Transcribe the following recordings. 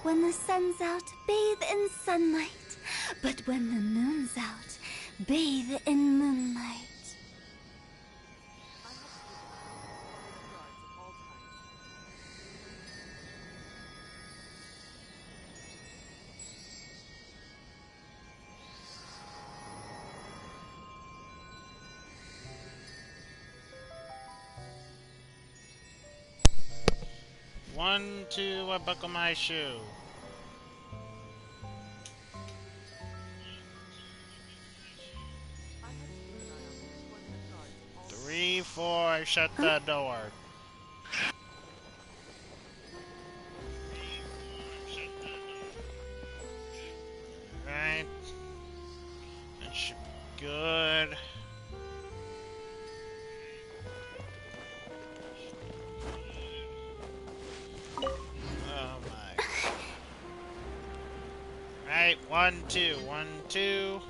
When the sun's out, bathe in sunlight. But when the moon's out, bathe in moonlight. One, two, I buckle my shoe. 3, 4, I shut the door. Right. That should be good. Oh my. Right, 1, 2, 1, 2.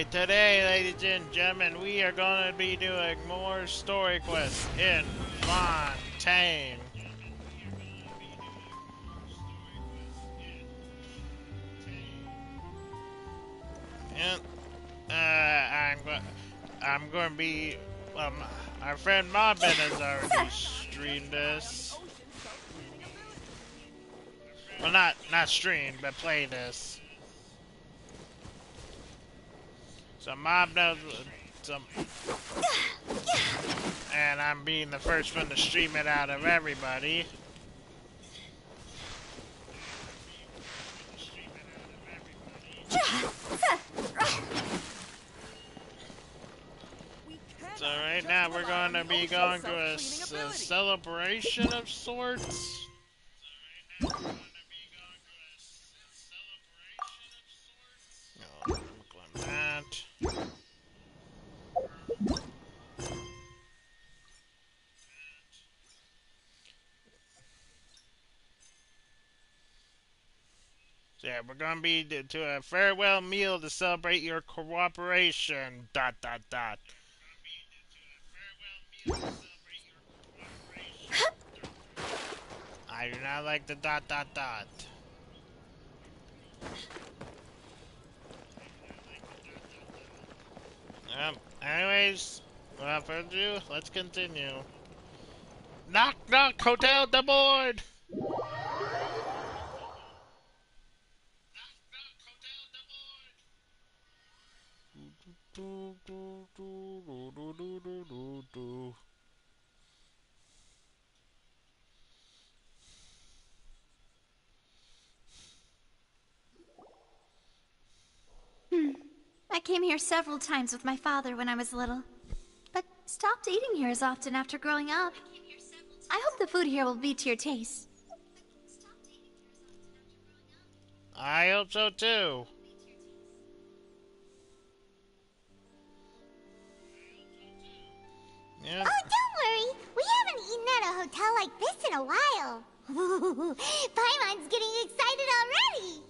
Today, ladies and gentlemen, we are going to be doing more story quests in Fontaine. Yep. I'm going to be, our friend Mobbin has already streamed this. Well, not streamed, but played this. So Mob knows some, and I'm being the first one to stream it out of everybody. So right now we're going to be going to a celebration of sorts. So yeah, we're gonna be to a farewell meal to celebrate your cooperation. ... I do not like the ... Anyways, without further ado, let's continue. Knock, knock, hotel, the board! I came here several times with my father when I was little, but stopped eating here as often after growing up. I hope the food here will be to your taste. I hope so too. Yeah. Oh, don't worry. We haven't eaten at a hotel like this in a while. Paimon's getting excited already.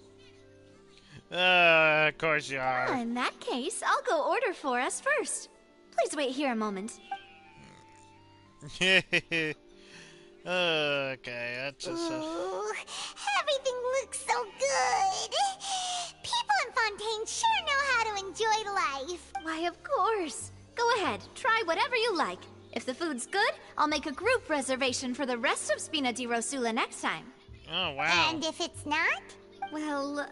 Of course you are. In that case, I'll go order for us first. Please wait here a moment. Okay, that's just... Ooh, everything looks so good. People in Fontaine sure know how to enjoy life. Why, of course. Go ahead, try whatever you like. If the food's good, I'll make a group reservation for the rest of Spina di Rosula next time. Oh, wow. And if it's not? Well,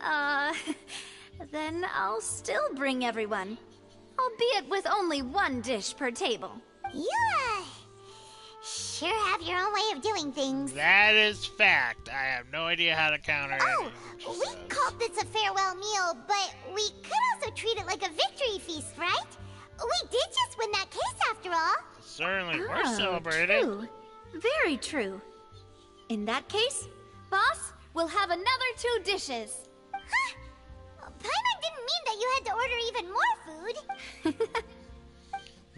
then I'll still bring everyone. Albeit with only one dish per table. You, sure have your own way of doing things. That is fact. I have no idea how to counter Oh, anything. we called this a farewell meal, but we could also treat it like a victory feast, right? We did just win that case after all. Certainly, we're celebrating. True. Very true. In that case, boss, we'll have another 2 dishes. Huh? Paimon didn't mean that that you had to order even more food.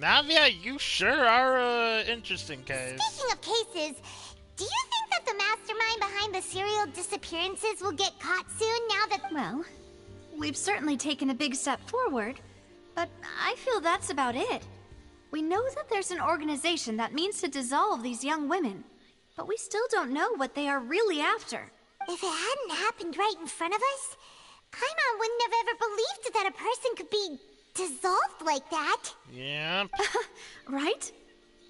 Navia, you sure are an interesting case. Speaking of cases, do you think that the mastermind behind the serial disappearances will get caught soon now that... Well, we've certainly taken a big step forward, but I feel that's about it. We know that there's an organization that means to dissolve these young women, but we still don't know what they are really after. If it hadn't happened right in front of us, Paimon wouldn't have ever believed that a person could be dissolved like that. Yep. Right?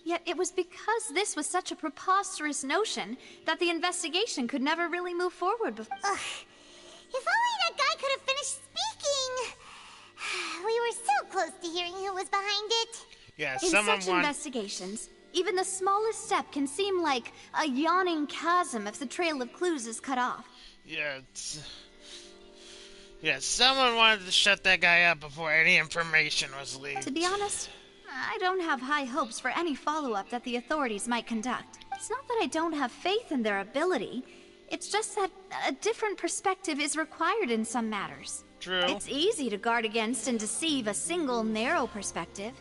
Yet it was because this was such a preposterous notion that the investigation could never really move forward before. Ugh. If only that guy could have finished speaking. We were so close to hearing who was behind it. Yeah, In someone such investigations, even the smallest step can seem like a yawning chasm if the trail of clues is cut off. Yeah, someone wanted to shut that guy up before any information was leaked. To be honest, I don't have high hopes for any follow-up that the authorities might conduct. It's not that I don't have faith in their ability. It's just that a different perspective is required in some matters. True. It's easy to guard against and deceive a single narrow perspective.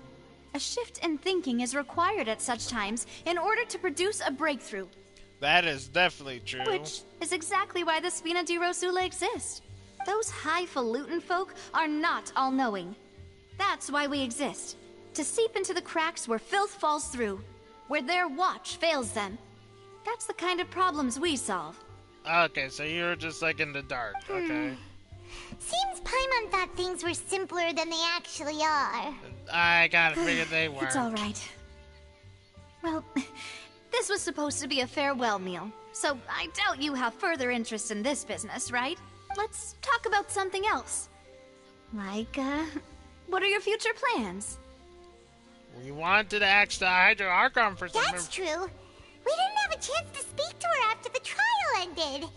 A shift in thinking is required at such times in order to produce a breakthrough. That is definitely true. Which is exactly why the Spina di Rosula exist. Those highfalutin folk are not all-knowing. That's why we exist. To seep into the cracks where filth falls through. Where their watch fails them. That's the kind of problems we solve. Okay, so you're just like in the dark, okay. Seems Paimon thought things were simpler than they actually are. I gotta figure they weren't. It's alright. Well, this was supposed to be a farewell meal, so I doubt you have further interest in this business, right? Let's talk about something else. Like, what are your future plans? We wanted to ask the Hydro Archon for some... That's true. We didn't have a chance to speak to her after the trial ended.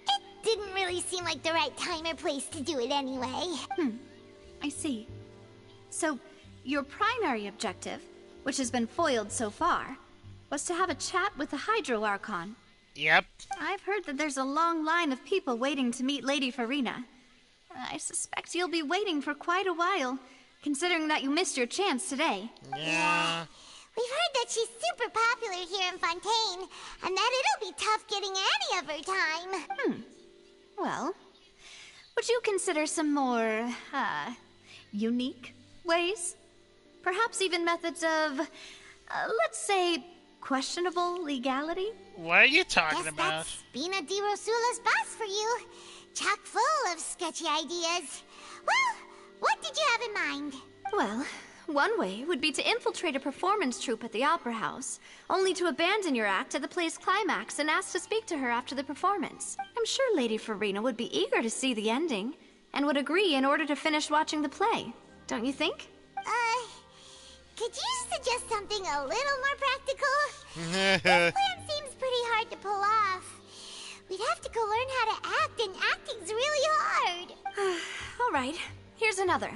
It didn't really seem like the right time or place to do it anyway. I see. So, your primary objective, which has been foiled so far, was to have a chat with the Hydro Archon. Yep. I've heard that there's a long line of people waiting to meet Lady Farina. I suspect you'll be waiting for quite a while, considering that you missed your chance today. Yeah. We've heard that she's super popular here in Fontaine, and that it'll be tough getting any of her time. Well, would you consider some more, unique ways? Perhaps even methods of, let's say, questionable legality? What are you talking Guess about? that's Spina di Rosula's boss for you. Chock full of sketchy ideas. Well, what did you have in mind? Well, one way would be to infiltrate a performance troupe at the Opera House, only to abandon your act at the play's climax and ask to speak to her after the performance. I'm sure Lady Farina would be eager to see the ending, and would agree in order to finish watching the play. Don't you think? Could you suggest something a little more practical? This plan seems pretty hard to pull off. We'd have to go learn how to act, and acting's really hard. All right, here's another.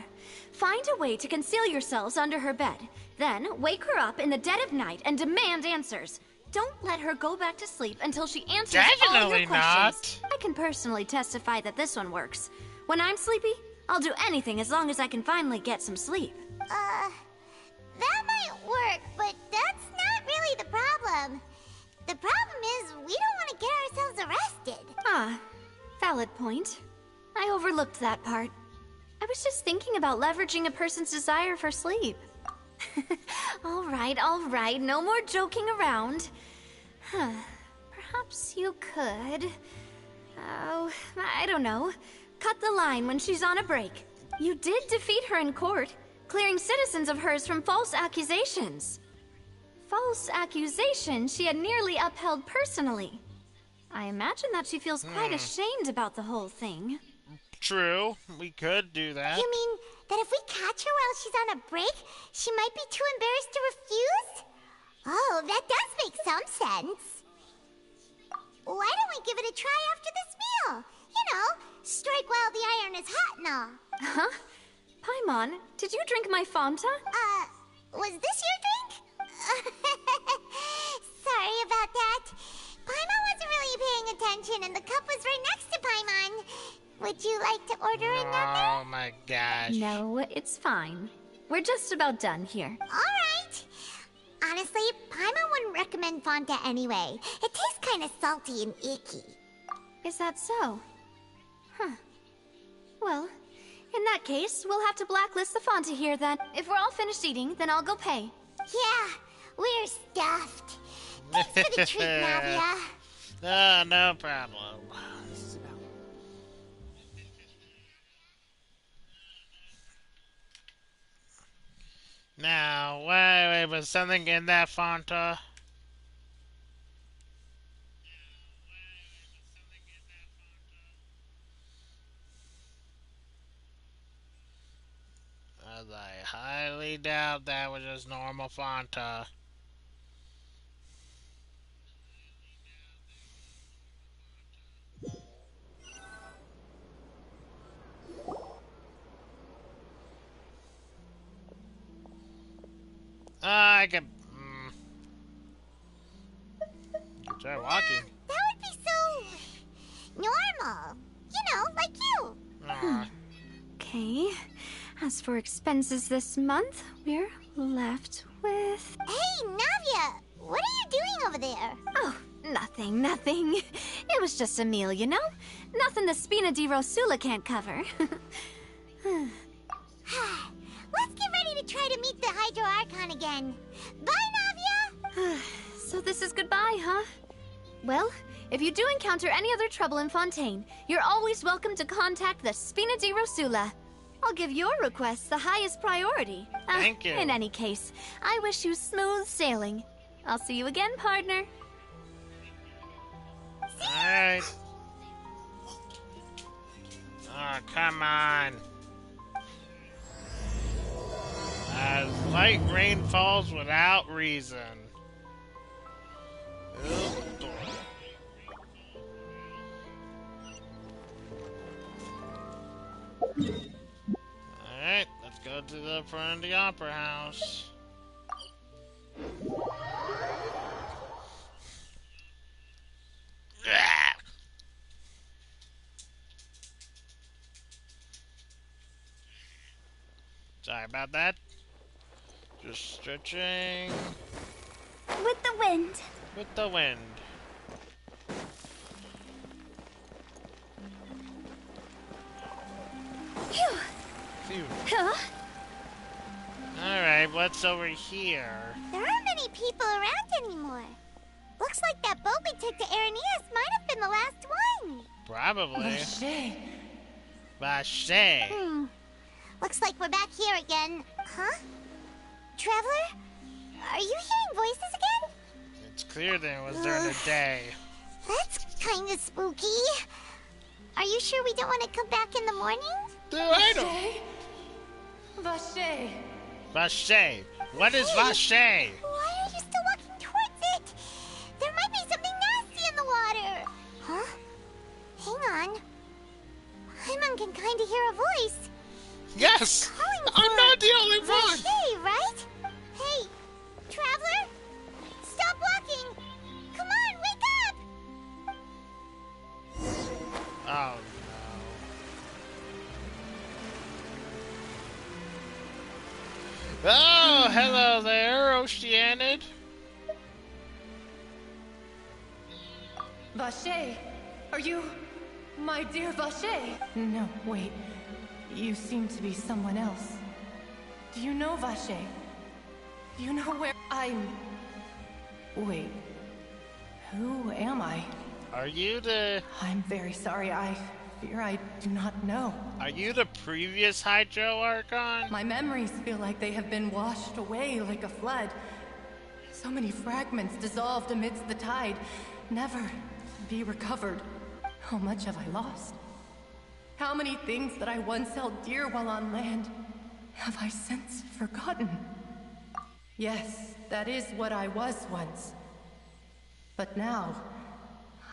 Find a way to conceal yourselves under her bed. Then wake her up in the dead of night and demand answers. Don't let her go back to sleep until she answers all Definitely your questions. I can personally testify that this one works. When I'm sleepy, I'll do anything as long as I can finally get some sleep. That might work, but that's not really the problem. The problem is we don't want to get ourselves arrested. Ah, valid point. I overlooked that part. I was just thinking about leveraging a person's desire for sleep. All right, no more joking around. Perhaps you could... Oh, I don't know. Cut the line when she's on a break. You did defeat her in court, clearing citizens of hers from false accusations. False accusations she had nearly upheld personally. I imagine that she feels quite ashamed about the whole thing. True, we could do that. You mean that if we catch her while she's on a break, she might be too embarrassed to refuse? Oh, that does make some sense. Why don't we give it a try after this meal? You know, strike while the iron is hot and all. Huh? Paimon, did you drink my Fanta? Was this your drink? Sorry about that. Paimon wasn't really paying attention and the cup was right next to Paimon. Would you like to order another? Oh my gosh. No, it's fine. We're just about done here. Alright. Honestly, Paimon wouldn't recommend Fanta anyway. It tastes kind of salty and icky. Is that so? Huh. Well, in that case, we'll have to blacklist the Fanta here then. If we're all finished eating, then I'll go pay. Yeah, we're stuffed. Thanks for the treat, Navia. No problem. Now, wait, was something in that Fanta? As I highly doubt that was just normal Fanta. I could try walking. That would be so normal. You know, like you. Okay. As for expenses this month, we're left with... Hey, Navia, what are you doing over there? Oh, nothing. It was just a meal, you know? Nothing the Spina di Rosula can't cover. Let's get ready to try to meet the Hydro Archon again. Bye, Navia! So this is goodbye, huh? Well, if you do encounter any other trouble in Fontaine, you're always welcome to contact the Spina di Rosula. I'll give your requests the highest priority. Thank you. In any case, I wish you smooth sailing. I'll see you again, partner. Alright. Oh, come on. As light rain falls without reason. Oh, boy. Alright, let's go to the front of the opera house. Sorry about that. Just stretching With the wind. with the wind. Phew. Phew. Huh? Alright, what's over here? There aren't many people around anymore. Looks like that boat we took to Araneas might have been the last one. Probably. Vache. Vache. Looks like we're back here again. Huh? Traveler? Are you hearing voices again? It's clear that it was during the day. That's kind of spooky. Are you sure we don't want to come back in the morning? Dude, I don't. Vache. Vache. What is Vache? Why are you still walking towards it? There might be something nasty in the water. Huh? Hang on. Paimon can kind of hear a voice. Yes! Calling I'm for not the only one! Vache, right? Hey, Traveler? Stop walking! Come on, wake up! Oh no. Oh, hello there, Oceanid. Vache. Are you my dear Vache? No, wait. You seem to be someone else. Do you know Vache? Do you know where I'm... Wait. Who am I? Are you the... I'm very sorry. I fear I do not know. Are you the previous Hydro Archon? My memories feel like they have been washed away like a flood. So many fragments dissolved amidst the tide, never to be recovered. How much have I lost? How many things that I once held dear while on land have I since forgotten? Yes, that is what I was once. But now,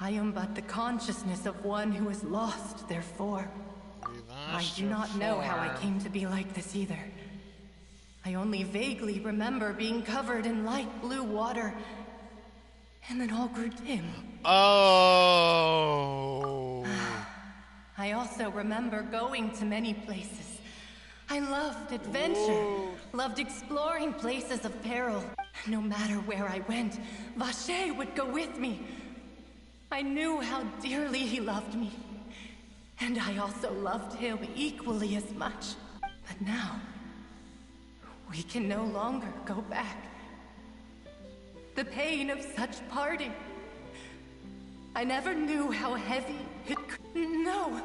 I am but the consciousness of one who is lost, therefore. I do not know how I came to be like this either. I only vaguely remember being covered in light blue water, and then all grew dim. Oh. I also remember going to many places. I loved adventure, loved exploring places of peril. No matter where I went, Vacher would go with me. I knew how dearly he loved me. And I also loved him equally as much. But now, we can no longer go back. The pain of such parting. I never knew how heavy it could. No!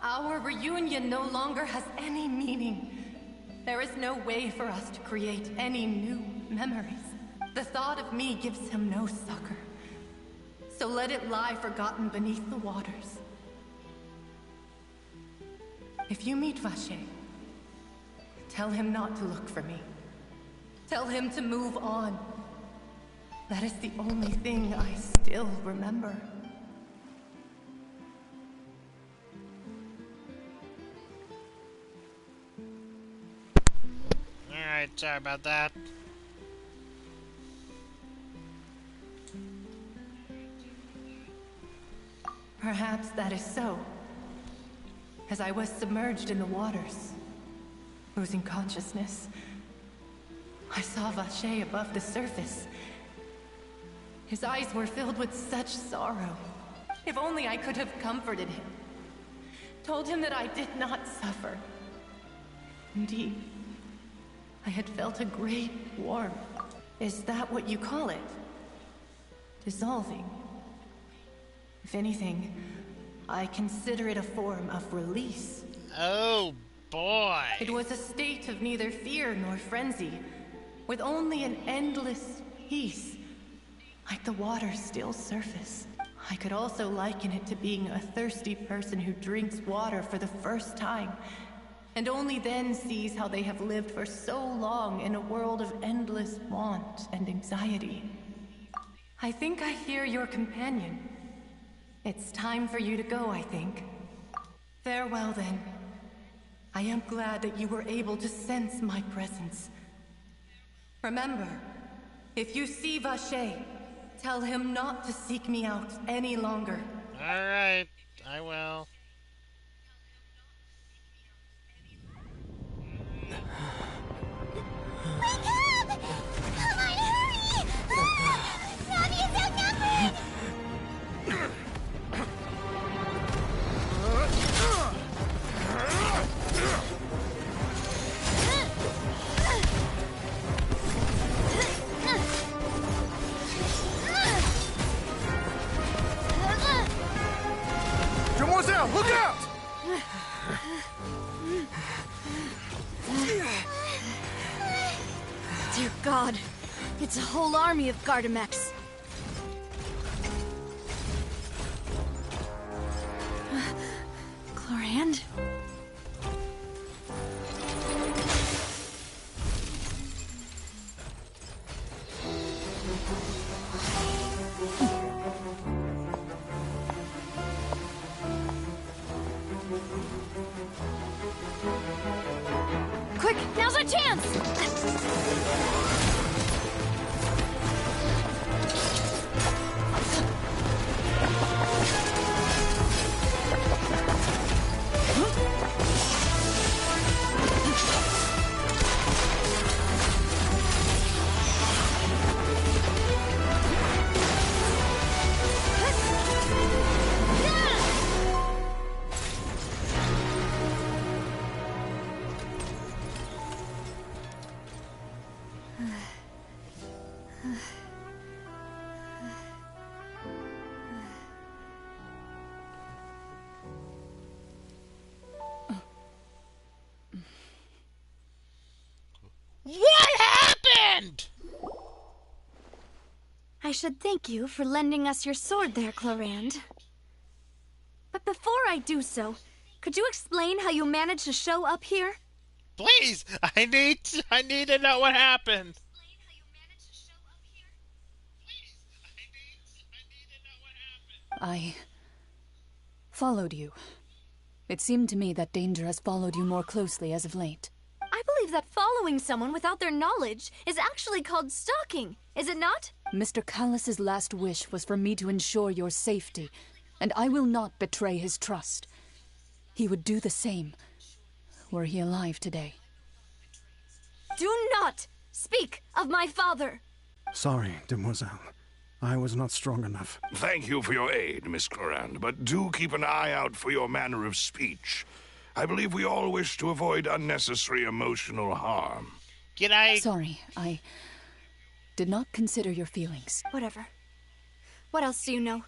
Our reunion no longer has any meaning. There is no way for us to create any new memories. The thought of me gives him no succor. So let it lie forgotten beneath the waters. If you meet Vacher, tell him not to look for me. Tell him to move on. That is the only thing I still remember. Alright, sorry about that. Perhaps that is so. As I was submerged in the waters, losing consciousness, I saw Vacher above the surface. His eyes were filled with such sorrow. If only I could have comforted him. Told him that I did not suffer. Indeed, I had felt a great warmth. Is that what you call it? Dissolving. If anything, I consider it a form of release. Oh boy! It was a state of neither fear nor frenzy, with only an endless peace, like the water's still surface. I could also liken it to being a thirsty person who drinks water for the first time, and only then sees how they have lived for so long in a world of endless want and anxiety. I think I hear your companion. It's time for you to go, I think. Farewell, then. I am glad that you were able to sense my presence. Remember, if you see Vacher, tell him not to seek me out any longer. Alright, I will. Wake up! Come on, hurry! Navi is outnumbered! Demoiselle, look out! Dear God, it's a whole army of Gardamex. Chlorand? Quick, now's our chance! What happened? I should thank you for lending us your sword there, Chlorand. But before I do so, could you explain how you managed to show up here? Please, I need to know what happened. I followed you. It seemed to me that danger has followed you more closely as of late. I believe that following someone without their knowledge is actually called stalking, is it not? Mr. Callus's last wish was for me to ensure your safety, and I will not betray his trust. he would do the same, were he alive today. Do not speak of my father! Sorry, demoiselle. I was not strong enough. Thank you for your aid, Miss Clorand, but do keep an eye out for your manner of speech. I believe we all wish to avoid unnecessary emotional harm. Sorry, I did not consider your feelings. Whatever. What else do you know?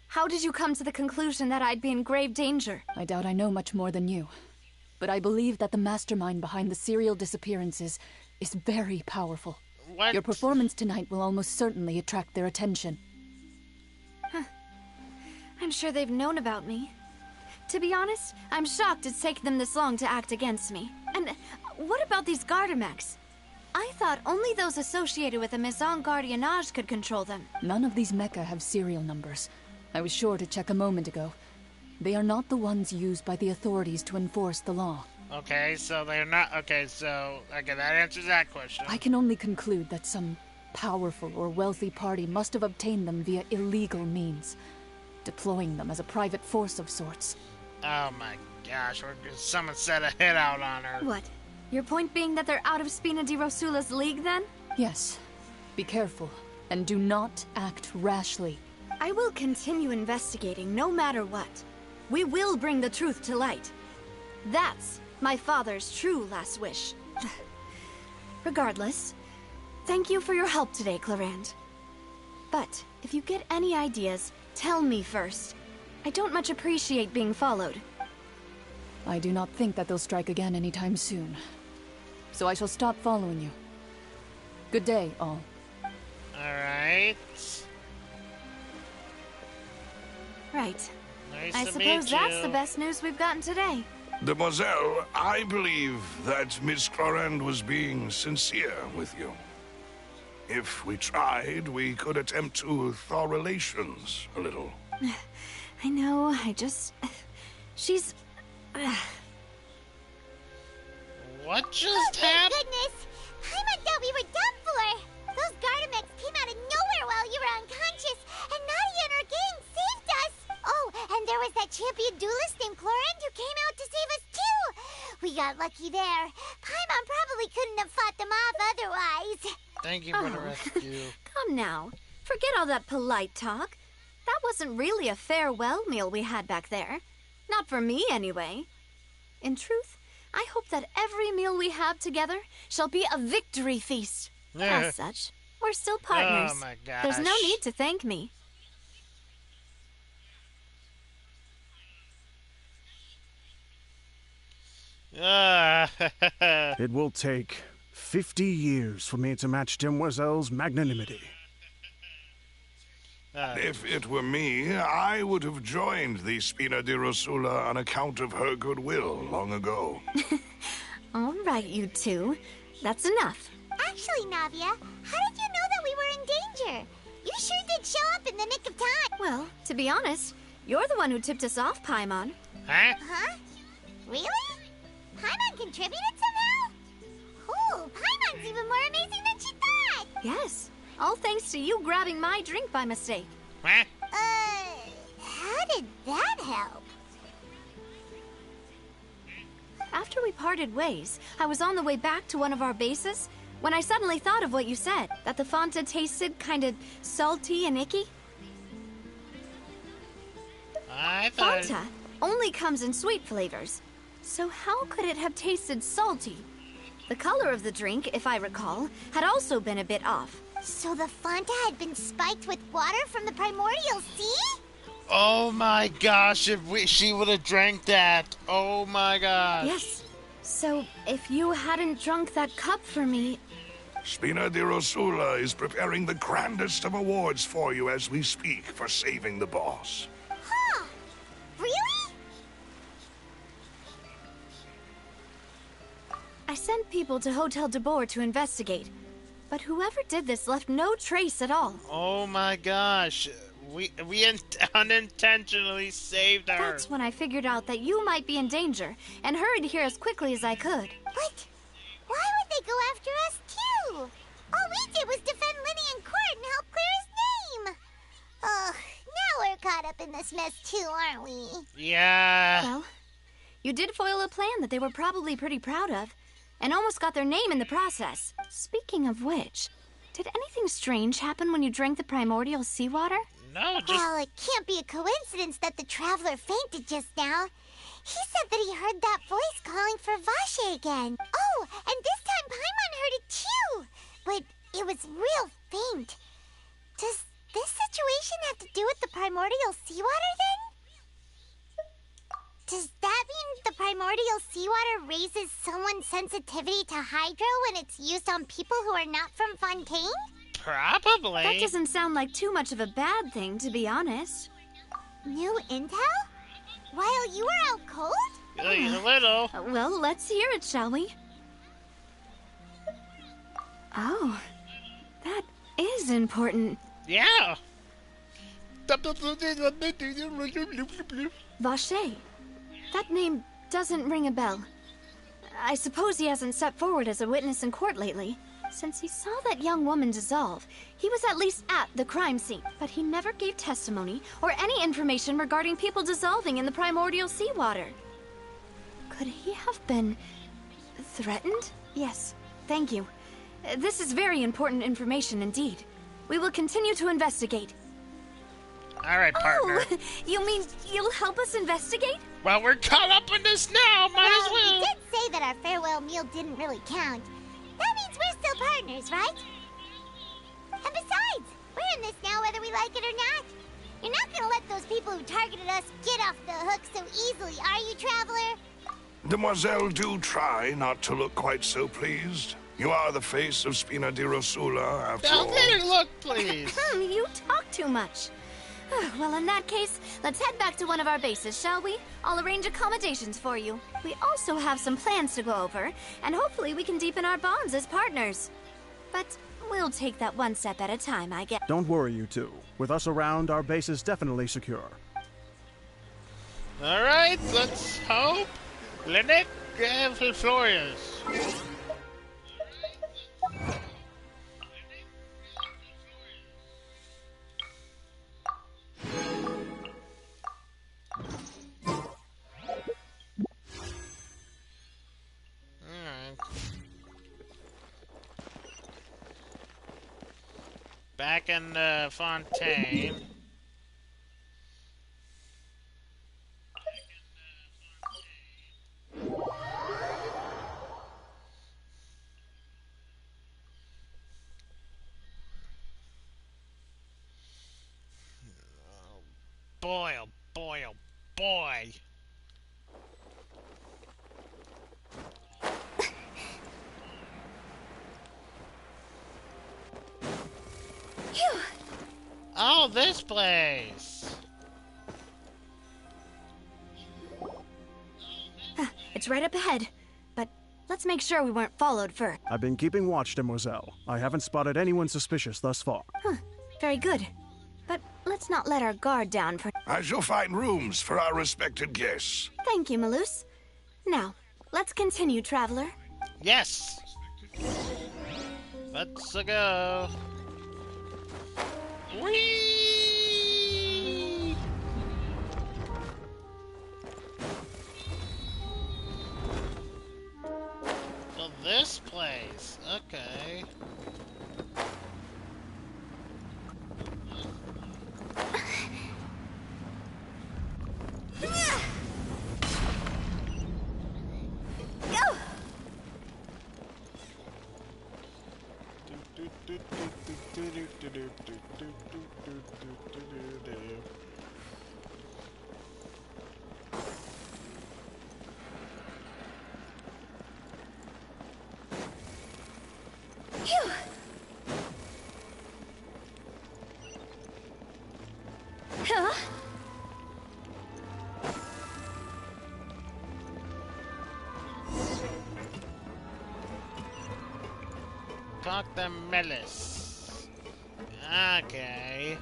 How did you come to the conclusion that I'd be in grave danger? I doubt I know much more than you. But I believe that the mastermind behind the serial disappearances is very powerful. What? Your performance tonight will almost certainly attract their attention. I'm sure they've known about me. To be honest, I'm shocked it's taken them this long to act against me. And what about these Gardamex? I thought only those associated with the Maison Gardiennage could control them. None of these mecha have serial numbers. I was sure to check a moment ago. They are not the ones used by the authorities to enforce the law. Okay, so they're not... Okay, that answers that question. I can only conclude that some powerful or wealthy party must have obtained them via illegal means, deploying them as a private force of sorts. Oh my gosh, someone set a hit out on her. What? Your point being that they're out of Spina di Rosula's league, then? Yes. Be careful, and do not act rashly. I will continue investigating no matter what. We will bring the truth to light. That's my father's true last wish. Regardless, thank you for your help today, Clorand. But if you get any ideas, tell me first. I don't much appreciate being followed. I do not think that they'll strike again anytime soon. So I shall stop following you. Good day, all. Alright. Right. Nice I to suppose meet that's you. the best news we've gotten today. Demoiselle, I believe that Miss Clorand was being sincere with you. If we tried, we could attempt to thaw relations a little. I know, she's... What just Oh, thank happened? goodness! Paimon thought we were done for! Those Gardamex came out of nowhere while you were unconscious, and Nadia and her gang saved us! Oh, and there was that champion duelist named Clorand who came out to save us too! We got lucky there. Paimon probably couldn't have fought them off otherwise. Thank you for the rescue. Come now. Forget all that polite talk. That wasn't really a farewell meal we had back there. Not for me, anyway. In truth, I hope that every meal we have together shall be a victory feast. As such, we're still partners. Oh my gosh. There's no need to thank me. It will take 50 years for me to match Demoiselle's magnanimity. If it were me, I would have joined the Spina di Rosula on account of her goodwill long ago. All right, you two. That's enough. Actually, Navia, how did you know that we were in danger? You sure did show up in the nick of time. Well, to be honest, you're the one who tipped us off, Paimon. Huh? Huh? Really? Paimon contributed somehow? Ooh, Paimon's even more amazing than she thought! Yes, all thanks to you grabbing my drink by mistake. Huh? How did that help? After we parted ways, I was on the way back to one of our bases when I suddenly thought of what you said, that the Fanta tasted kind of salty and icky. I thought... Fanta only comes in sweet flavors, so how could it have tasted salty? The color of the drink, if I recall, had also been a bit off. So the Fanta had been spiked with water from the primordial sea? Oh my gosh, she would have drank that. Oh my gosh. Yes. So, if you hadn't drunk that cup for me... Spina di Rosula is preparing the grandest of awards for you as we speak for saving the boss. Huh. Really? I sent people to Hotel de Boer to investigate, but whoever did this left no trace at all. Oh my gosh. We unintentionally saved her. That's when I figured out that you might be in danger, and hurried here as quickly as I could. But why would they go after us too? All we did was defend Linny in court and help clear his name. Ugh, now we're caught up in this mess too, aren't we? Yeah. Well, You did foil a plan that they were probably pretty proud of, and almost got their name in the process. Speaking of which, did anything strange happen when you drank the primordial seawater? No, just... Well, it can't be a coincidence that the traveler fainted just now. He said that he heard that voice calling for Vache again. Oh, and this time Paimon heard it too. But it was real faint. Does this situation have to do with the primordial seawater then? Does that mean the primordial seawater raises someone's sensitivity to hydro when it's used on people who are not from Fontaine? Probably. That doesn't sound like too much of a bad thing, to be honest. New intel? While you were out cold? A little. Well, let's hear it, shall we? Oh, that is important. Yeah. Vache. That name doesn't ring a bell. I suppose he hasn't stepped forward as a witness in court lately. Since he saw that young woman dissolve, he was at least at the crime scene, but he never gave testimony or any information regarding people dissolving in the primordial seawater. Could he have been threatened? Yes, thank you. This is very important information indeed. We will continue to investigate. All right, partner. Oh, you mean you'll help us investigate? Well, we're caught up in this now. Might as well. You did say that our farewell meal didn't really count. That means we're still partners, right? And besides, we're in this now whether we like it or not. You're not gonna let those people who targeted us get off the hook so easily, are you, Traveler? Demoiselle, do try not to look quite so pleased. You are the face of Spina di Rosula, after all. Don't let her look, please. You talk too much. Well, in that case, let's head back to one of our bases, shall we? I'll arrange accommodations for you. We also have some plans to go over, and hopefully we can deepen our bonds as partners. But we'll take that one step at a time, I guess. Don't worry, you two. With us around, our base is definitely secure. All right, let's hope. Lynette Flores. Back in Fontaine. Boy, oh boy, oh boy. Oh, this place! It's right up ahead, but let's make sure we weren't followed first. I've been keeping watch, Demoiselle. I haven't spotted anyone suspicious thus far. Very good. But let's not let our guard down for... I shall find rooms for our respected guests. Thank you, Malus. Now, let's continue, Traveler. Yes! Let's go. Whee! So this place, okay. Talk the Melis. Okay.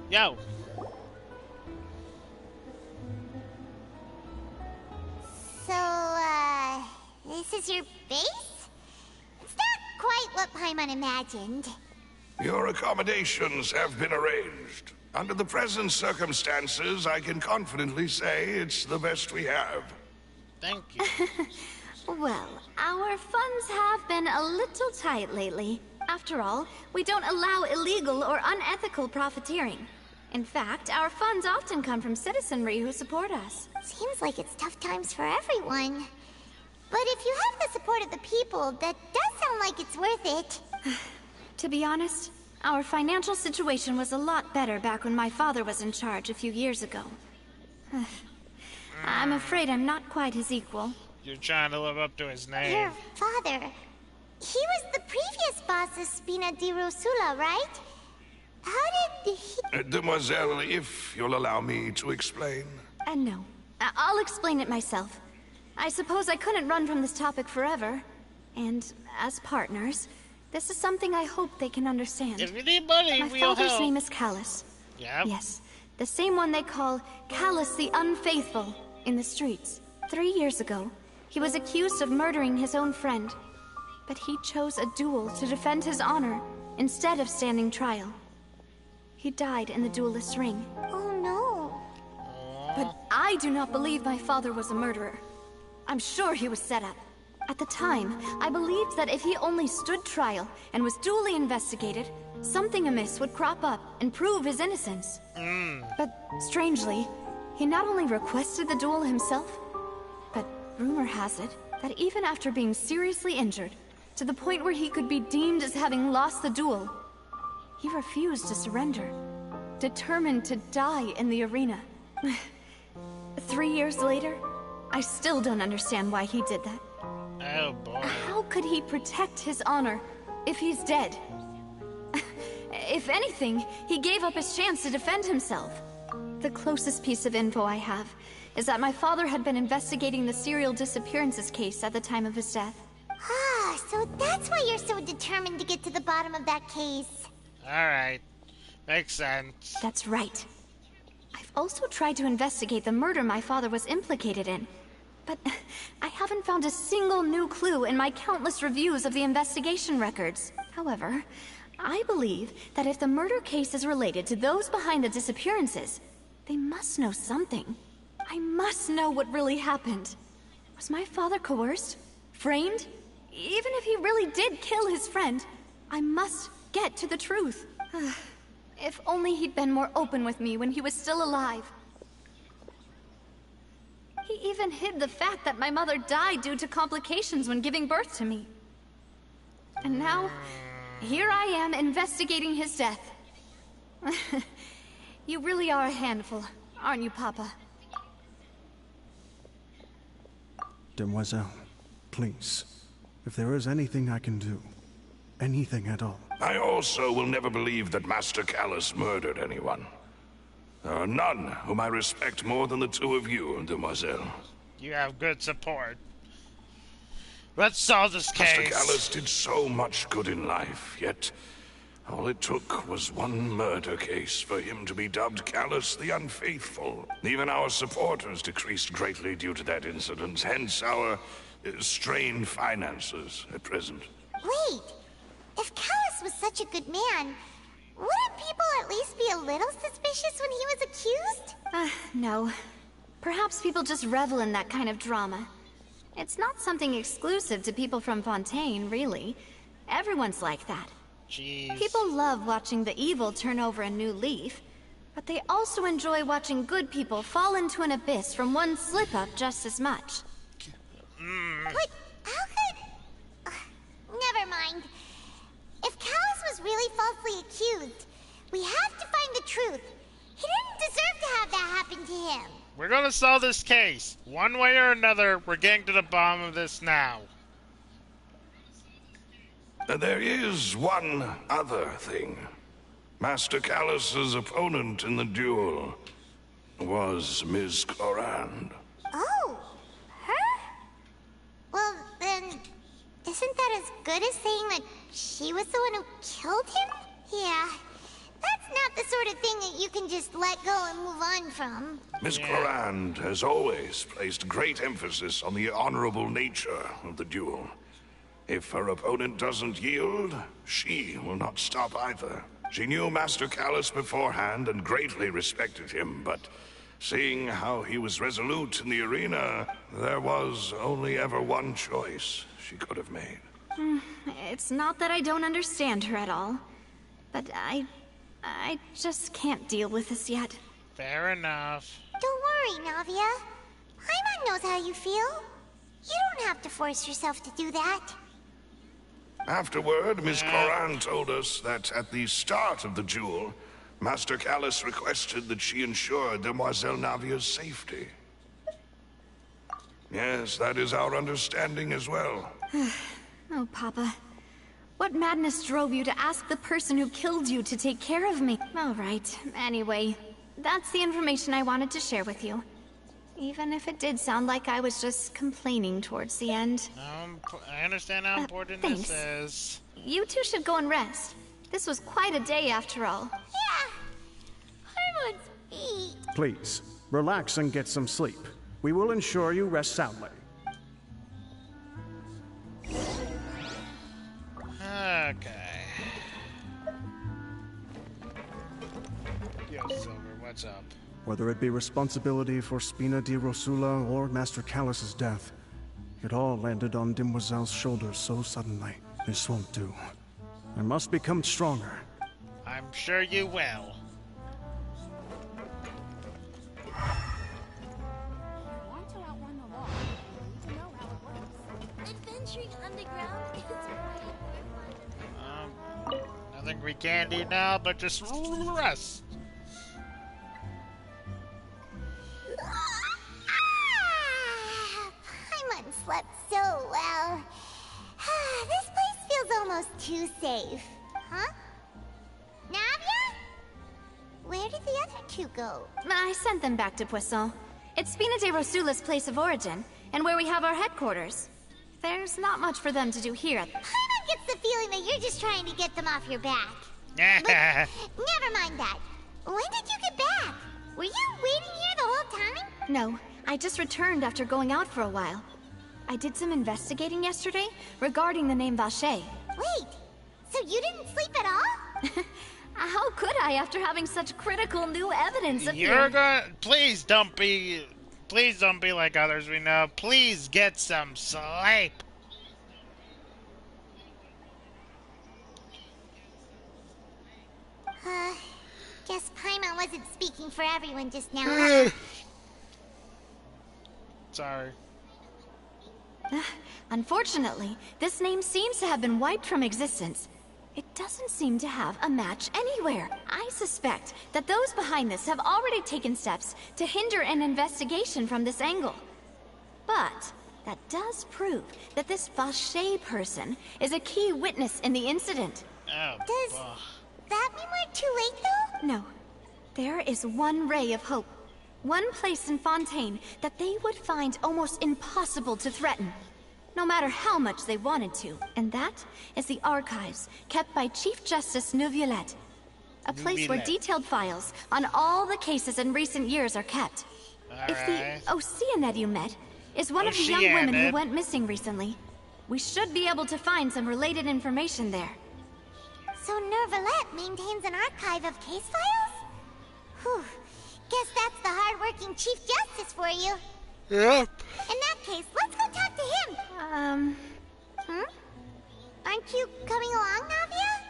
Yo. So, this is your base? It's not quite what Paimon imagined. Your accommodations have been arranged. Under the present circumstances, I can confidently say it's the best we have. Thank you. Well, our funds have been a little tight lately. After all, we don't allow illegal or unethical profiteering. In fact, our funds often come from citizenry who support us. Seems like it's tough times for everyone. But if you have the support of the people, that does sound like it's worth it. To be honest, our financial situation was a lot better back when my father was in charge a few years ago. I'm afraid I'm not quite his equal. You're trying to live up to his name. Your father, he was the previous boss of Spina di Rosula, right? How did he... Demoiselle, if you'll allow me to explain. No. I'll explain it myself. I suppose I couldn't run from this topic forever. And as partners, this is something I hope they can understand. If you need money, My we'll father's help. name is Callus. Yep. Yes, the same one they call Callus the Unfaithful in the streets. 3 years ago, he was accused of murdering his own friend. But he chose a duel to defend his honor instead of standing trial. He died in the duelist's ring. Oh no. But I do not believe my father was a murderer. I'm sure he was set up. At the time, I believed that if he only stood trial and was duly investigated, something amiss would crop up and prove his innocence. But strangely, he not only requested the duel himself, but rumor has it that even after being seriously injured, to the point where he could be deemed as having lost the duel, he refused to surrender, determined to die in the arena. 3 years later, I still don't understand why he did that. Oh boy. How could he protect his honor if he's dead? If anything, he gave up his chance to defend himself. The closest piece of info I have is that my father had been investigating the serial disappearances case at the time of his death. Ah, so that's why you're so determined to get to the bottom of that case. Alright. Makes sense. That's right. I've also tried to investigate the murder my father was implicated in, but I haven't found a single new clue in my countless reviews of the investigation records. However, I believe that if the murder case is related to those behind the disappearances, they must know something. I must know what really happened. Was my father coerced? Framed? Even if he really did kill his friend, I must get to the truth. If only he'd been more open with me when he was still alive. He even hid the fact that my mother died due to complications when giving birth to me. And now, here I am investigating his death. You really are a handful, aren't you, Papa? Demoiselle, please, if there is anything I can do, anything at all. I also will never believe that Master Callus murdered anyone. There are none whom I respect more than the two of you, Demoiselle. You have good support. Let's solve this case. Master Callus did so much good in life, yet all it took was one murder case for him to be dubbed Callus the Unfaithful. Even our supporters decreased greatly due to that incident, hence our strained finances at present. Wait, if Callus was such a good man, wouldn't people at least be a little suspicious when he was accused? No. Perhaps people just revel in that kind of drama. It's not something exclusive to people from Fontaine, really. Everyone's like that. Jeez. People love watching the evil turn over a new leaf, but they also enjoy watching good people fall into an abyss from one slip-up just as much. But how could... never mind. If Callus was really falsely accused, we have to find the truth. He didn't deserve to have that happen to him. We're gonna solve this case. One way or another, we're getting to the bottom of this now. There is one other thing. Master Callus's opponent in the duel was Ms. Clorand. Oh, her? Well, then, isn't that as good as saying that she was the one who killed him? Yeah, that's not the sort of thing that you can just let go and move on from. Miss Clorand has always placed great emphasis on the honorable nature of the duel. If her opponent doesn't yield, she will not stop either. She knew Master Callus beforehand and greatly respected him, but seeing how he was resolute in the arena, there was only ever one choice she could have made. It's not that I don't understand her at all, but I just can't deal with this yet. Fair enough. Don't worry, Navia. Paimon knows how you feel. You don't have to force yourself to do that. Afterward, Miss Cloran told us that at the start of the duel, Master Callus requested that she ensure Demoiselle Navia's safety. Yes, that is our understanding as well. Oh, Papa. What madness drove you to ask the person who killed you to take care of me? All right. Anyway, that's the information I wanted to share with you. Even if it did sound like I was just complaining towards the end. I understand how important thanks. this is. You two should go and rest. This was quite a day after all. Yeah. Paimon's feet. Please, relax and get some sleep. We will ensure you rest soundly. Okay. Yo, Silver, what's up? Whether it be responsibility for Spina di Rosula or Master Callus's death, it all landed on Demoiselle's shoulders so suddenly. This won't do. I must become stronger. I'm sure you will. Want to outrun the law? You need to know how it works. Adventuring underground is pretty fun. Nothing we can do now but just rest. Paimon slept so well. This place feels almost too safe. Huh? Navia? Where did the other two go? I sent them back to Poisson. It's Spina de Rosula's place of origin, and where we have our headquarters. There's not much for them to do here. Paimon gets the feeling that you're just trying to get them off your back. But never mind that. When did you get back? Were you waiting here the whole time? No, I just returned after going out for a while. I did some investigating yesterday regarding the name Vacher. Wait, so you didn't sleep at all? How could I after having such critical new evidence of You're gonna... Please don't be like others we know. Please get some sleep. Guess Paimon wasn't speaking for everyone just now, huh? Sorry. Unfortunately, this name seems to have been wiped from existence. It doesn't seem to have a match anywhere. I suspect that those behind this have already taken steps to hinder an investigation from this angle. But that does prove that this Vacher person is a key witness in the incident. Oh, Does that mean we're too late, though? No. There is one ray of hope. One place in Fontaine that they would find almost impossible to threaten, no matter how much they wanted to. And that is the archives kept by Chief Justice Neuvillette. A place where detailed files on all the cases in recent years are kept. If the Oceanid you met is one of the young women who went missing recently, we should be able to find some related information there. So Neuvillette maintains an archive of case files? Whew. Guess that's the hard-working Chief Justice for you. Yep. In that case, let's go talk to him. Aren't you coming along, Navia?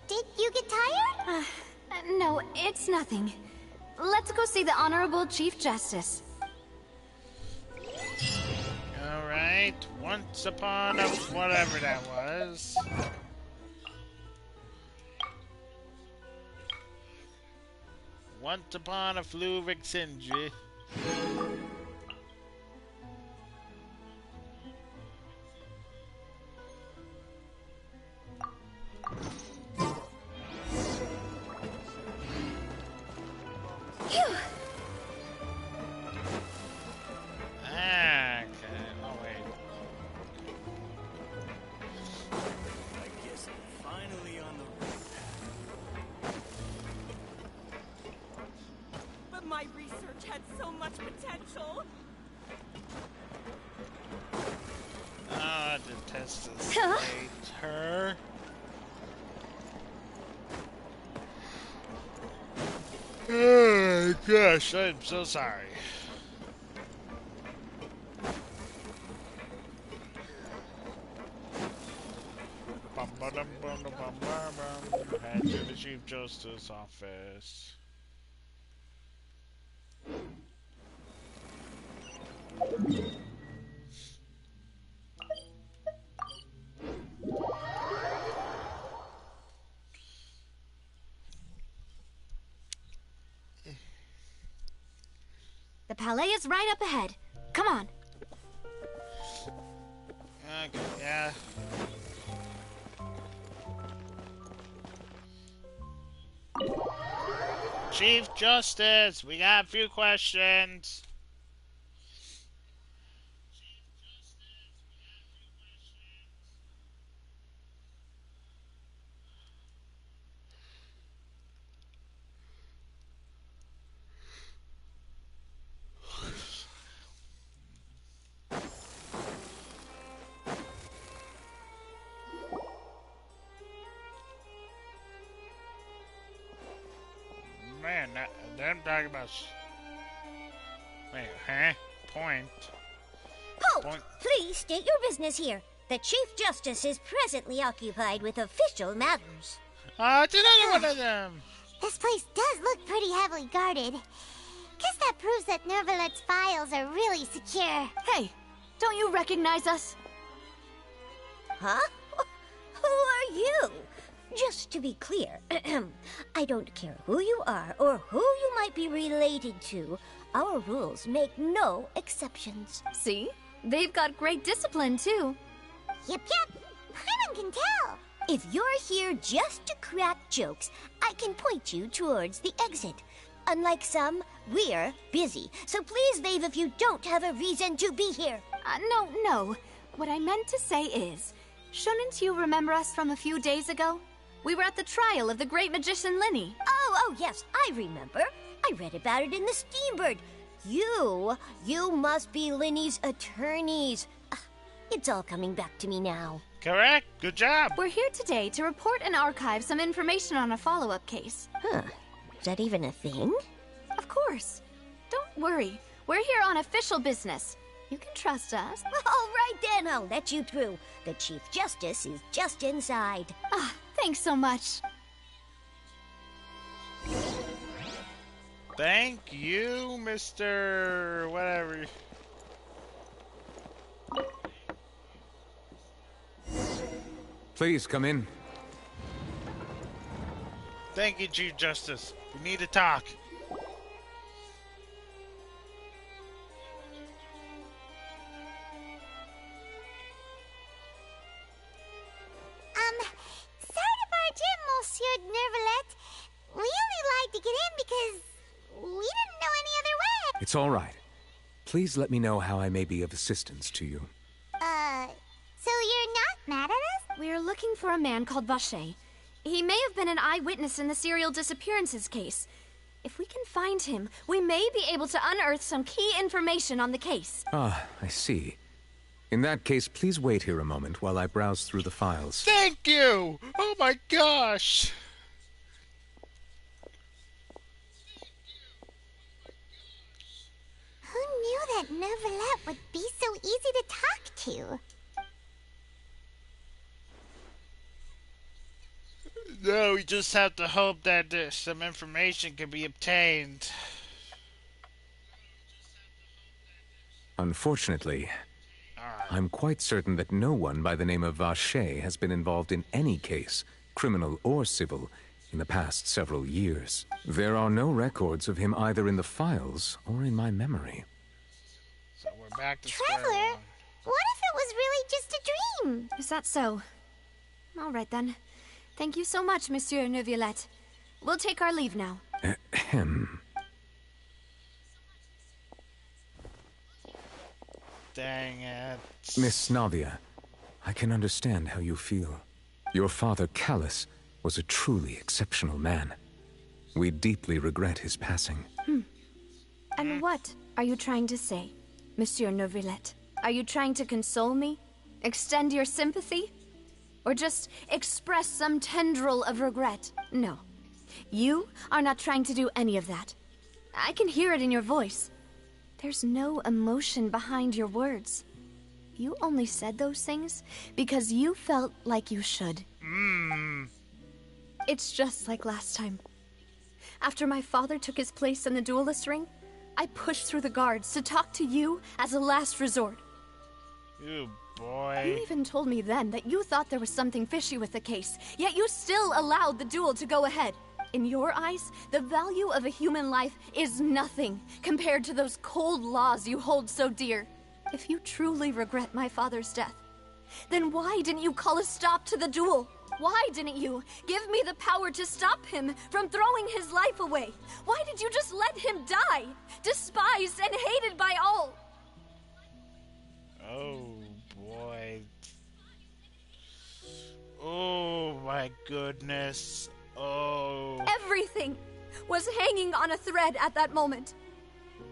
Did you get tired? No, it's nothing. Let's go see the Honorable Chief Justice. Alright, once upon a whatever that was. Once upon a Fluvik Sindri. Phew! Okay, oh wait. I guess I'm finally on the right path. But my research had so much potential. I detest this. Hate her. gosh, I'm so sorry. Head to the Chief Justice office. The palais is right up ahead. Come on. Okay, yeah. Chief Justice, we got a few questions. Man, they're talking about. Wait, huh? Point. Halt! Point. Please state your business here. The Chief Justice is presently occupied with official matters. It's another one of them. This place does look pretty heavily guarded. Guess that proves that Nervalet's files are really secure. Hey, don't you recognize us? Huh? Who are you? Just to be clear, I don't care who you are or who you might be related to. Our rules make no exceptions. See? They've got great discipline, too. Yep. Paimon can tell. If you're here just to crack jokes, I can point you towards the exit. Unlike some, we're busy, so please leave if you don't have a reason to be here. No. What I meant to say is, shouldn't you remember us from a few days ago? We were at the trial of the great magician Linny. Oh, yes, I remember. I read about it in the Steambird. You must be Linny's attorneys. It's all coming back to me now. Correct. Good job. We're here today to report and archive some information on a follow-up case. Huh. Is that even a thing? Of course. Don't worry. We're here on official business. You can trust us. All right then, I'll let you through. The Chief Justice is just inside. Thanks so much. Thank you, Mr. Whatever. Please come in. Thank you, Chief Justice. We need to talk. Sorry to barge in, Monsieur Nervalet. We only lied to get in because we didn't know any other way. It's all right. Please let me know how I may be of assistance to you. So you're not mad at us? We're looking for a man called Vacher. He may have been an eyewitness in the serial disappearances case. If we can find him, we may be able to unearth some key information on the case. Ah, I see. In that case, please wait here a moment while I browse through the files. Thank you! Oh my gosh! Who knew that Nervalet would be so easy to talk to? No, we just have to hope that some information can be obtained. Unfortunately, I'm quite certain that no one by the name of Vacher has been involved in any case, criminal or civil, in the past several years. There are no records of him either in the files or in my memory. So we're back to square Traveler, one. what if it was really just a dream? Is that so? All right, then. Thank you so much, Monsieur Neuvillette. We'll take our leave now. Ahem. Dang it. Miss Navia, I can understand how you feel. Your father, Callus, was a truly exceptional man. We deeply regret his passing. And what are you trying to say, Monsieur Neuvillette? Are you trying to console me? Extend your sympathy? Or just express some tendril of regret? No. You are not trying to do any of that. I can hear it in your voice. There's no emotion behind your words. You only said those things because you felt like you should. It's just like last time. After my father took his place in the duelist ring, I pushed through the guards to talk to you as a last resort. You boy. You even told me then that you thought there was something fishy with the case, yet you still allowed the duel to go ahead. In your eyes, the value of a human life is nothing compared to those cold laws you hold so dear. If you truly regret my father's death, then why didn't you call a stop to the duel? Why didn't you give me the power to stop him from throwing his life away? Why did you just let him die, despised and hated by all? Oh boy. Oh my goodness. Oh. Everything was hanging on a thread at that moment.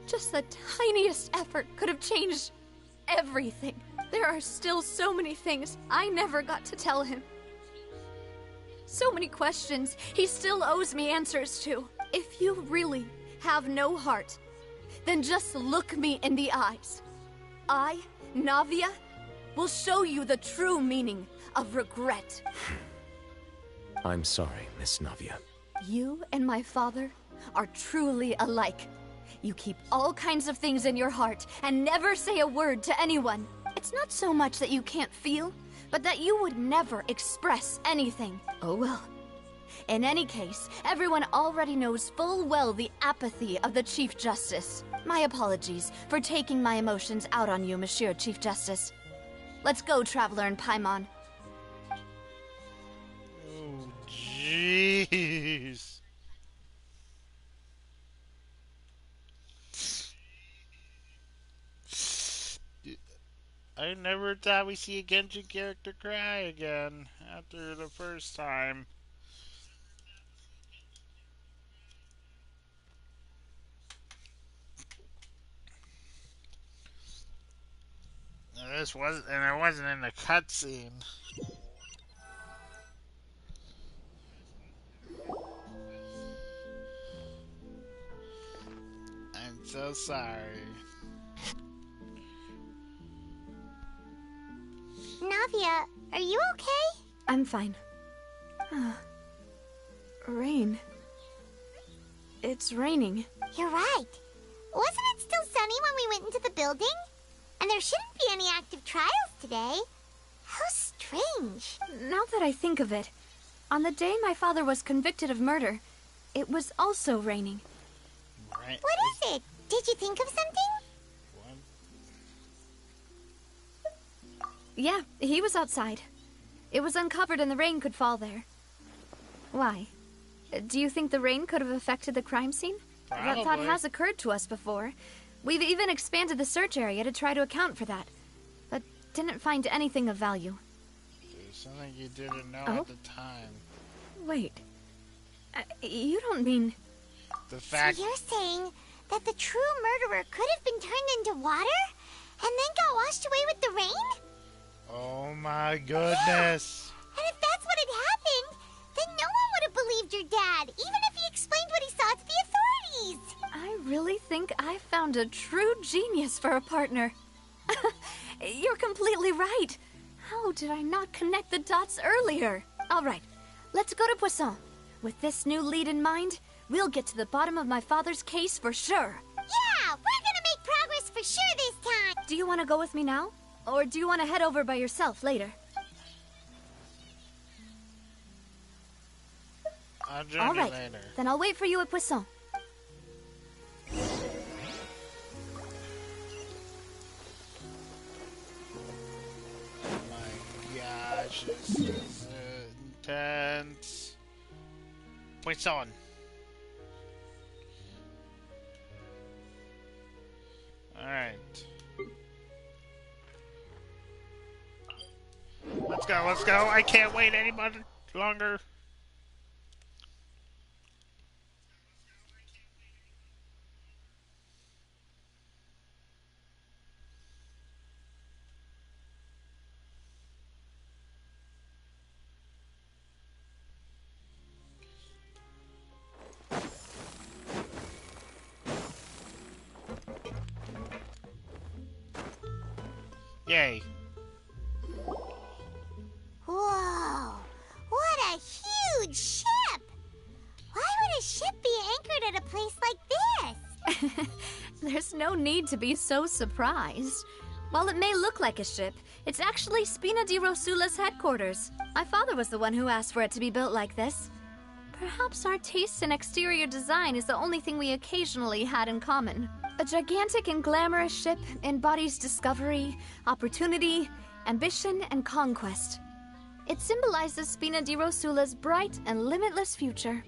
Just the tiniest effort could have changed everything. There are still so many things I never got to tell him. So many questions he still owes me answers to. If you really have no heart, then just look me in the eyes. I, Navia, will show you the true meaning of regret. I'm sorry, Miss Navia. You and my father are truly alike. You keep all kinds of things in your heart and never say a word to anyone. It's not so much that you can't feel, but that you would never express anything. Oh well. In any case, everyone already knows full well the apathy of the Chief Justice. My apologies for taking my emotions out on you, Monsieur Chief Justice. Let's go, Traveler and Paimon. Oh, jeez. I never thought we'd see a Genshin character cry again after the first time. This was, and it wasn't in the cutscene. I'm so sorry. Navia, are you okay? I'm fine. Rain. It's raining. You're right. Wasn't it still sunny when we went into the building? And there shouldn't be any active trials today. How strange. Now that I think of it, on the day my father was convicted of murder, it was also raining. Right. What is it? Did you think of something? Yeah, he was outside. It was uncovered and the rain could fall there. Why? Do you think the rain could have affected the crime scene? Probably. That thought has occurred to us before. We've even expanded the search area to try to account for that, but didn't find anything of value. There's something you didn't know Oh? at the time. Wait. You don't mean... The fact... So you're saying that the true murderer could have been turned into water? And then got washed away with the rain? Oh my goodness. And if that's what had happened, then no one would have believed your dad, even if he explained what he saw to the authorities. I really think I found a true genius for a partner. You're completely right. How did I not connect the dots earlier? All right, let's go to Poisson. With this new lead in mind, we'll get to the bottom of my father's case for sure. Yeah, we're gonna make progress for sure this time. Do you want to go with me now? Or do you want to head over by yourself later? I'll join All you right, later. then I'll wait for you at Poisson. Oh my gosh, this is intense. Poisson. Alright. Let's go, let's go. I can't wait any longer. Yay. Whoa! What a huge ship! Why would a ship be anchored at a place like this? There's no need to be so surprised. While it may look like a ship, it's actually Spina di Rosula's headquarters. My father was the one who asked for it to be built like this. Perhaps our taste in exterior design is the only thing we occasionally had in common. A gigantic and glamorous ship embodies discovery, opportunity, ambition, and conquest. It symbolizes Spina di Rosula's bright and limitless future.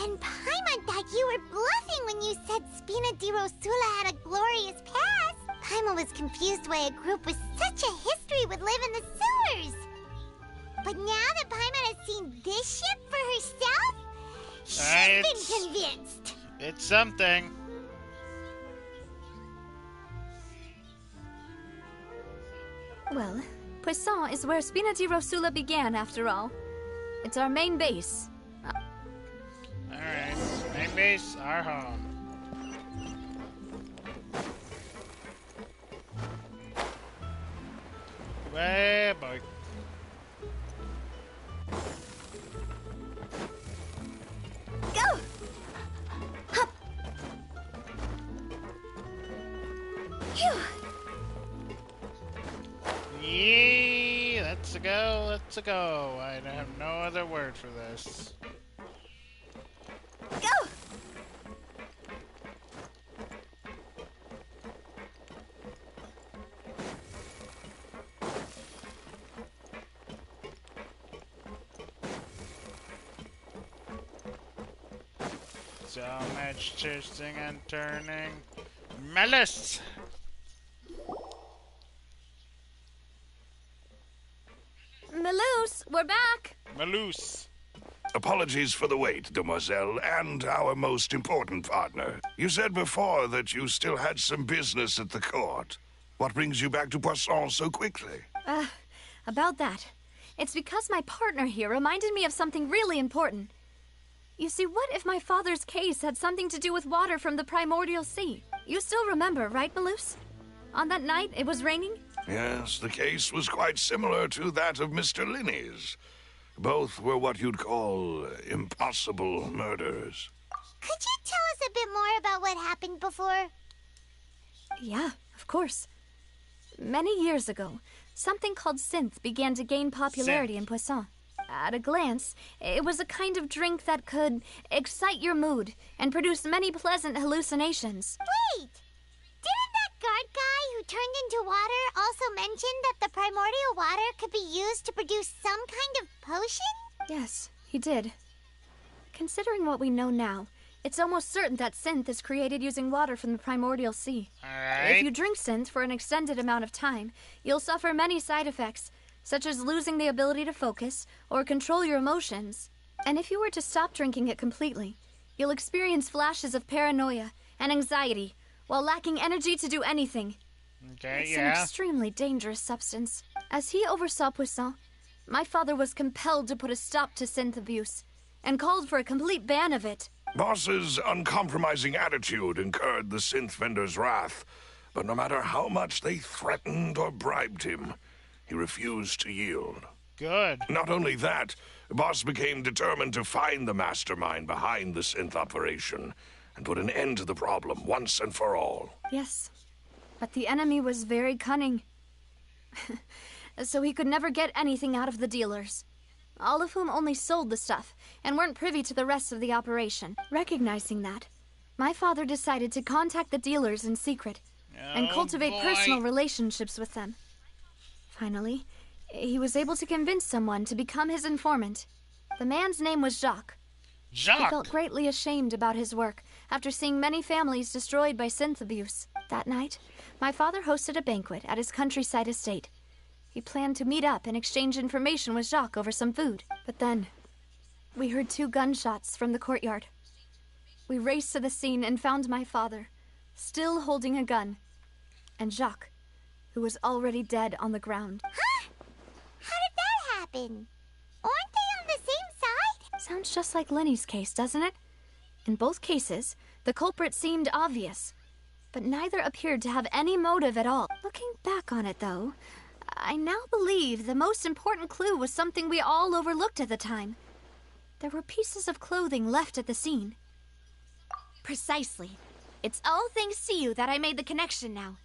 And Paimon thought you were bluffing when you said Spina di Rosula had a glorious past. Paimon was confused why a group with such a history would live in the sewers. But now that Paimon has seen this ship for herself, she's been convinced. It's something. Well, Poisson is where Spina di Rosula began, after all. It's our main base. Alright, main base, our home. Way boy. Go! Hup! Phew! Yee! Let's go, let's go. I have no other word for this. Go! So much twisting and turning. Malice! Maloose, we're back! Maloose. Apologies for the wait, demoiselle, and our most important partner. You said before that you still had some business at the court. What brings you back to Poisson so quickly? About that. It's because my partner here reminded me of something really important. You see, what if my father's case had something to do with water from the primordial sea? You still remember, right, Maloose? On that night, it was raining? Yes, the case was quite similar to that of Mr. Linney's. Both were what you'd call impossible murders. Could you tell us a bit more about what happened before? Yeah, of course. Many years ago, something called synth began to gain popularity in Poisson. At a glance, it was a kind of drink that could excite your mood and produce many pleasant hallucinations. Wait! Didn't that guard guy who turned into water also mention that the primordial water could be used to produce some kind of potion? Yes, he did. Considering what we know now, it's almost certain that synth is created using water from the primordial sea. Alright. If you drink synth for an extended amount of time, you'll suffer many side effects, such as losing the ability to focus or control your emotions. And if you were to stop drinking it completely, you'll experience flashes of paranoia and anxiety while lacking energy to do anything. Okay, It's an extremely dangerous substance. As he oversaw Poisson, my father was compelled to put a stop to synth abuse and called for a complete ban of it. Boss's uncompromising attitude incurred the synth vendor's wrath, but no matter how much they threatened or bribed him, he refused to yield. Good. Not only that, Boss became determined to find the mastermind behind the synth operation and put an end to the problem once and for all. Yes, but the enemy was very cunning. So he could never get anything out of the dealers, all of whom only sold the stuff and weren't privy to the rest of the operation. Recognizing that, my father decided to contact the dealers in secret and cultivate personal relationships with them. Finally, he was able to convince someone to become his informant. The man's name was Jacques. He felt greatly ashamed about his work after seeing many families destroyed by synth abuse. That night, my father hosted a banquet at his countryside estate. He planned to meet up and exchange information with Jacques over some food. But then, we heard 2 gunshots from the courtyard. We raced to the scene and found my father, still holding a gun, and Jacques, who was already dead on the ground. Huh? How did that happen? Aren't they on the same side? Sounds just like Lenny's case, doesn't it? In both cases, the culprit seemed obvious. but neither appeared to have any motive at all. Looking back on it, though, I now believe the most important clue was something we all overlooked at the time. There were pieces of clothing left at the scene. Precisely. It's all thanks to you that I made the connection now.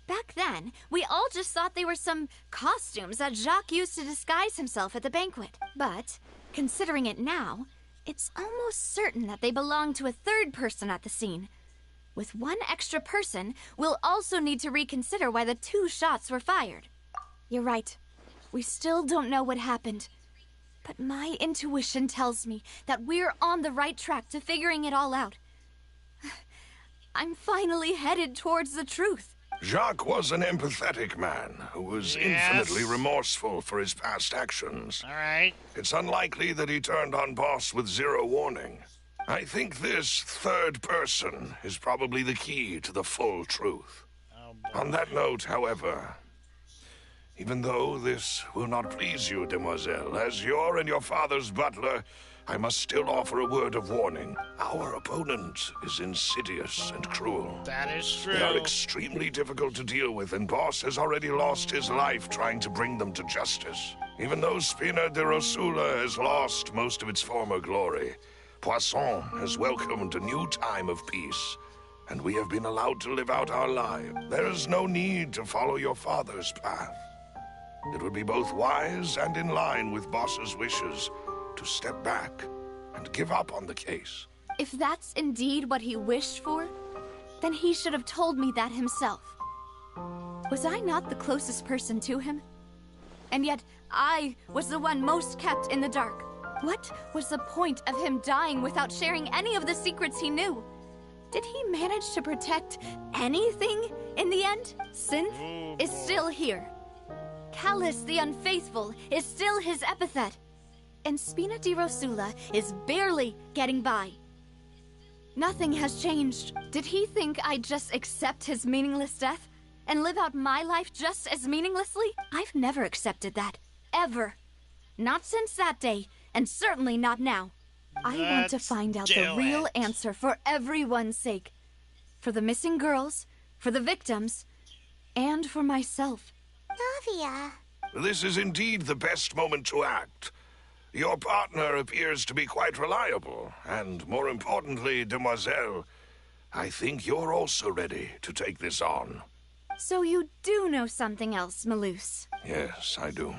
Back then, we all just thought they were some costumes that Jacques used to disguise himself at the banquet. But, considering it now, it's almost certain that they belong to a third person at the scene. With one extra person, we'll also need to reconsider why the 2 shots were fired. You're right. We still don't know what happened. But my intuition tells me that we're on the right track to figuring it all out. I'm finally headed towards the truth. Jacques was an empathetic man who was infinitely remorseful for his past actions. All right. It's unlikely that he turned on Boss with 0 warning. I think this third person is probably the key to the full truth. Oh, on that note, however, even though this will not please you, demoiselle, as your and your father's butler, I must still offer a word of warning. Our opponent is insidious and cruel. that is true. They are extremely difficult to deal with, and Boss has already lost his life trying to bring them to justice. Even though Spina de Rosula has lost most of its former glory, Poisson has welcomed a new time of peace, and we have been allowed to live out our lives. There is no need to follow your father's path. It would be both wise and in line with Boss's wishes to step back and give up on the case. If that's indeed what he wished for, then he should have told me that himself. Was I not the closest person to him? And yet, I was the one most kept in the dark. What was the point of him dying without sharing any of the secrets he knew? Did he manage to protect anything in the end? Synth is still here. Callus the Unfaithful is still his epithet. And Spina di Rosula is barely getting by. Nothing has changed. Did he think I'd just accept his meaningless death and live out my life just as meaninglessly? I've never accepted that. Ever. Not since that day, and certainly not now. I want to find out the real answer for everyone's sake. For the missing girls, for the victims, and for myself. Navia. This is indeed the best moment to act. Your partner appears to be quite reliable, and more importantly, demoiselle, I think you're also ready to take this on. So you do know something else, Malus? Yes, I do.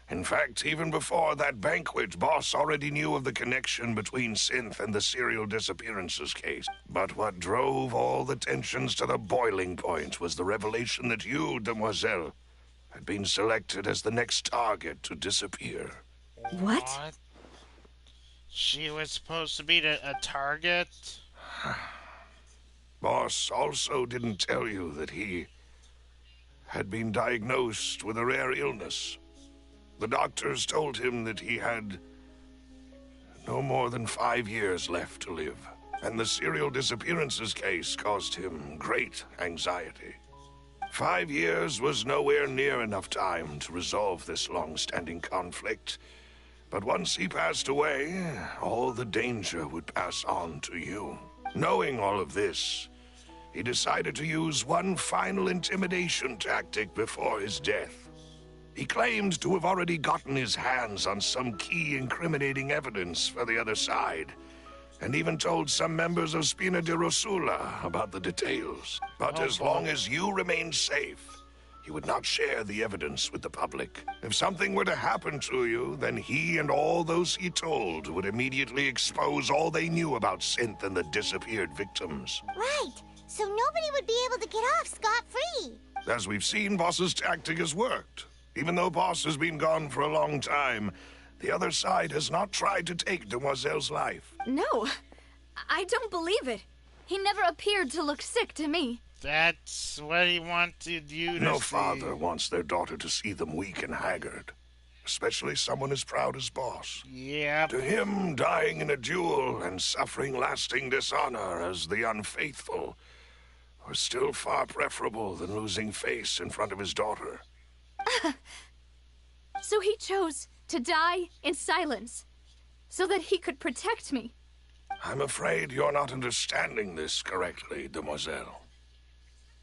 In fact, even before that banquet, Boss already knew of the connection between Synth and the serial disappearances case. But what drove all the tensions to the boiling point was the revelation that you, demoiselle, had been selected as the next target to disappear. What? She was supposed to be a target? Boss also didn't tell you that he had been diagnosed with a rare illness. The doctors told him that he had no more than 5 years left to live, and the serial disappearances case caused him great anxiety. 5 years was nowhere near enough time to resolve this long-standing conflict, but once he passed away, all the danger would pass on to you. Knowing all of this, he decided to use one final intimidation tactic before his death. He claimed to have already gotten his hands on some key incriminating evidence for the other side, and even told some members of Spina de Rosula about the details. But as long as you remained safe, he would not share the evidence with the public. If something were to happen to you, then he and all those he told would immediately expose all they knew about Synth and the disappeared victims. Right. So nobody would be able to get off scot-free. As we've seen, Boss's tactic has worked. Even though Boss has been gone for a long time, the other side has not tried to take Demoiselle's life. No, I don't believe it. He never appeared to look sick to me. That's what he wanted you to see. No father wants their daughter to see them weak and haggard, especially someone as proud as Boss. Yep. To him, dying in a duel and suffering lasting dishonor as the unfaithful were still far preferable than losing face in front of his daughter. So he chose to die in silence, so that he could protect me. I'm afraid you're not understanding this correctly, Demoiselle.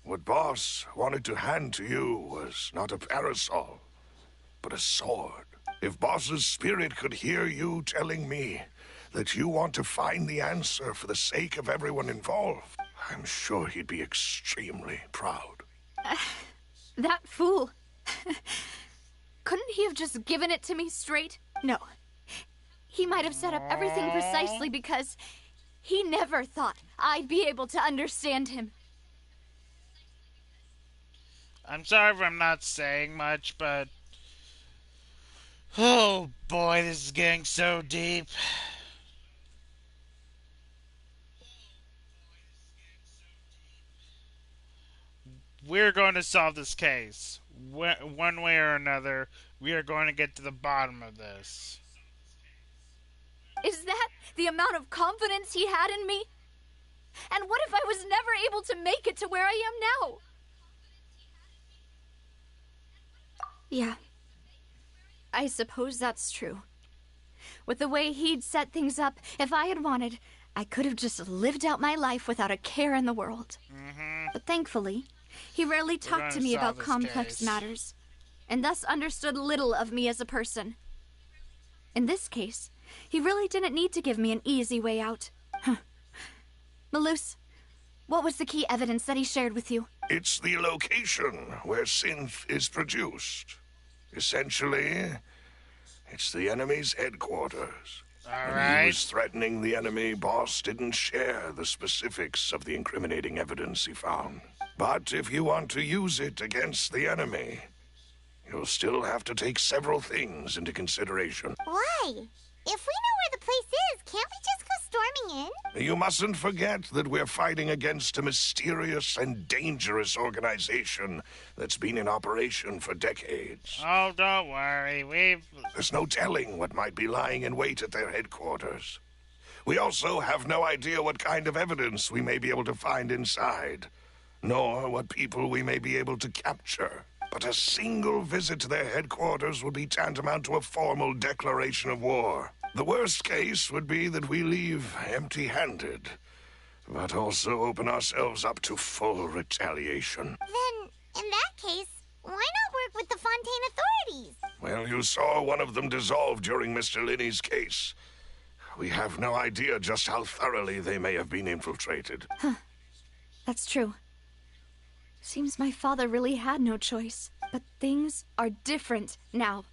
What Boss wanted to hand to you was not a parasol, but a sword. If Boss's spirit could hear you telling me that you want to find the answer for the sake of everyone involved, I'm sure he'd be extremely proud. That fool. Couldn't he have just given it to me straight? No. He might have set up everything precisely because he never thought I'd be able to understand him. I'm sorry if I'm not saying much, but... oh boy, this is getting so deep. We're going to solve this case. One way or another, we are going to get to the bottom of this. Is that the amount of confidence he had in me? And what if I was never able to make it to where I am now? Yeah. I suppose that's true. With the way he'd set things up, if I had wanted, I could have just lived out my life without a care in the world. But thankfully, he rarely talked to me about complex matters, and thus understood little of me as a person. In this case, he really didn't need to give me an easy way out. Malus, what was the key evidence that he shared with you? It's the location where synth is produced. Essentially, it's the enemy's headquarters. When he was threatening the enemy, Boss didn't share the specifics of the incriminating evidence he found. But if you want to use it against the enemy, you'll still have to take several things into consideration. Why? If we know where the place is, can't we just go storming in? You mustn't forget that we're fighting against a mysterious and dangerous organization that's been in operation for decades. Oh, don't worry, There's no telling what might be lying in wait at their headquarters. We also have no idea what kind of evidence we may be able to find inside, nor what people we may be able to capture. But a single visit to their headquarters would be tantamount to a formal declaration of war. The worst case would be that we leave empty-handed, but also open ourselves up to full retaliation. Then, in that case, why not work with the Fontaine authorities? Well, you saw one of them dissolve during Mr. Linney's case. We have no idea just how thoroughly they may have been infiltrated. That's true. Seems my father really had no choice. But things are different now.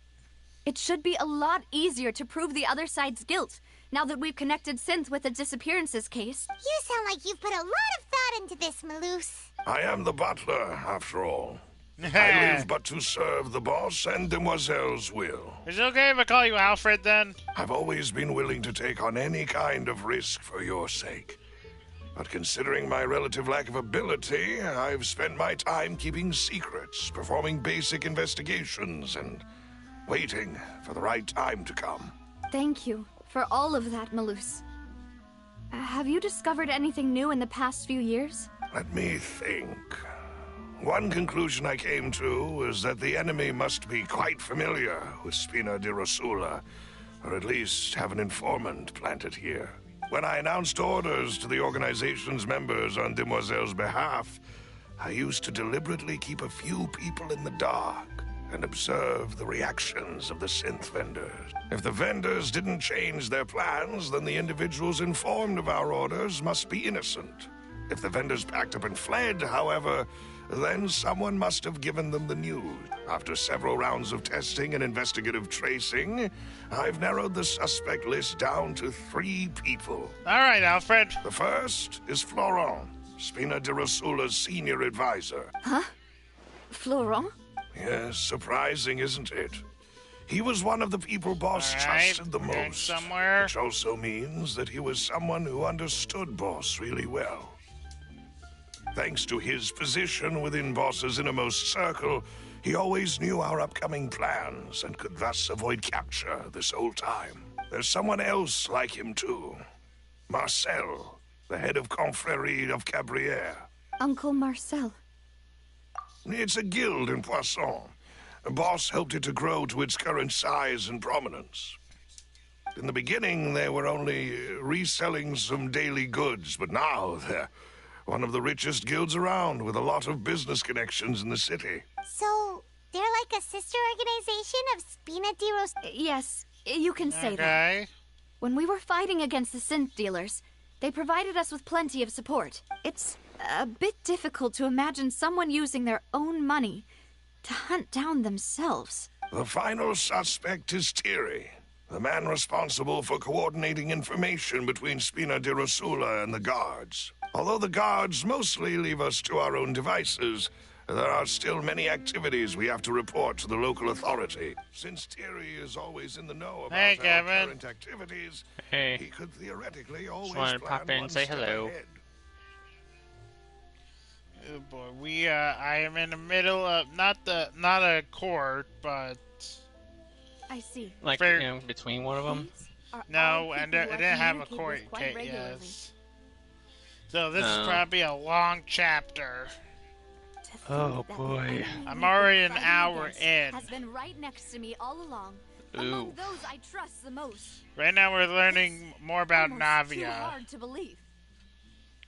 It should be a lot easier to prove the other side's guilt, now that we've connected Synth with the disappearances case. You sound like you've put a lot of thought into this, Malus. I am the butler, after all. I live but to serve the boss and Demoiselle's will. Is it okay if I call you Alfred, then? I've always been willing to take on any kind of risk for your sake. But considering my relative lack of ability, I've spent my time keeping secrets, performing basic investigations, and waiting for the right time to come. Thank you for all of that, Malus. Have you discovered anything new in the past few years? Let me think. One conclusion I came to is that the enemy must be quite familiar with Spina di Rosula, or at least have an informant planted here. When I announced orders to the organization's members on Demoiselle's behalf, I used to deliberately keep a few people in the dark and observe the reactions of the synth vendors. If the vendors didn't change their plans, then the individuals informed of our orders must be innocent. If the vendors packed up and fled, however, then someone must have given them the news. After several rounds of testing and investigative tracing, I've narrowed the suspect list down to 3 people. All right, Alfred. The first is Florent, Spina di Rosula's senior advisor. Huh? Florent? Yes, surprising, isn't it? He was one of the people Boss trusted the most, which also means that he was someone who understood Boss really well. Thanks to his position within Boss's innermost circle, he always knew our upcoming plans and could thus avoid capture this whole time. There's someone else like him too. Marcel, the head of Confrérie of Cabrières. Uncle Marcel. It's a guild in Poisson. Boss helped it to grow to its current size and prominence. In the beginning, they were only reselling some daily goods, but now they're One of the richest guilds around, with a lot of business connections in the city. So, they're like a sister organization of Spina di Yes, you can say that. Okay. When we were fighting against the synth dealers, they provided us with plenty of support. It's a bit difficult to imagine someone using their own money to hunt down themselves. The final suspect is Thierry, the man responsible for coordinating information between Spina di Rosula and the guards. Although the guards mostly leave us to our own devices, there are still many activities we have to report to the local authority. Since Thierry is always in the know about our current activities, he could theoretically always wanted to pop in and say hello. Ahead. Oh boy, I am in the middle of not a court, but I see. Like, you know, between one of them? No, and it didn't have a court case. Yes. So this is probably a long chapter. Oh boy. I'm already an hour in. Has been right next to me all along. Ooh. Among those I trust the most. Right now we're learning more about Too Navia. hard to believe.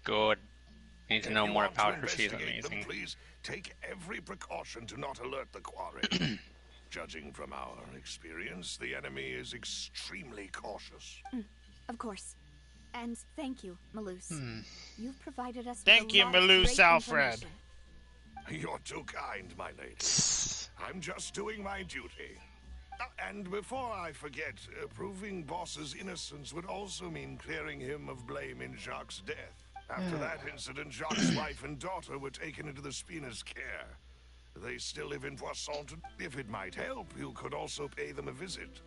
Good. I need to know If you more want to about her. She's investigate them, amazing. please take every precaution to not alert the quarry. Judging from our experience, the enemy is extremely cautious. Of course. And thank you, Malus. You've provided us Thank with a you, lot of Malus great Alfred. information. You're too kind, my lady. I'm just doing my duty. And before I forget, proving Boss's innocence would also mean clearing him of blame in Jacques' death. After that incident, Jacques' wife and daughter were taken into the Spina's care. They still live in Poisson. If it might help, you could also pay them a visit.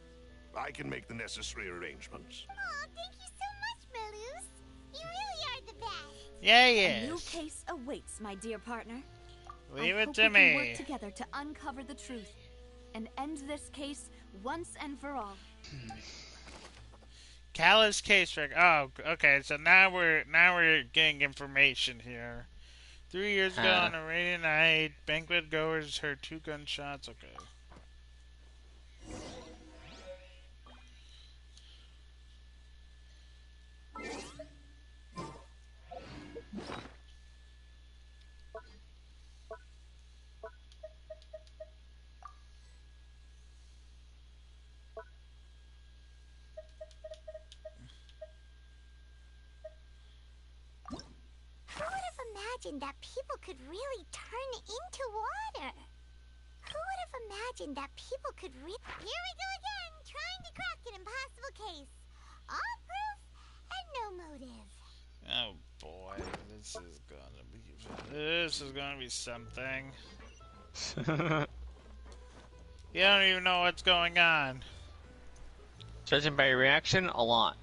I can make the necessary arrangements. Oh, thank you so much, Malus. You really are the best. Yeah, A new yes. case awaits, my dear partner. Leave I it hope to we can me. work together to uncover the truth and end this case once and for all. Callus case record. Oh, okay. So now we're getting information here. 3 years ago on a rainy night, banquet goers heard 2 gunshots. Okay. Who would have imagined that people could really turn into water? Who would have imagined that people could Here we go again, trying to crack an impossible case. All proof and no motive. Oh boy, this is gonna be something. You don't even know what's going on. Judging by your reaction, a lot.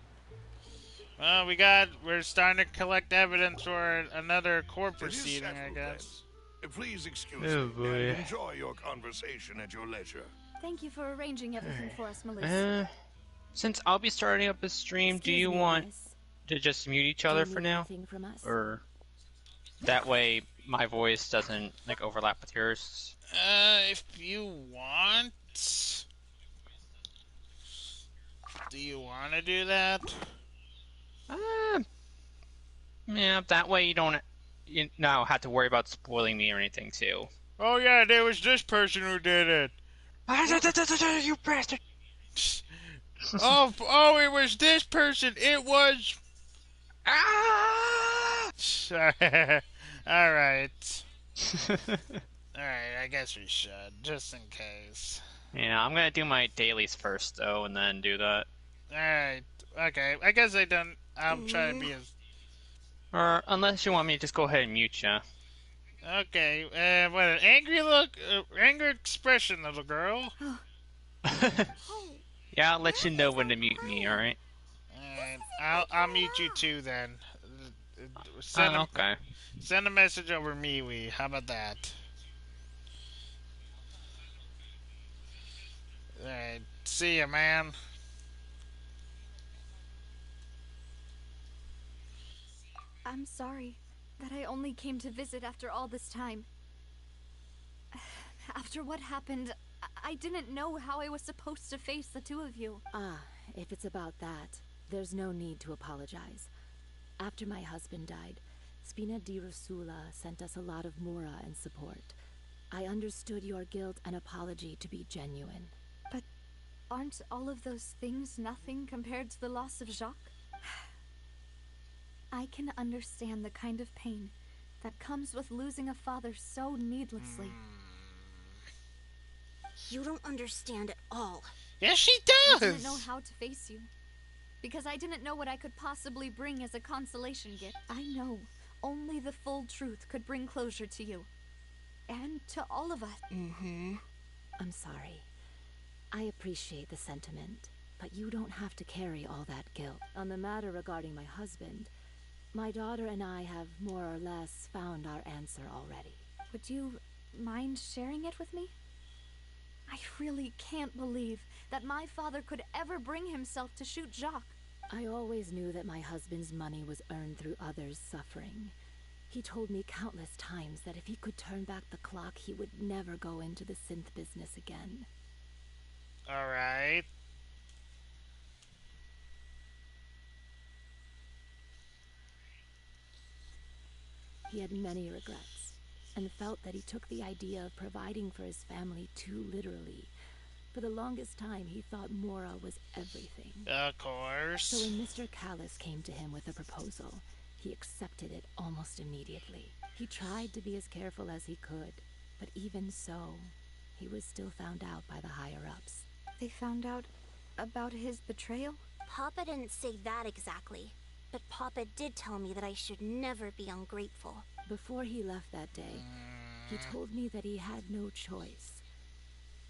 Well, we're starting to collect evidence for another court It is proceeding, I settled, guess. then. Please excuse Oh, me boy. and enjoy your conversation at your leisure. Thank you for arranging everything for us, Malus. Since I'll be starting up a stream, do you want to just mute each other for now? From us? Or that way my voice doesn't like overlap with yours? If you want. Do you want to do that? Yeah, that way you don't have to worry about spoiling me or anything too. Oh yeah, there was this person who did it. You bastard! Oh, it was this person. It was. Ah! Alright. Alright, I guess we should, just in case. Yeah, I'm gonna do my dailies first though, and then do that. Alright, okay. I guess I'll try to be as... Or unless you want me to just go ahead and mute ya. Okay, what an angry look, angry expression, little girl. Yeah, I'll let you know when to mute me, alright? Alright, I'll mute you too then. Okay. Send a message over MeWe. How about that? Alright, see ya, man. I'm sorry that I only came to visit after all this time. After what happened, I didn't know how I was supposed to face the two of you. If it's about that, there's no need to apologize. After my husband died, Spina di Rosula sent us a lot of mora and support. I understood your guilt and apology to be genuine. But aren't all of those things nothing compared to the loss of Jacques? I can understand the kind of pain that comes with losing a father so needlessly. You don't understand at all. Yes, she I does! didn't know how to face you, because I didn't know what I could possibly bring as a consolation gift. I know only the full truth could bring closure to you. And to all of us. I'm sorry. I appreciate the sentiment, but you don't have to carry all that guilt. On the matter regarding my husband, my daughter and I have more or less found our answer already. Would you mind sharing it with me? I really can't believe that my father could ever bring himself to shoot Jacques. I always knew that my husband's money was earned through others' suffering. He told me countless times that if he could turn back the clock, he would never go into the synth business again. Alright. He had many regrets, and felt that he took the idea of providing for his family too literally. For the longest time, he thought Mora was everything. Of course. So when Mr. Callis came to him with a proposal, he accepted it almost immediately. He tried to be as careful as he could, but even so, he was still found out by the higher-ups. They found out about his betrayal? Papa didn't say that exactly, but Papa did tell me that I should never be ungrateful. Before he left that day, he told me that he had no choice.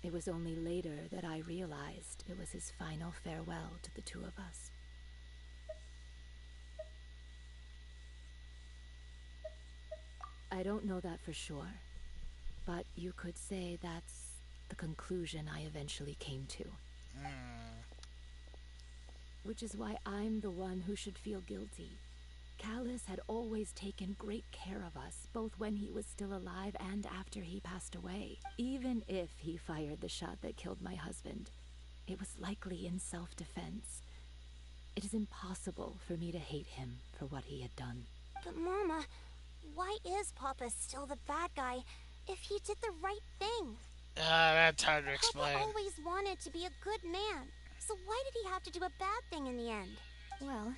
It was only later that I realized it was his final farewell to the two of us. I don't know that for sure, but you could say that's the conclusion I eventually came to. Which is why I'm the one who should feel guilty. Callis had always taken great care of us, both when he was still alive and after he passed away. Even if he fired the shot that killed my husband, it was likely in self-defense. It is impossible for me to hate him for what he had done. But Mama, why is Papa still the bad guy if he did the right thing? That's hard to explain. Papa always wanted to be a good man, so why did he have to do a bad thing in the end? Well,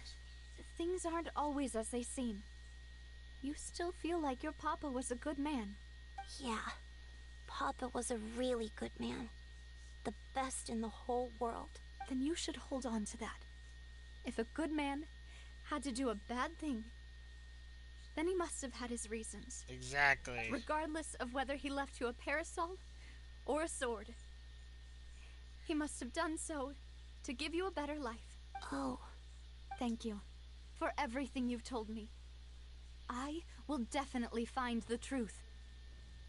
things aren't always as they seem. You still feel like your papa was a good man. Yeah, Papa was a really good man. The best in the whole world. Then you should hold on to that. If a good man had to do a bad thing, then he must have had his reasons. Exactly. Regardless of whether he left you a parasol or a sword. He must have done so to give you a better life. Oh. Thank you for everything you've told me. I will definitely find the truth.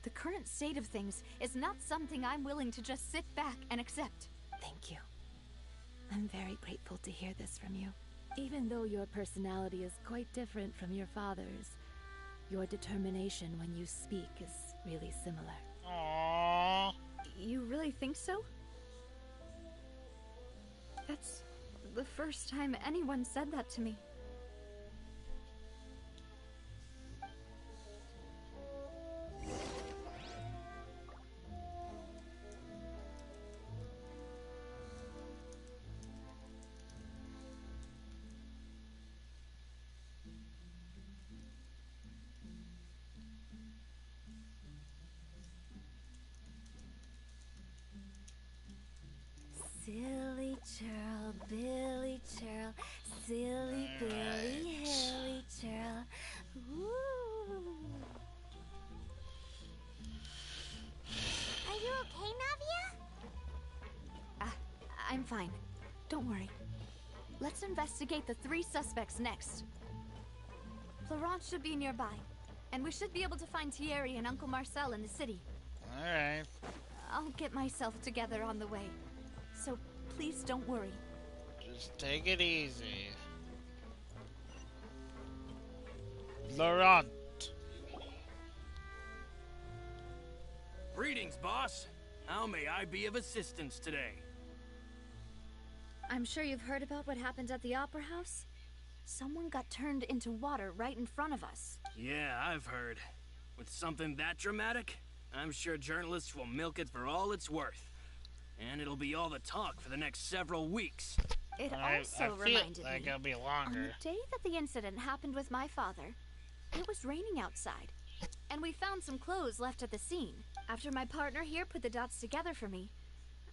The current state of things is not something I'm willing to just sit back and accept. Thank you. I'm very grateful to hear this from you. Even though your personality is quite different from your father's, your determination when you speak is really similar. Aww. You really think so? That's the first time anyone said that to me. Silly churl, Billy churl, silly Billy, hilly churl. Ooh. Are you okay, Navia? I'm fine. Don't worry. Let's investigate the 3 suspects next. Florent should be nearby, and we should be able to find Thierry and Uncle Marcel in the city. Alright. I'll get myself together on the way, so please don't worry. Just take it easy. Laurent. Greetings, boss. How may I be of assistance today? I'm sure you've heard about what happened at the Opera House. Someone got turned into water right in front of us. Yeah, I've heard. With something that dramatic, I'm sure journalists will milk it for all it's worth. And it'll be all the talk for the next several weeks. It I also feel reminded like me, it'll be on longer. the day that the incident happened with my father, it was raining outside, and we found some clothes left at the scene. After my partner here put the dots together for me,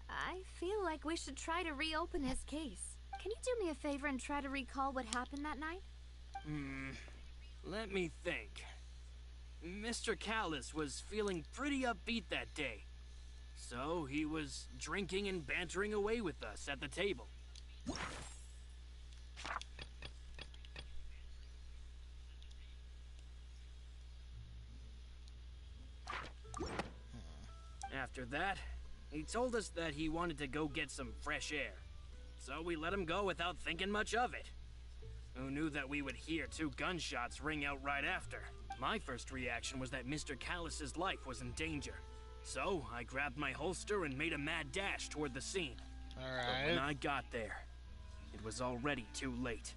I feel like we should try to reopen his case. Can you do me a favor and try to recall what happened that night? Let me think. Mr. Callus was feeling pretty upbeat that day. So he was drinking and bantering away with us at the table. After that, he told us that he wanted to go get some fresh air. So we let him go without thinking much of it. Who knew that we would hear 2 gunshots ring out right after? My first reaction was that Mr. Callus's life was in danger. So I grabbed my holster and made a mad dash toward the scene. But when I got there, it was already too late.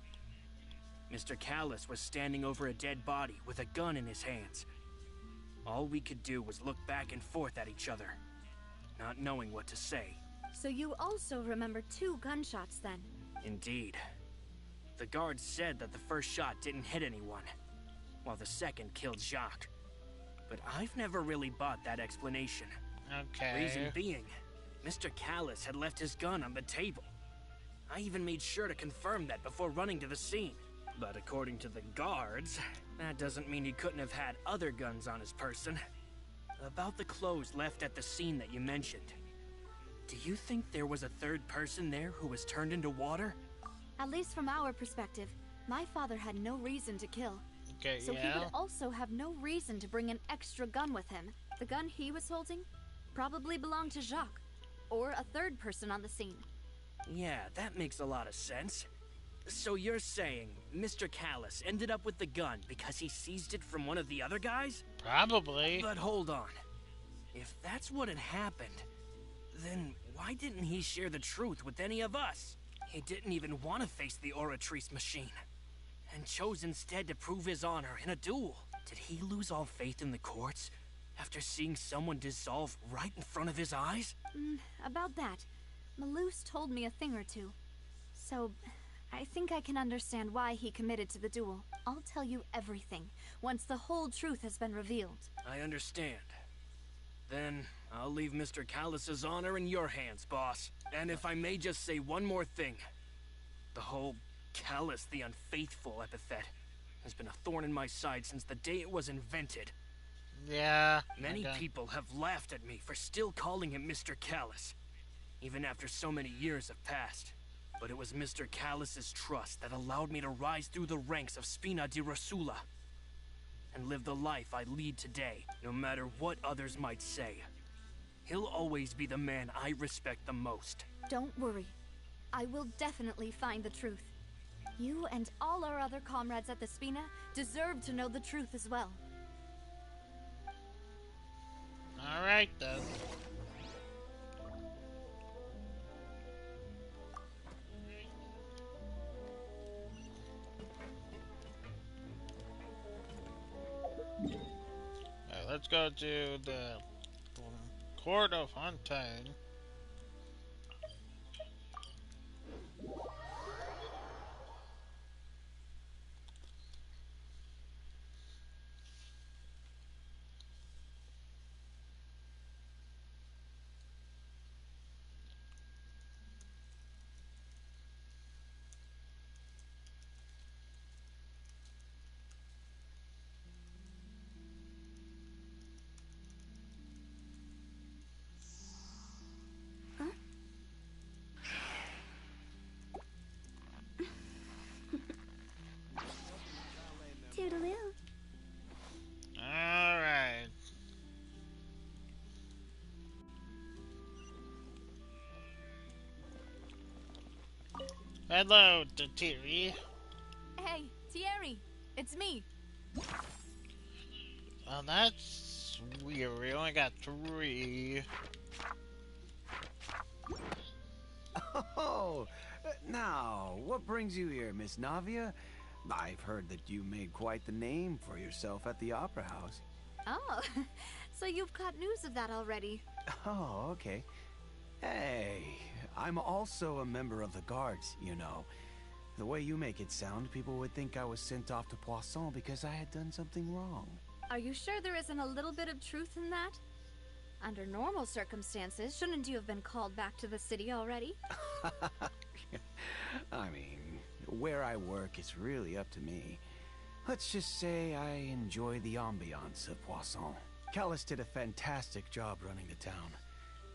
Mr. Callus was standing over a dead body with a gun in his hands. All we could do was look back and forth at each other, not knowing what to say. So you also remember 2 gunshots then? Indeed. The guard said that the first shot didn't hit anyone, while the second killed Jacques. But I've never really bought that explanation. Okay. Reason being, Mr. Callus had left his gun on the table. I even made sure to confirm that before running to the scene. But according to the guards, that doesn't mean he couldn't have had other guns on his person. About the clothes left at the scene that you mentioned, do you think there was a third person there who was turned into water? At least from our perspective, my father had no reason to kill. Okay, so he would also have no reason to bring an extra gun with him. The gun he was holding probably belonged to Jacques, or a third person on the scene. Yeah, that makes a lot of sense. So you're saying Mr. Callus ended up with the gun because he seized it from one of the other guys? Probably. But hold on. If that's what had happened, then why didn't he share the truth with any of us? He didn't even want to face the Oratrice machine, and chose instead to prove his honor in a duel. Did he lose all faith in the courts after seeing someone dissolve right in front of his eyes? About that, Malus told me a thing or two. So, I think I can understand why he committed to the duel. I'll tell you everything, once the whole truth has been revealed. I understand. Then, I'll leave Mr. Callus's honor in your hands, boss. And if I may just say one more thing. The whole Callus the Unfaithful epithet has been a thorn in my side since the day it was invented. Yeah. Many people have laughed at me for still calling him Mr. Callus, even after so many years have passed. But it was Mr. Callus's trust that allowed me to rise through the ranks of Spina di Rosula and live the life I lead today, no matter what others might say. He'll always be the man I respect the most. Don't worry. I will definitely find the truth. You and all our other comrades at the Spina deserve to know the truth as well. Alright then. Let's go to the Court of Hunting. Toodaloo. Alright. Hello, Thierry. Hey, Thierry, it's me. Well, that's weird. We only got 3. Oh, now, what brings you here, Miss Navia? I've heard that you made quite the name for yourself at the Opera House. Oh, so you've caught news of that already. Oh, okay. Hey, I'm also a member of the Guards, you know. The way you make it sound, people would think I was sent off to Poisson because I had done something wrong. Are you sure there isn't a little bit of truth in that? Under normal circumstances, shouldn't you have been called back to the city already? I mean, where I work is really up to me. Let's just say I enjoy the ambiance of Poisson. Callus did a fantastic job running the town,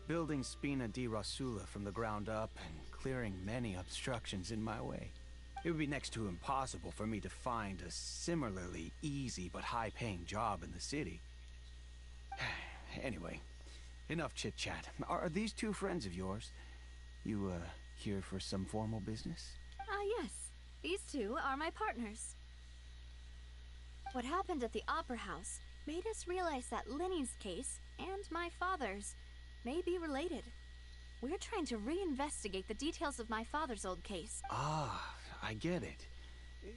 building Spina di Rosula from the ground up and clearing many obstructions in my way. It would be next to impossible for me to find a similarly easy but high-paying job in the city. Anyway, enough chit-chat. Are these two friends of yours? You, here for some formal business? Yes. These two are my partners. What happened at the Opera House made us realize that Linny's case and my father's may be related. We're trying to reinvestigate the details of my father's old case. Ah, I get it.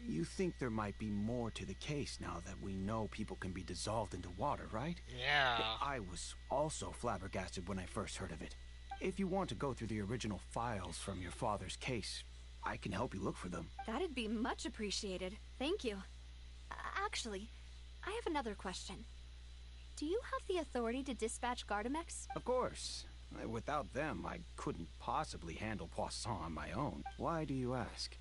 You think there might be more to the case now that we know people can be dissolved into water, right? Yeah. I was also flabbergasted when I first heard of it. If you want to go through the original files from your father's case, I can help you look for them. That'd be much appreciated. Thank you. Actually, I have another question. Do you have the authority to dispatch Gardamex? Of course. Without them, I couldn't possibly handle Poisson on my own. Why do you ask?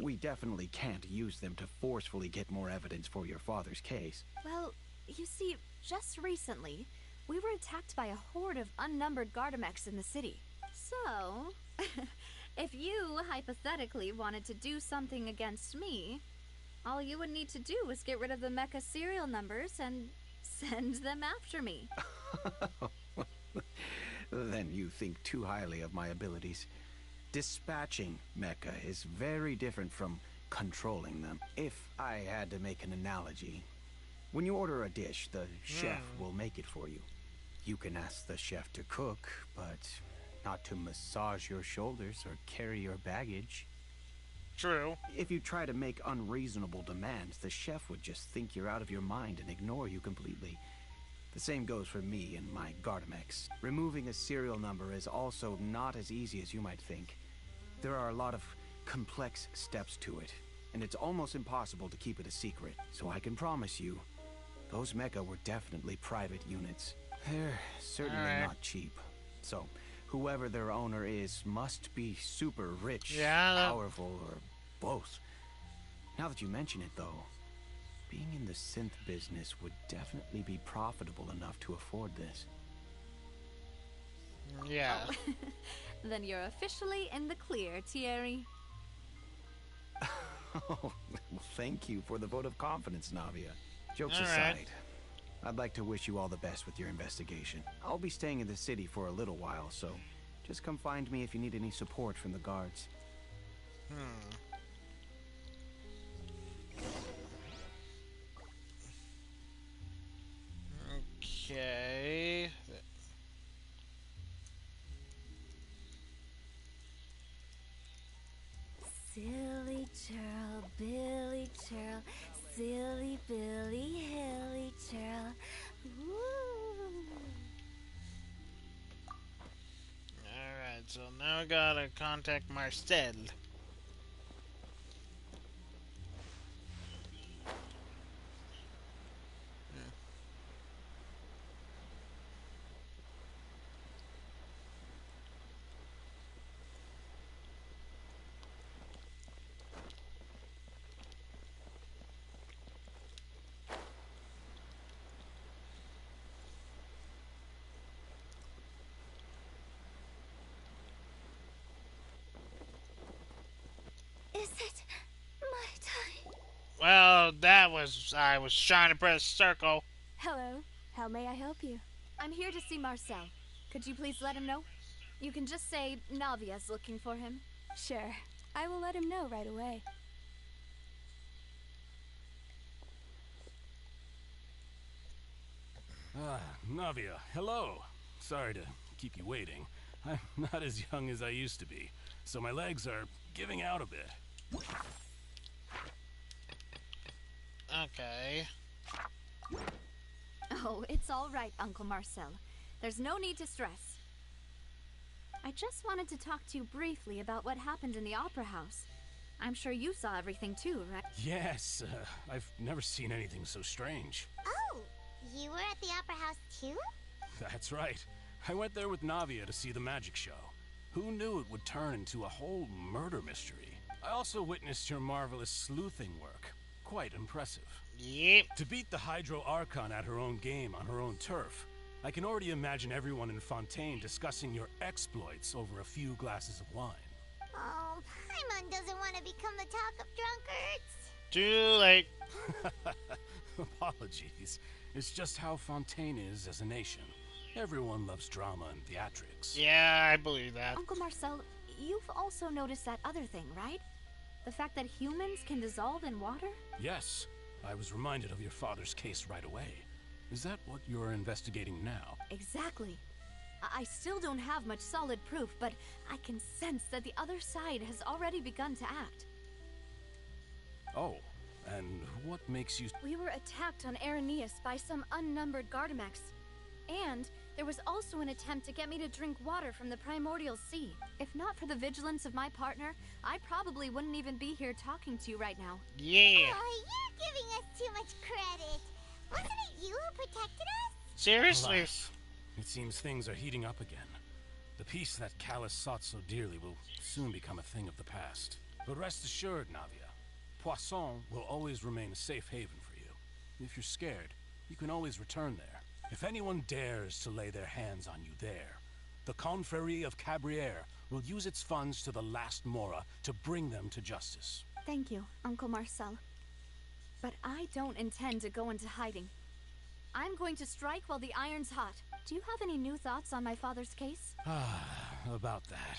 We definitely can't use them to forcefully get more evidence for your father's case. Well, you see, just recently, we were attacked by a horde of unnumbered Gardamex in the city. So, if you hypothetically wanted to do something against me, all you would need to do was get rid of the mecha serial numbers and send them after me. Then you think too highly of my abilities. Dispatching mecha is very different from controlling them. If I had to make an analogy, when you order a dish, the chef will make it for you. You can ask the chef to cook, but not to massage your shoulders or carry your baggage. True. If you try to make unreasonable demands, the chef would just think you're out of your mind and ignore you completely. The same goes for me and my Gardamex. Removing a serial number is also not as easy as you might think. There are a lot of complex steps to it, and it's almost impossible to keep it a secret. So I can promise you, those mecha were definitely private units. They're certainly not cheap. So, whoever their owner is must be super rich, powerful, or both. Now that you mention it, though, being in the synth business would definitely be profitable enough to afford this. Yeah. Oh. Then you're officially in the clear, Thierry. Oh, well, thank you for the vote of confidence, Navia. Jokes aside, I'd like to wish you all the best with your investigation. I'll be staying in the city for a little while, so just come find me if you need any support from the guards. Okay. Silly churl, Billy churl, silly Billy, hilly churl. Alright, so now I gotta contact Marcel. Is it my time? Well, that was... I was trying to press circle. Hello. How may I help you? I'm here to see Marcel. Could you please let him know? You can just say Navia's looking for him. Sure. I will let him know right away. Navia, hello. Sorry to keep you waiting. I'm not as young as I used to be, so my legs are giving out a bit. Okay. Oh, it's all right, Uncle Marcel. There's no need to stress. I just wanted to talk to you briefly about what happened in the Opera House. I'm sure you saw everything too, right? Yes, I've never seen anything so strange. Oh, you were at the Opera House too? That's right. I went there with Navia to see the magic show. Who knew it would turn into a whole murder mystery? I also witnessed your marvelous sleuthing work. Quite impressive. Yep. To beat the Hydro Archon at her own game on her own turf, I can already imagine everyone in Fontaine discussing your exploits over a few glasses of wine. Oh, Paimon doesn't want to become the talk of drunkards. Too late. Apologies. It's just how Fontaine is as a nation. Everyone loves drama and theatrics. Yeah, I believe that. Uncle Marcel, you've also noticed that other thing, right? The fact that humans can dissolve in water? Yes. I was reminded of your father's case right away. Is that what you're investigating now? Exactly. I still don't have much solid proof, but I can sense that the other side has already begun to act. Oh, and what makes you... We were attacked on Araneus by some unnumbered Gardamex. And there was also an attempt to get me to drink water from the primordial sea. If not for the vigilance of my partner, I probably wouldn't even be here talking to you right now. Yeah. Oh, you're giving us too much credit. Wasn't it you who protected us? Seriously? Alas, it seems things are heating up again. The peace that Callus sought so dearly will soon become a thing of the past. But rest assured, Navia, Poisson will always remain a safe haven for you. If you're scared, you can always return there. If anyone dares to lay their hands on you there, the Confrérie of Cabrières will use its funds to the last Mora to bring them to justice. Thank you, Uncle Marcel. But I don't intend to go into hiding. I'm going to strike while the iron's hot. Do you have any new thoughts on my father's case? About that.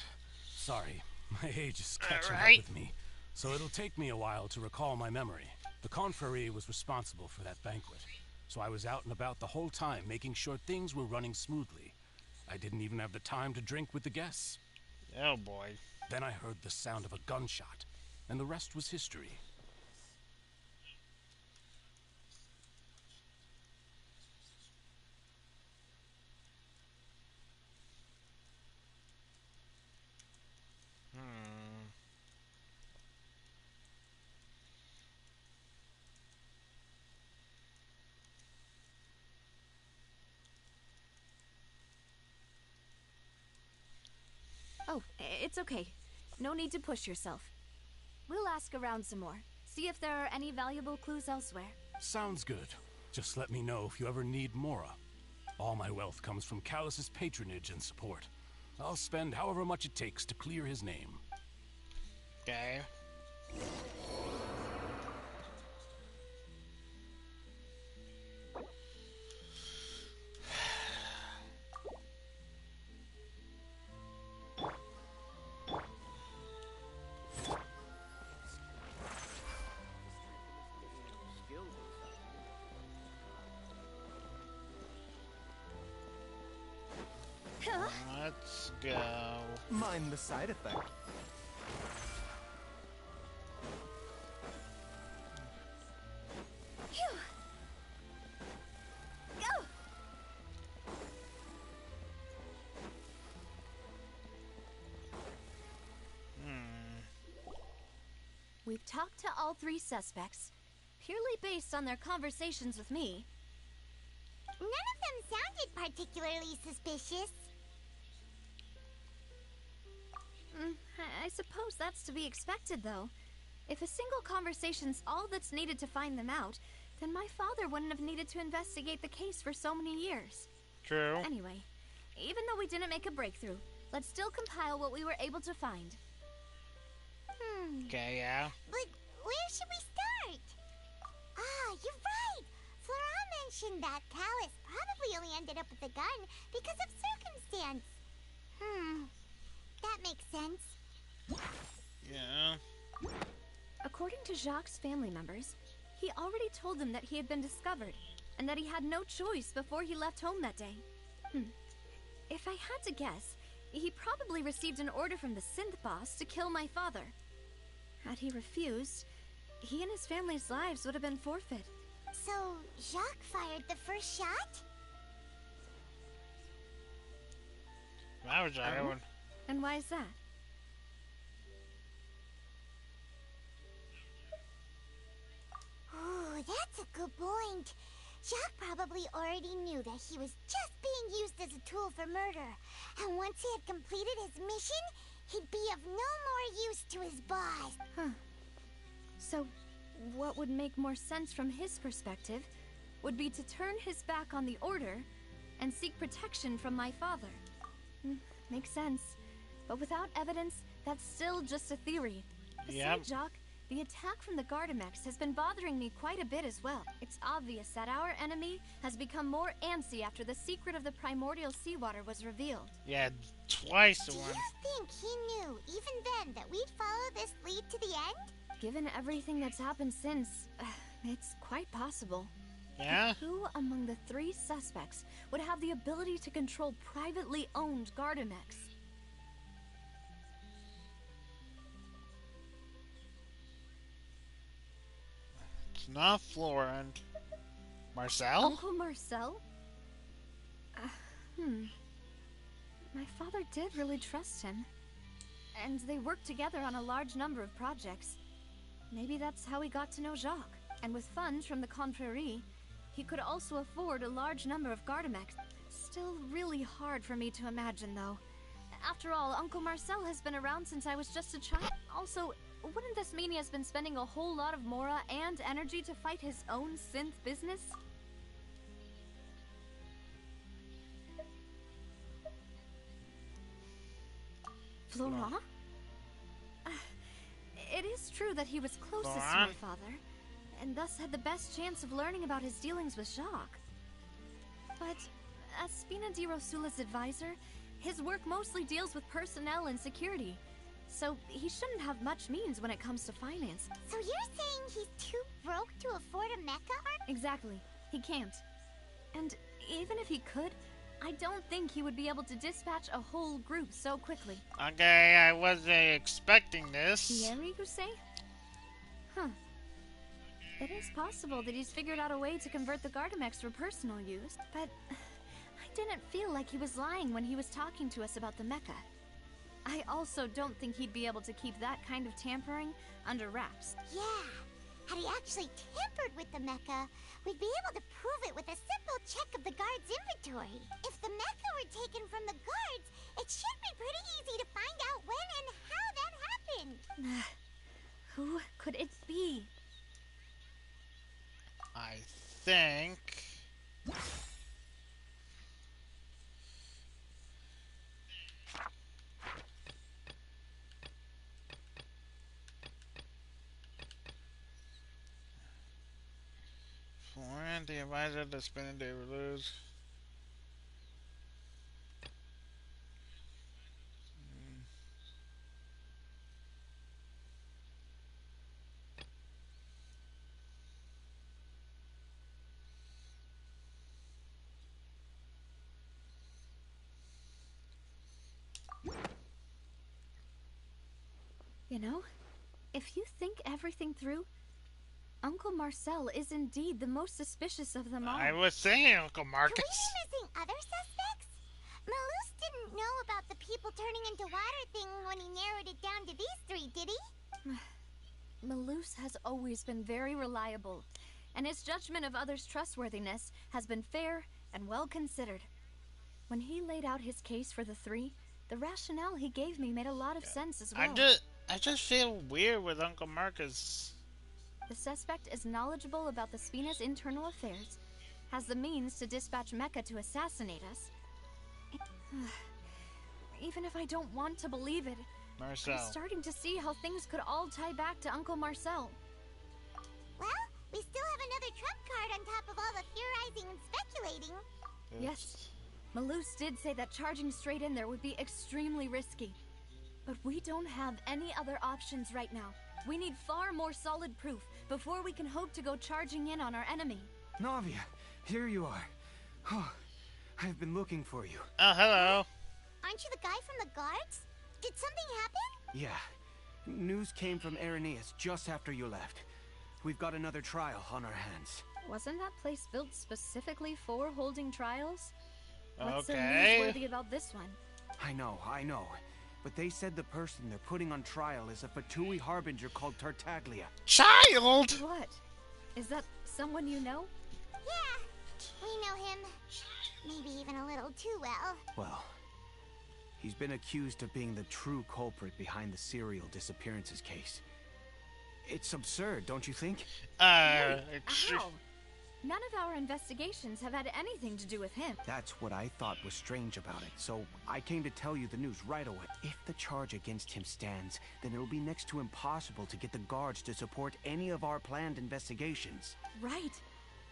Sorry, my age is catching up with me, so it'll take me a while to recall my memory. The Confrérie was responsible for that banquet, so I was out and about the whole time making sure things were running smoothly. I didn't even have the time to drink with the guests. Oh boy. Then I heard the sound of a gunshot, and the rest was history. Oh, it's okay. No need to push yourself. We'll ask around some more. See if there are any valuable clues elsewhere. Sounds good. Just let me know if you ever need Mora. All my wealth comes from Callus's patronage and support. I'll spend however much it takes to clear his name. Okay. Let's go. Mind the side effect. Phew. Go! We've talked to all three suspects, purely based on their conversations with me. None of them sounded particularly suspicious. I suppose that's to be expected, though. If a single conversation's all that's needed to find them out, then my father wouldn't have needed to investigate the case for so many years. True. Anyway, even though we didn't make a breakthrough, let's still compile what we were able to find. Okay, yeah. But where should we start? Ah, you're right! Florent mentioned that Callus probably only ended up with the gun because of circumstance. That makes sense. Yeah. According to Jacques' family members, he already told them that he had been discovered, and that he had no choice before he left home that day. If I had to guess, he probably received an order from the synth boss to kill my father. Had he refused, he and his family's lives would have been forfeit. So, Jacques fired the first shot? That was our one. And why is that? Oh, that's a good point. Jacques probably already knew that he was just being used as a tool for murder. And once he had completed his mission, he'd be of no more use to his boss. Huh. So, what would make more sense from his perspective would be to turn his back on the Order and seek protection from my father. Makes sense. But without evidence, that's still just a theory. Besides, Jacques, the attack from the Gardamex has been bothering me quite a bit as well. It's obvious that our enemy has become more antsy after the secret of the primordial seawater was revealed. Yeah, twice the one. Do you think he knew, even then, that we'd follow this lead to the end? Given everything that's happened since, it's quite possible. Yeah? Who among the 3 suspects would have the ability to control privately owned Gardamex? It's not Florent. Marcel? Uncle Marcel? My father did really trust him. And they worked together on a large number of projects. Maybe that's how he got to know Jacques. And with funds from the Confrérie, he could also afford a large number of Gardamex. Still really hard for me to imagine, though. After all, Uncle Marcel has been around since I was just a child. Also, wouldn't this mean he has been spending a whole lot of Mora and energy to fight his own synth business? Florent? It is true that he was closest to my father, and thus had the best chance of learning about his dealings with Jacques. But as Spina di Rosula's advisor, his work mostly deals with personnel and security, so he shouldn't have much means when it comes to finance. So you're saying he's too broke to afford a mecha art? Exactly. He can't. And even if he could, I don't think he would be able to dispatch a whole group so quickly. Okay, I wasn't expecting this. Thierry, you say? Huh. It is possible that he's figured out a way to convert the Gardamex for personal use, but I didn't feel like he was lying when he was talking to us about the mecha. I also don't think he'd be able to keep that kind of tampering under wraps. Yeah. Had he actually tampered with the mecha, we'd be able to prove it with a simple check of the guard's inventory. If the mecha were taken from the guards, it should be pretty easy to find out when and how that happened. Who could it be? I think... Florent, the advisor, the spinning day will lose. You know, if you think everything through, Uncle Marcel is indeed the most suspicious of them all. I was saying Uncle Marcus. Are we missing other suspects? Malus didn't know about the people turning into water thing when he narrowed it down to these 3, did he? Malus has always been very reliable, and his judgment of others' trustworthiness has been fair and well considered. When he laid out his case for the 3, the rationale he gave me made a lot of sense as well. I just feel weird with Uncle Marcus. The suspect is knowledgeable about the Spina's internal affairs, has the means to dispatch Mecha to assassinate us. Even if I don't want to believe it, Marcel. I'm starting to see how things could all tie back to Uncle Marcel. Well, we still have another trump card on top of all the theorizing and speculating. Yes, Malus did say that charging straight in there would be extremely risky. But we don't have any other options right now. We need far more solid proof before we can hope to go charging in on our enemy. Navia, here you are. Oh, I've been looking for you. Oh, hello. Aren't you the guy from the guards? Did something happen? Yeah. News came from Irenaeus just after you left. we've got another trial on our hands. Wasn't that place built specifically for holding trials? What's so Okay. newsworthy about this one? I know. But they said the person they're putting on trial is a Fatui harbinger called Tartaglia. Child! What? Is that someone you know? Yeah, we know him. Maybe even a little too well. Well, he's been accused of being the true culprit behind the serial disappearances case. It's absurd, don't you think? How? None of our investigations have had anything to do with him. That's what I thought was strange about it, so I came to tell you the news right away. If the charge against him stands, then it'll be next to impossible to get the guards to support any of our planned investigations. Right.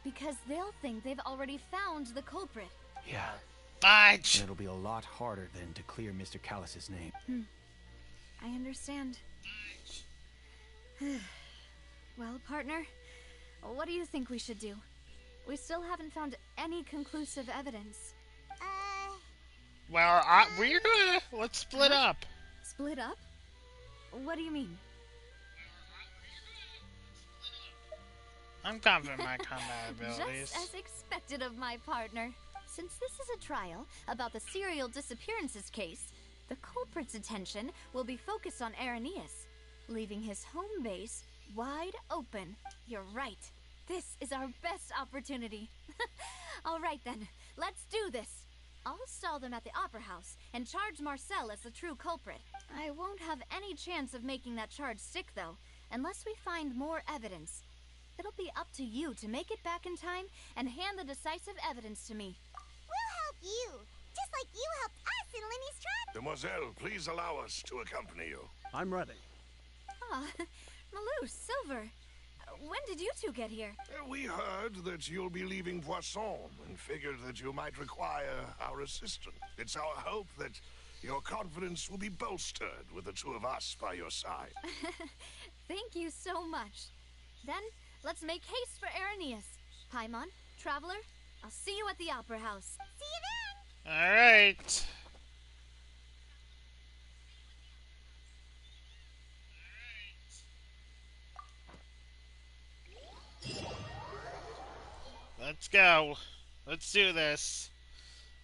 Because they'll think they've already found the culprit. Yeah. Fudge! And it'll be a lot harder than to clear Mr. Callus's name. I understand. Well, partner, what do you think we should do? We still haven't found any conclusive evidence. Well, we're gonna... Let's split up. Split up? What do you mean? I'm confident in my combat abilities. Just as expected of my partner. Since this is a trial about the serial disappearances case, the culprit's attention will be focused on Irenaeus, leaving his home base wide open. You're right. This is our best opportunity. All right then, let's do this. I'll stall them at the Opera House and charge Marcel as the true culprit. I won't have any chance of making that charge stick, though, unless we find more evidence. It'll be up to you to make it back in time and hand the decisive evidence to me. We'll help you, just like you helped us in Linny's trial. Demoiselle, please allow us to accompany you. I'm ready. Ah, Malou, Silver. When did you two get here? We heard that you'll be leaving Poisson and figured that you might require our assistance. It's our hope that your confidence will be bolstered with the two of us by your side. Thank you so much. Then, let's make haste for Irenaeus. Paimon, Traveler, I'll see you at the Opera House. See you then! Alright. Let's go. Let's do this.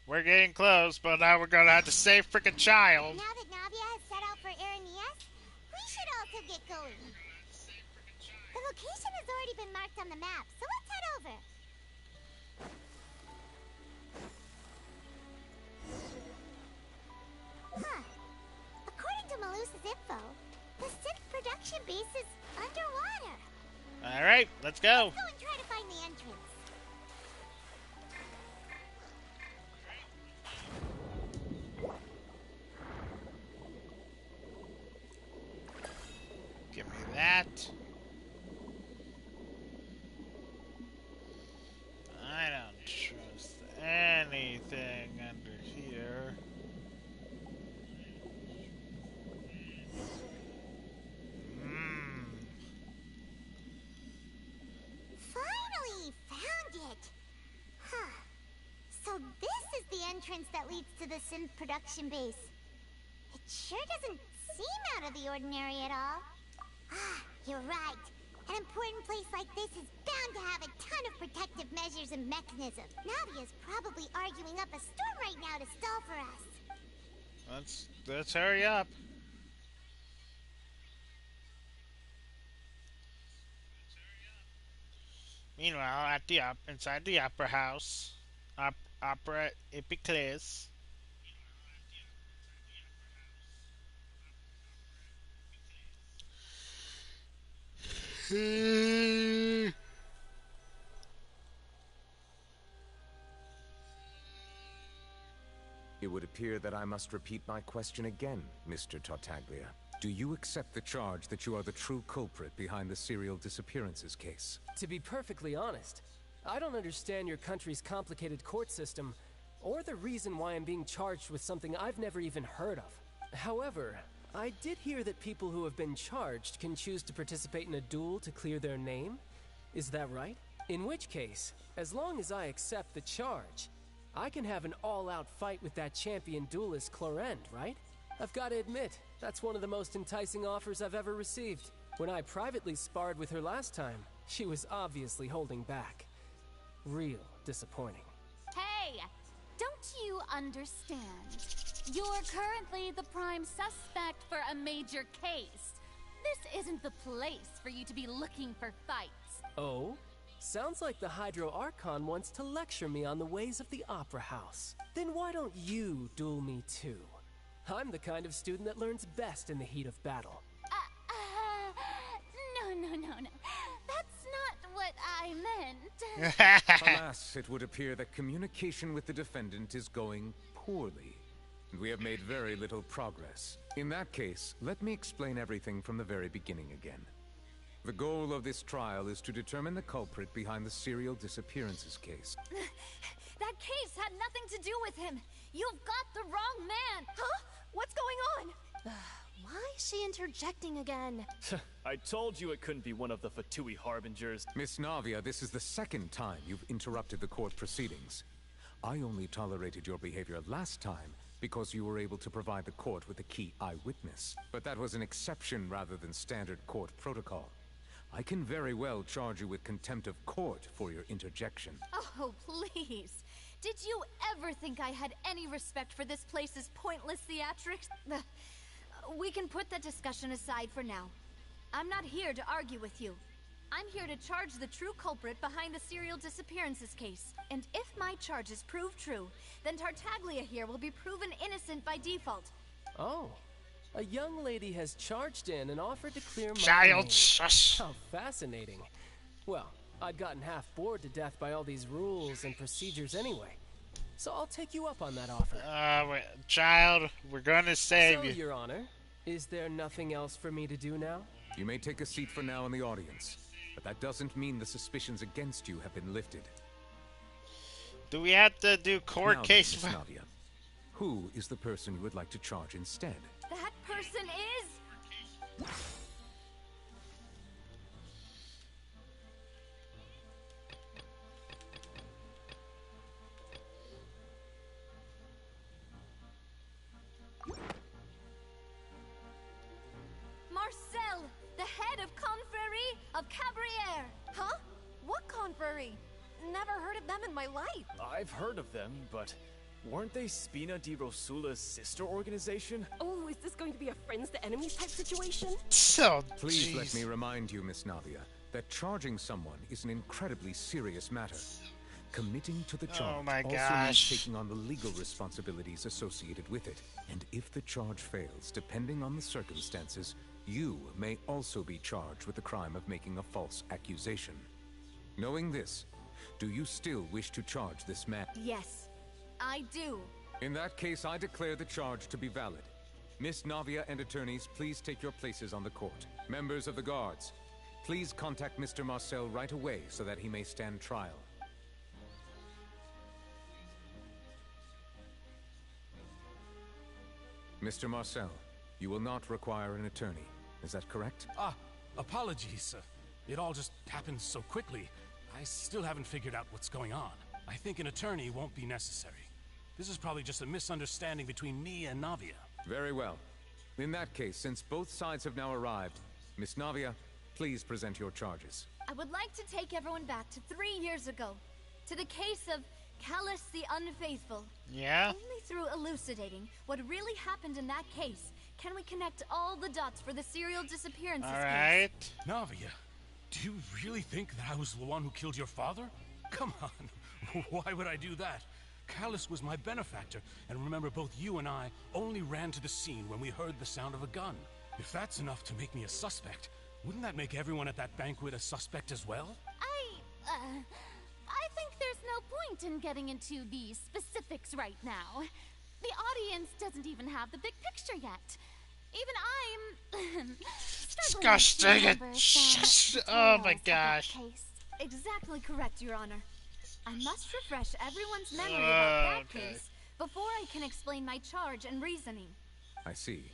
We're getting close, but now we're gonna have to save frickin' child. Now that Navia has set out for Irenaeus, we should also get going. The location has already been marked on the map, so let's head over. Huh. According to Malusa's info, the synth production base is underwater. Alright, let's go. Let's go and try to find the entrance. Give me that. I don't trust anything under here. Finally found it. Huh. So this is the entrance that leads to the synth production base. It sure doesn't seem out of the ordinary at all. Ah, you're right. An important place like this is bound to have a ton of protective measures and mechanisms. Navia's probably arguing up a storm right now to stall for us. Let's hurry up. Meanwhile, at the inside the Opera House, Opera Epicles. It would appear that I must repeat my question again, Mr. Tartaglia. Do you accept the charge that you are the true culprit behind the serial disappearances case? To be perfectly honest, I don't understand your country's complicated court system, or the reason why I'm being charged with something I've never even heard of. However, I did hear that people who have been charged can choose to participate in a duel to clear their name. Is that right? In which case, as long as I accept the charge, I can have an all-out fight with that champion duelist Clorend, right? I've got to admit, that's one of the most enticing offers I've ever received. When I privately sparred with her last time, She was obviously holding back. Real disappointing. Hey! Don't you understand? You're currently the prime suspect for a major case. This isn't the place for you to be looking for fights. Oh? Sounds like the Hydro Archon wants to lecture me on the ways of the Opera House. Then why don't you duel me too? I'm the kind of student that learns best in the heat of battle. No. That's not what I meant. Alas, it would appear that communication with the defendant is going poorly, and we have made very little progress. In that case, let me explain everything from the very beginning again. The goal of this trial is to determine the culprit behind the serial disappearances case. That case had nothing to do with him. You've got the wrong man. Huh? What's going on? Why is she interjecting again? I told you it couldn't be one of the Fatui Harbingers. Miss Navia, this is the second time you've interrupted the court proceedings. I only tolerated your behavior last time because you were able to provide the court with a key eyewitness. But that was an exception rather than standard court protocol. I can very well charge you with contempt of court for your interjection. Oh, please. Did you ever think I had any respect for this place's pointless theatrics? We can put that discussion aside for now. I'm not here to argue with you. I'm here to charge the true culprit behind the serial disappearances case. And if my charges prove true, then Tartaglia here will be proven innocent by default. Oh. A young lady has charged in and offered to clear my Child, name. shush. How fascinating. Well, I'd gotten half bored to death by all these rules and procedures anyway. So I'll take you up on that offer. Wait, child, we're gonna save you. Your Honor, is there nothing else for me to do now? You may take a seat for now in the audience, but that doesn't mean the suspicions against you have been lifted. Do we have to do court case? Miss Navia, who is the person you would like to charge instead? That person is... Marcel, the head of Confrérie of Cabrières. Huh? What confrérie? Never heard of them in my life. I've heard of them, but weren't they Spina di Rosula's sister organization? Oh, is this going to be a friends to enemies type situation? So, please let me remind you, Miss Navia, that charging someone is an incredibly serious matter. Committing to the charge also means taking on the legal responsibilities associated with it. And if the charge fails, depending on the circumstances, you may also be charged with the crime of making a false accusation. Knowing this, do you still wish to charge this man? Yes, I do. In that case, I declare the charge to be valid. Miss Navia and attorneys, please take your places on the court. Members of the guards, please contact Mr. Marcel right away so that he may stand trial. Mr. Marcel, you will not require an attorney. Is that correct? Apologies. It all just happened so quickly. I still haven't figured out what's going on. I think an attorney won't be necessary. This is probably just a misunderstanding between me and Navia. Very well. In that case, since both sides have now arrived, Miss Navia, please present your charges. I would like to take everyone back to 3 years ago, to the case of Callus the Unfaithful. Yeah? Only through elucidating what really happened in that case can we connect all the dots for the serial disappearances case. Navia, do you really think that I was the one who killed your father? Come on, why would I do that? Callus was my benefactor, and remember, both you and I only ran to the scene when we heard the sound of a gun. If that's enough to make me a suspect, wouldn't that make everyone at that banquet a suspect as well? I think there's no point in getting into the specifics right now. The audience doesn't even have the big picture yet. Even I'm Disgusting. Oh my gosh. Exactly correct, Your Honor. I must refresh everyone's memory about that case before I can explain my charge and reasoning. I see.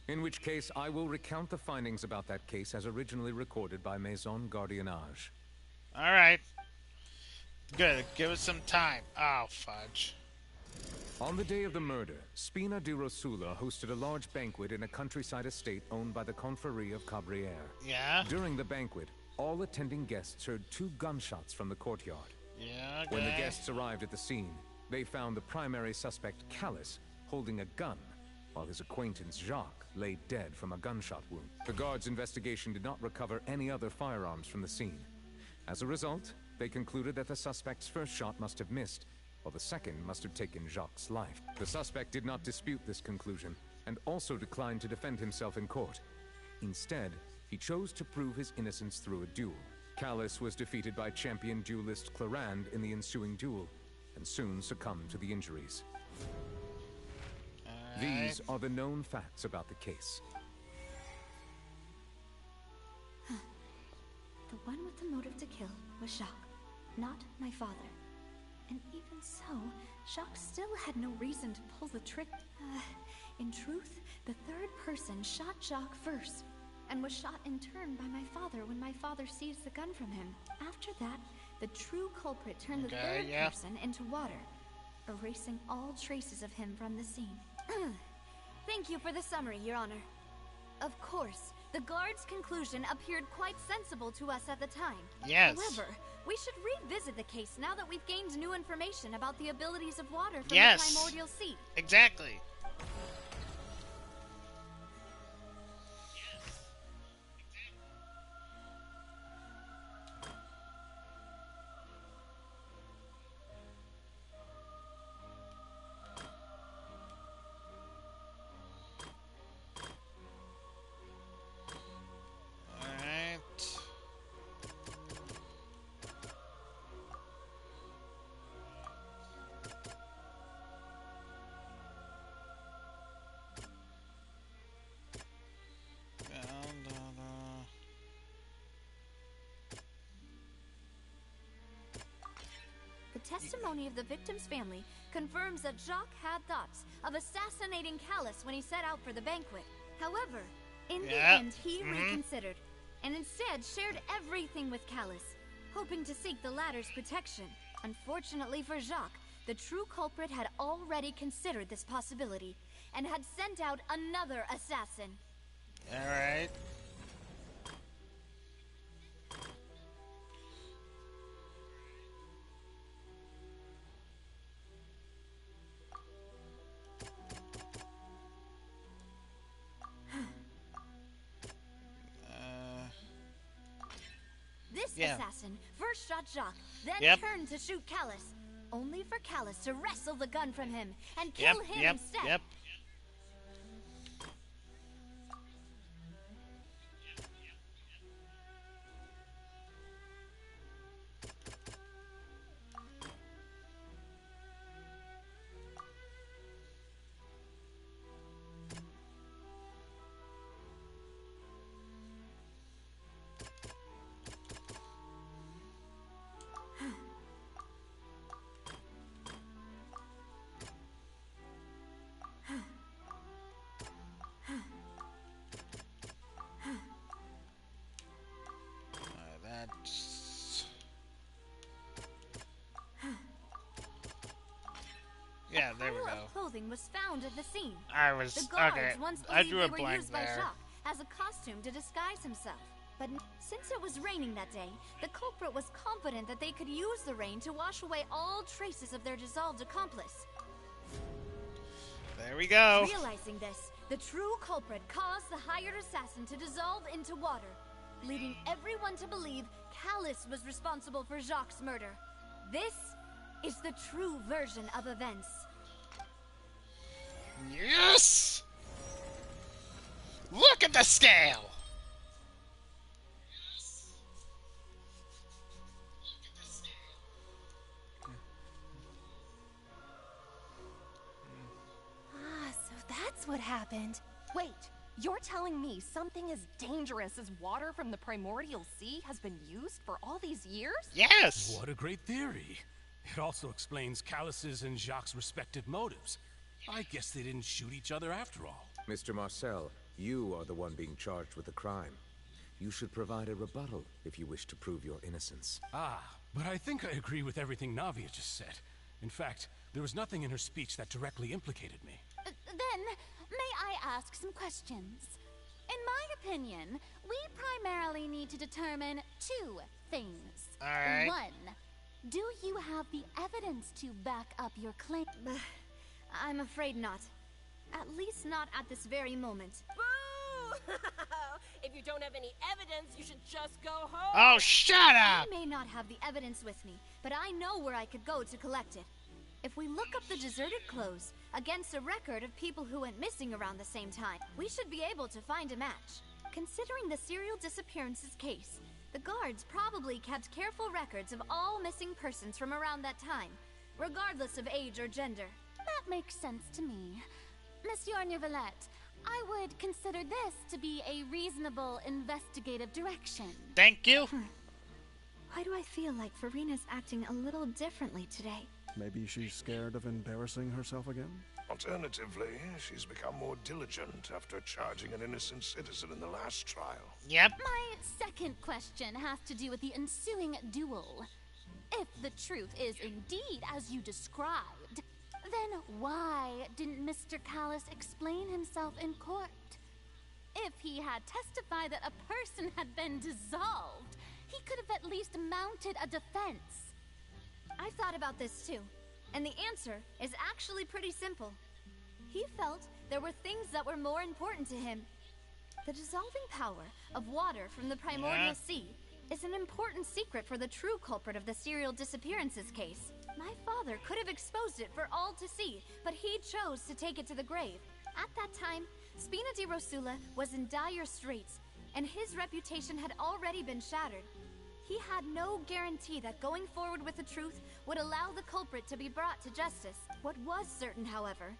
In which case, I will recount the findings about that case as originally recorded by Maison Gardiennage. Alright. Good, give us some time. Oh, fudge. On the day of the murder, Spina di Rosula hosted a large banquet in a countryside estate owned by the Confrérie of Cabrières. Yeah? During the banquet, all attending guests heard 2 gunshots from the courtyard. Yeah, okay. When the guests arrived at the scene, they found the primary suspect, Callus, holding a gun, while his acquaintance, Jacques, lay dead from a gunshot wound. The guards' investigation did not recover any other firearms from the scene. As a result, they concluded that the suspect's first shot must have missed, while the second must have taken Jacques' life. The suspect did not dispute this conclusion, and also declined to defend himself in court. Instead, he chose to prove his innocence through a duel. Callus was defeated by champion duelist Clarand in the ensuing duel, and soon succumbed to the injuries. These are the known facts about the case. The one with the motive to kill was Jacques, not my father. And even so, Jacques still had no reason to pull the trick. In truth, the third person shot Jacques first, and was shot in turn by my father when my father seized the gun from him. After that, the true culprit turned the third person into water, erasing all traces of him from the scene. Thank you for the summary, Your Honor. Of course, the guard's conclusion appeared quite sensible to us at the time. Yes. However, we should revisit the case now that we've gained new information about the abilities of water from Yes. the primordial sea. Exactly. The testimony of the victim's family confirms that Jacques had thoughts of assassinating Callus when he set out for the banquet. However, in the end, he reconsidered, and instead shared everything with Callus, hoping to seek the latter's protection. Unfortunately for Jacques, the true culprit had already considered this possibility, and had sent out another assassin. Alright. This assassin first shot Jacques, then turned to shoot Callus, only for Callus to wrestle the gun from him and kill him instead. Yeah, there we go. A pile of clothing was found at the scene. The guards once believed they were used by Jacques as a costume to disguise himself. But since it was raining that day, the culprit was confident that they could use the rain to wash away all traces of their dissolved accomplice. There we go. Realizing this, the true culprit caused the hired assassin to dissolve into water, leading everyone to believe Callus was responsible for Jacques' murder. This is the true version of events. Yes! Look at the scale! So that's what happened. Wait, you're telling me something as dangerous as water from the primordial sea has been used for all these years? Yes! What a great theory. It also explains Callus's and Jacques' respective motives. I guess they didn't shoot each other after all. Mr. Marcel, you are the one being charged with the crime. You should provide a rebuttal if you wish to prove your innocence. But I think I agree with everything Navia just said. In fact, there was nothing in her speech that directly implicated me. Then, may I ask some questions? In my opinion, we primarily need to determine two things. All right. One, do you have the evidence to back up your claim? I'm afraid not. At least not at this very moment. Boo! If you don't have any evidence, you should just go home. Oh, shut up! I may not have the evidence with me, but I know where I could go to collect it. If we look up the deserted clothes against a record of people who went missing around the same time, we should be able to find a match. Considering the serial disappearances case, the guards probably kept careful records of all missing persons from around that time, regardless of age or gender. That makes sense to me. Monsieur Neuvillette, I would consider this to be a reasonable investigative direction. Thank you. Why do I feel like Farina's acting a little differently today? Maybe she's scared of embarrassing herself again? Alternatively, she's become more diligent after charging an innocent citizen in the last trial. Yep. My second question has to do with the ensuing duel. If the truth is indeed as you described, then why didn't Mr. Callis explain himself in court? If he had testified that a person had been dissolved, he could have at least mounted a defense. I thought about this too, and the answer is actually pretty simple. He felt there were things that were more important to him. The dissolving power of water from the primordial sea is an important secret for the true culprit of the serial disappearances case. My father could have exposed it for all to see, but he chose to take it to the grave. At that time, Spina di Rosula was in dire straits, and his reputation had already been shattered. He had no guarantee that going forward with the truth would allow the culprit to be brought to justice. What was certain, however,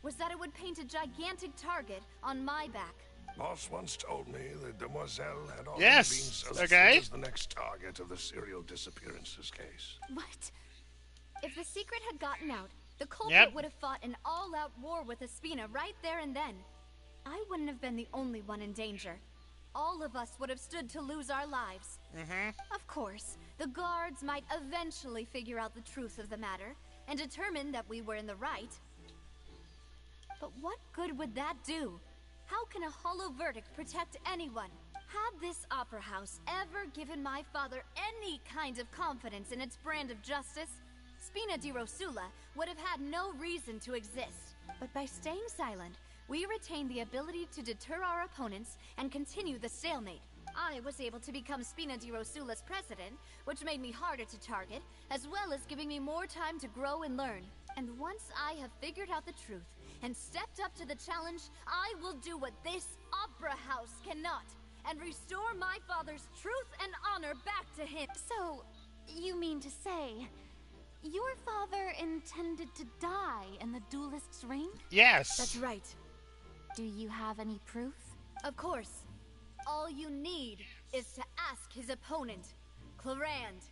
was that it would paint a gigantic target on my back. Boss once told me that Demoiselle had already Yes, been selected okay. as the next target of the serial disappearances case. What? If the secret had gotten out, the culprit would have fought an all-out war with Espina right there and then. I wouldn't have been the only one in danger. All of us would have stood to lose our lives. Of course, the guards might eventually figure out the truth of the matter and determine that we were in the right. But what good would that do? How can a hollow verdict protect anyone? Had this opera house ever given my father any kind of confidence in its brand of justice, Spina di Rosula would have had no reason to exist. But by staying silent, we retained the ability to deter our opponents and continue the stalemate. I was able to become Spina di Rosula's president, which made me harder to target, as well as giving me more time to grow and learn. And once I have figured out the truth and stepped up to the challenge, I will do what this opera house cannot, and restore my father's truth and honor back to him. So, you mean to say, your father intended to die in the duelist's ring? Yes. That's right. Do you have any proof? Of course. All you need is to ask his opponent, Clarand.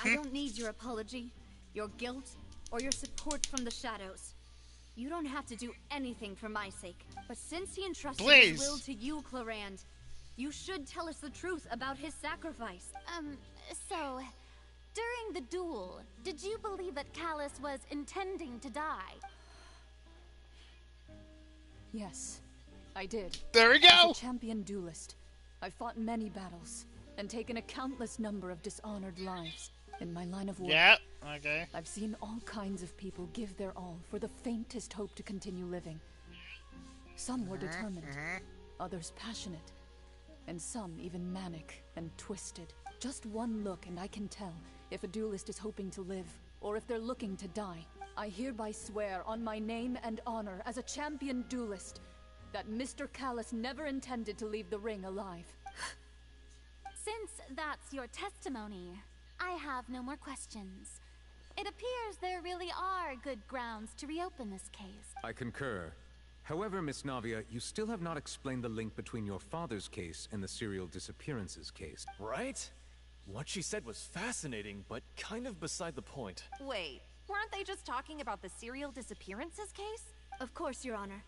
I don't need your apology, your guilt, or your support from the shadows. You don't have to do anything for my sake. But since he entrusted his will to you, Clarand, you should tell us the truth about his sacrifice. So, during the duel, did you believe that Callis was intending to die? Yes, I did. There we go! As a champion duelist, I've fought many battles and taken a countless number of dishonored lives. In my line of work, I've seen all kinds of people give their all for the faintest hope to continue living. Some were determined, others passionate, and some even manic and twisted. Just one look and I can tell if a duelist is hoping to live or if they're looking to die. I hereby swear on my name and honor as a champion duelist that Mr. Callis never intended to leave the ring alive. Since that's your testimony, I have no more questions. It appears there really are good grounds to reopen this case. I concur. However, Miss Navia, you still have not explained the link between your father's case and the serial disappearances case. Right? What she said was fascinating, but kind of beside the point. Wait, weren't they just talking about the serial disappearances case? Of course, Your Honor.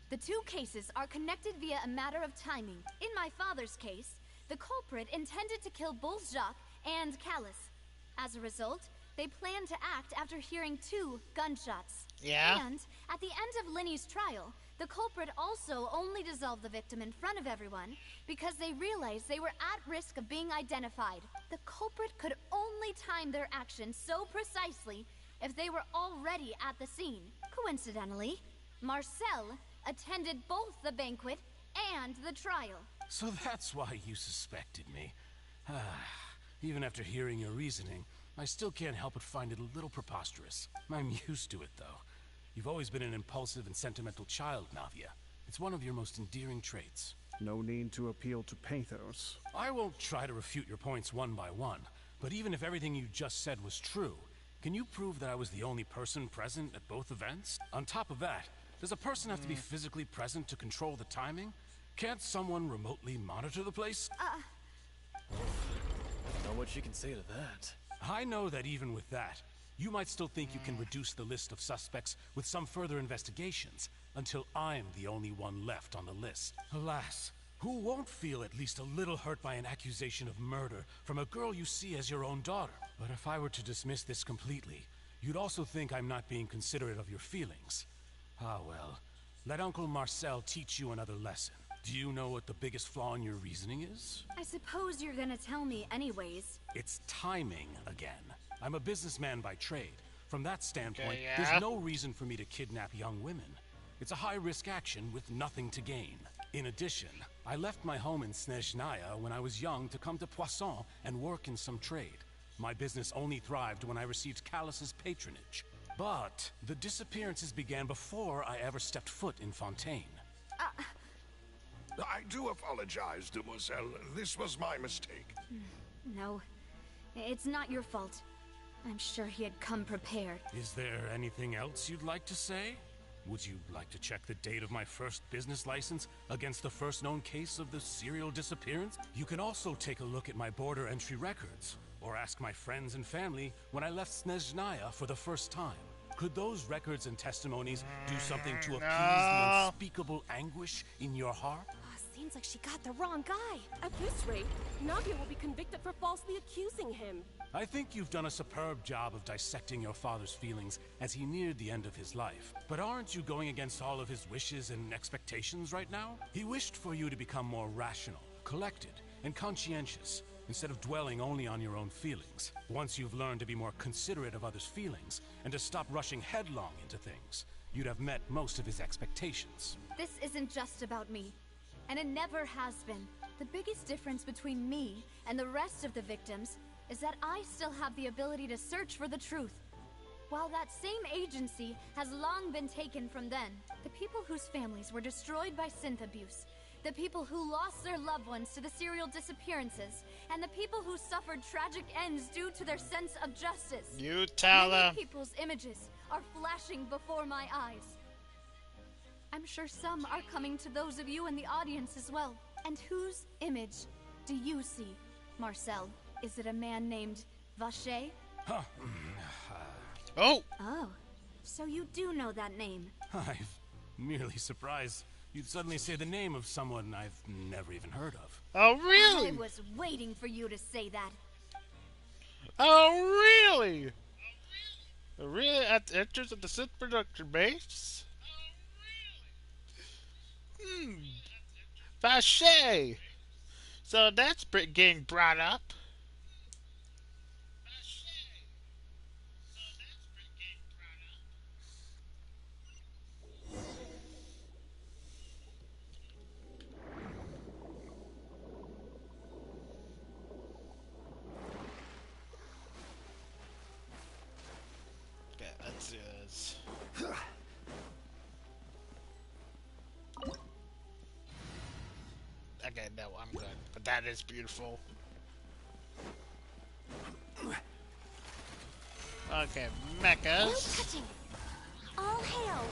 The two cases are connected via a matter of timing. In my father's case, the culprit intended to kill both Jacques and Callis. As a result, they planned to act after hearing 2 gunshots. Yeah? And at the end of Linny's trial, the culprit also only dissolved the victim in front of everyone because they realized they were at risk of being identified. The culprit could only time their actions so precisely if they were already at the scene. Coincidentally, Marcel attended both the banquet and the trial. So that's why you suspected me. Even after hearing your reasoning, I still can't help but find it a little preposterous. I'm used to it, though. You've always been an impulsive and sentimental child, Navia. It's one of your most endearing traits. No need to appeal to pathos. I won't try to refute your points one by one, but even if everything you just said was true, can you prove that I was the only person present at both events? On top of that, does a person have to be physically present to control the timing? Can't someone remotely monitor the place? Know what you can say to that. I know that even with that, you might still think you can reduce the list of suspects with some further investigations, until I'm the only one left on the list. Alas, who won't feel at least a little hurt by an accusation of murder from a girl you see as your own daughter? But if I were to dismiss this completely, you'd also think I'm not being considerate of your feelings. Ah well, let Uncle Marcel teach you another lesson. Do you know what the biggest flaw in your reasoning is? I suppose you're gonna tell me anyways. It's timing again. I'm a businessman by trade. From that standpoint, Okay, yeah. there's no reason for me to kidnap young women. It's a high-risk action with nothing to gain. In addition, I left my home in Snezhnaya when I was young to come to Poisson and work in some trade. My business only thrived when I received Callus's patronage. But the disappearances began before I ever stepped foot in Fontaine. I do apologize, Demoiselle. This was my mistake. No, it's not your fault. I'm sure he had come prepared. Is there anything else you'd like to say? Would you like to check the date of my first business license against the first known case of the serial disappearance? You can also take a look at my border entry records, or ask my friends and family when I left Snezhnaya for the first time. Could those records and testimonies do something to appease the unspeakable anguish in your heart? Seems like she got the wrong guy. At this rate, Navia will be convicted for falsely accusing him. I think you've done a superb job of dissecting your father's feelings as he neared the end of his life. But aren't you going against all of his wishes and expectations right now? He wished for you to become more rational, collected, and conscientious, instead of dwelling only on your own feelings. Once you've learned to be more considerate of others' feelings, and to stop rushing headlong into things, you'd have met most of his expectations. This isn't just about me. And it never has been. The biggest difference between me and the rest of the victims is that I still have the ability to search for the truth. While that same agency has long been taken from them, the people whose families were destroyed by synth abuse, the people who lost their loved ones to the serial disappearances, and the people who suffered tragic ends due to their sense of justice. You tell them. Many people's images are flashing before my eyes. I'm sure some are coming to those of you in the audience as well. And whose image do you see, Marcel? Is it a man named Vacher? Huh. Oh! Oh, so you do know that name. I'm merely surprised you'd suddenly say the name of someone I've never even heard of. Oh, really? I was waiting for you to say that. Oh, really? Really? At the entrance of the synth production base? Vacher! So that's getting brought up. Okay, let's do this. Okay, no, I'm good. But that is beautiful. Okay, mechas. No touching. All hail.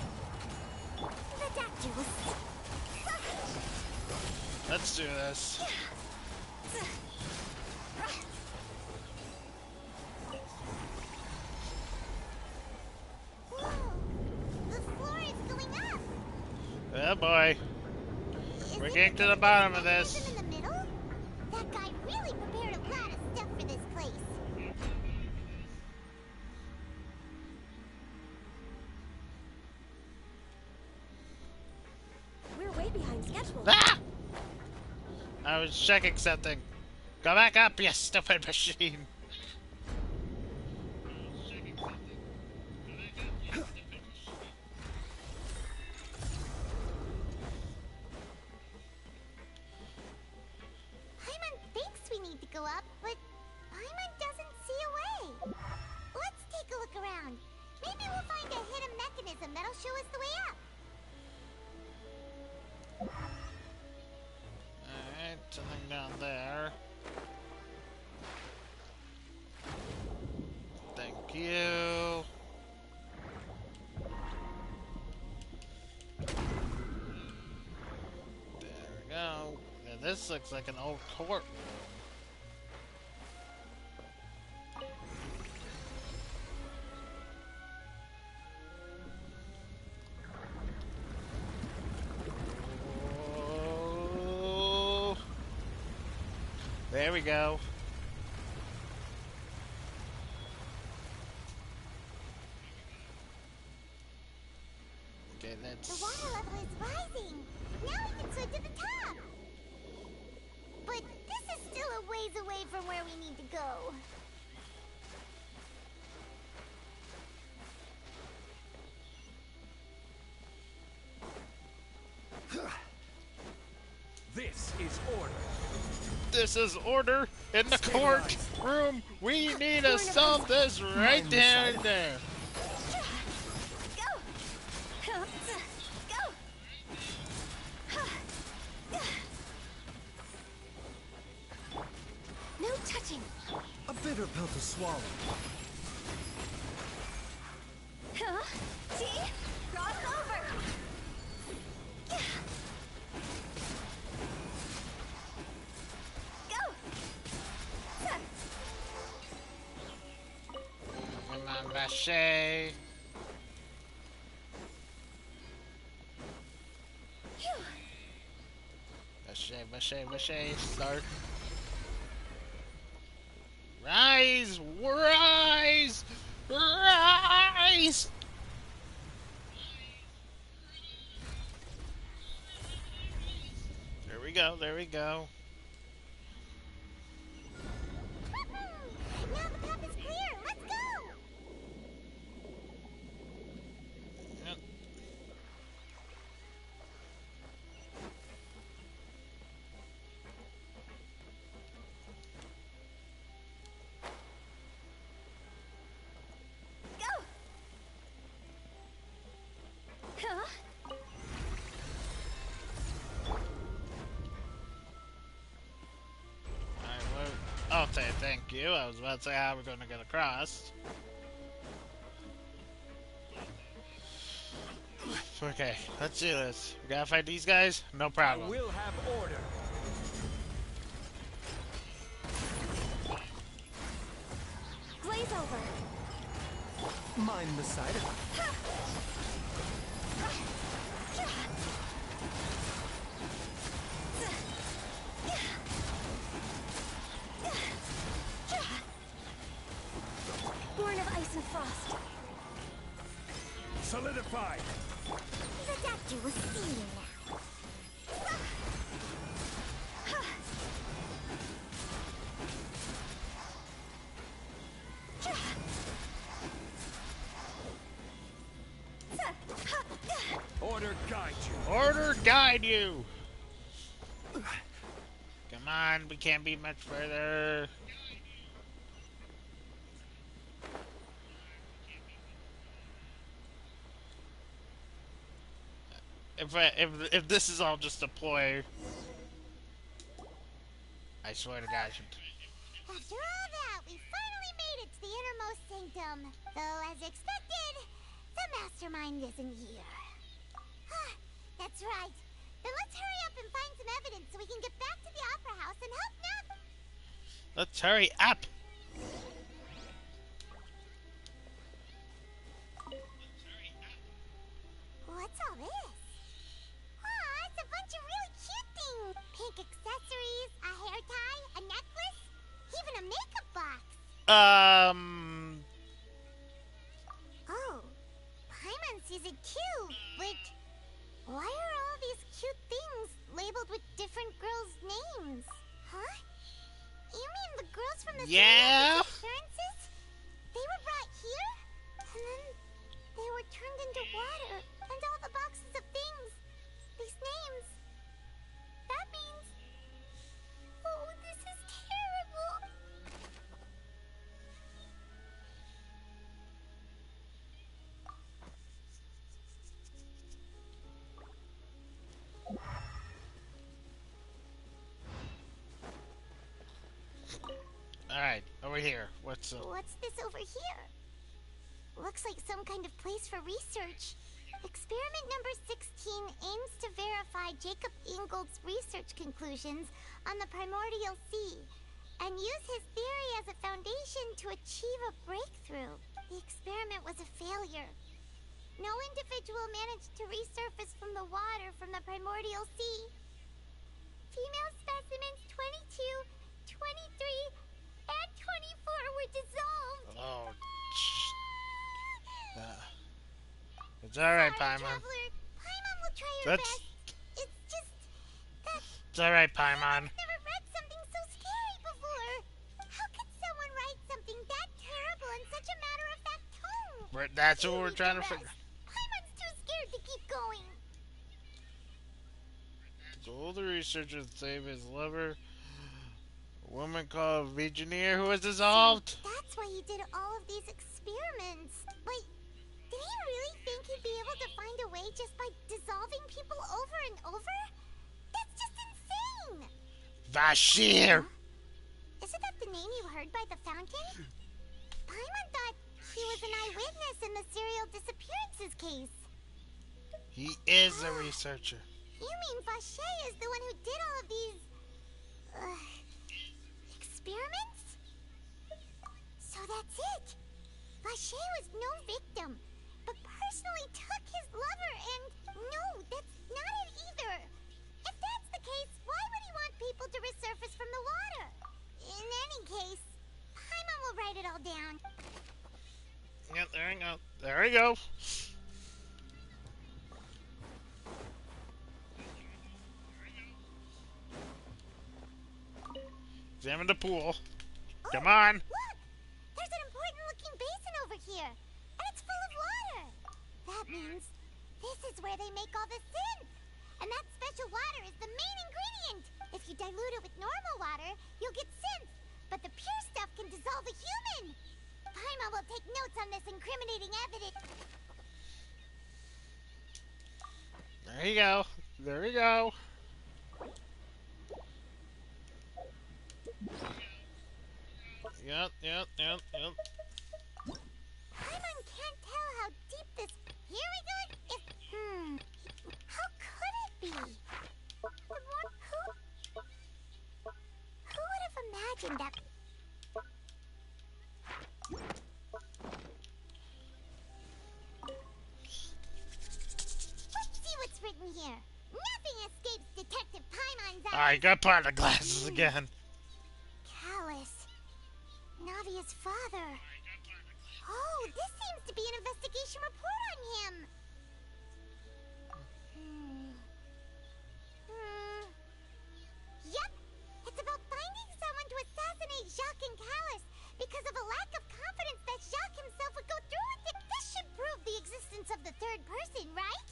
The doctor. Let's do this. Whoa. The floor is going up. Oh boy. We're getting to the bottom of this. In the middle? That guy really prepared a lot of stuff for this place. online schedule. Ah! I was checking something. Go back up, you stupid machine. Paimon thinks we need to go up, but Paimon doesn't see a way. Let's take a look around. Maybe we'll find a hidden mechanism that'll show us the way up. Alright, something down there. Thank you. There we go. Yeah, this looks like an old courtroom. Oh. There we go. Okay, that's... The water level is rising. Now we can swim to the top. But this is still a ways away from where we need to go. This is order. This is order in the courtroom. We need to solve this right there and there. No touching. A bitter pill to swallow. See? Cross over. Go. Come on, Vache. Vache, start. Rise! Rise! Rise! There we go, there we go. Now the path is clear. Let's go. Yep. I'll say thank you. I was about to say how we're going to get across. Okay, let's do this. We gotta fight these guys? No problem. I will have order. Glaze over. Mind the side of it. Born of ice and frost. Solidified. The doctor will see you now. Order guide you. Order guide you! Come on, we can't be much further. If this is all just a ploy, I swear to God. After all that, we finally made it to the innermost sanctum. Though, as expected, the mastermind isn't here. That's right. Then let's hurry up and find some evidence so we can get back to the Opera House and help Nav. Let's hurry up. What's all this? Aw, it's a bunch of really cute things. Pink accessories, a hair tie, a necklace, even a makeup box. Oh, Paimon sees it too, but why are all these cute things from the Yeah. appearances? They were brought here, and then they were turned into water, and all the boxes of things, these names. That means... Oh, this is terrible. Alright, over here. What's this over here? Looks like some kind of place for research. Experiment number 16 aims to verify Jacob Ingold's research conclusions on the primordial sea and use his theory as a foundation to achieve a breakthrough. The experiment was a failure. No individual managed to resurface from the water from the primordial sea. Female specimens 22, 23, and 24 were dissolved. Oh, it's alright, Paimon. Paimon will try her best. It's just that... It's alright, Paimon. I've never read something so scary before. How could someone write something that terrible in such a matter-of-fact tone? That's what we're trying to figure. Paimon's too scared to keep going. Told the researcher to save his lover, a woman called Vigineer, who was dissolved. So that's why he did all of these experiments. Wait, did he really think he'd be able to find a way just by dissolving people over and over? That's just insane! Vashir! Isn't that the name you heard by the fountain? Paimon thought he was an eyewitness in the serial disappearances case. He is a researcher. You mean Vacher is the one who did all of these... experiments? So that's it! Vacher was no victim, but personally took his lover and... No, that's not it either! If that's the case, why would he want people to resurface from the water? In any case, Paimon will write it all down. Yep, there we go. There we go. Examine the pool. Come on. Look! There's an important-looking basin over here, and it's full of water. That means this is where they make all the synth. And that special water is the main ingredient. If you dilute it with normal water, you'll get synth. But the pure stuff can dissolve a human. Paimon will take notes on this incriminating evidence. There you go. There we go. Yep. Paimon can't tell how deep this... Here we go. How could it be? Who would have imagined that... Let's see what's written here. Nothing escapes Detective Paimon's eyes. Alright, got part of the glasses again. Callus. Navia's father. Oh, this seems to be an investigation report on him. Yep. It's about finding someone to assassinate Jacques and Callus because of a lack of confidence that Jacques himself would go through with it. This should prove the existence of the third person, right?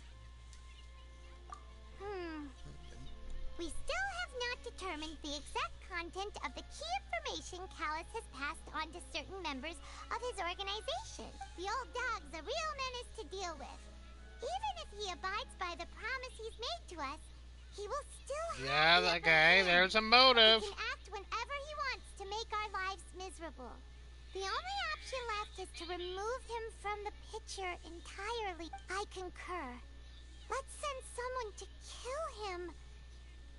We still have not determined the exact content of the key information Callus has passed on to certain members of his organization. The old dog's a real menace to deal with. Even if he abides by the promise he's made to us, he will still have the upper hand. There's a motive. He can act whenever he wants to make our lives miserable. The only option left is to remove him from the picture entirely. I concur. Let's send someone to kill him.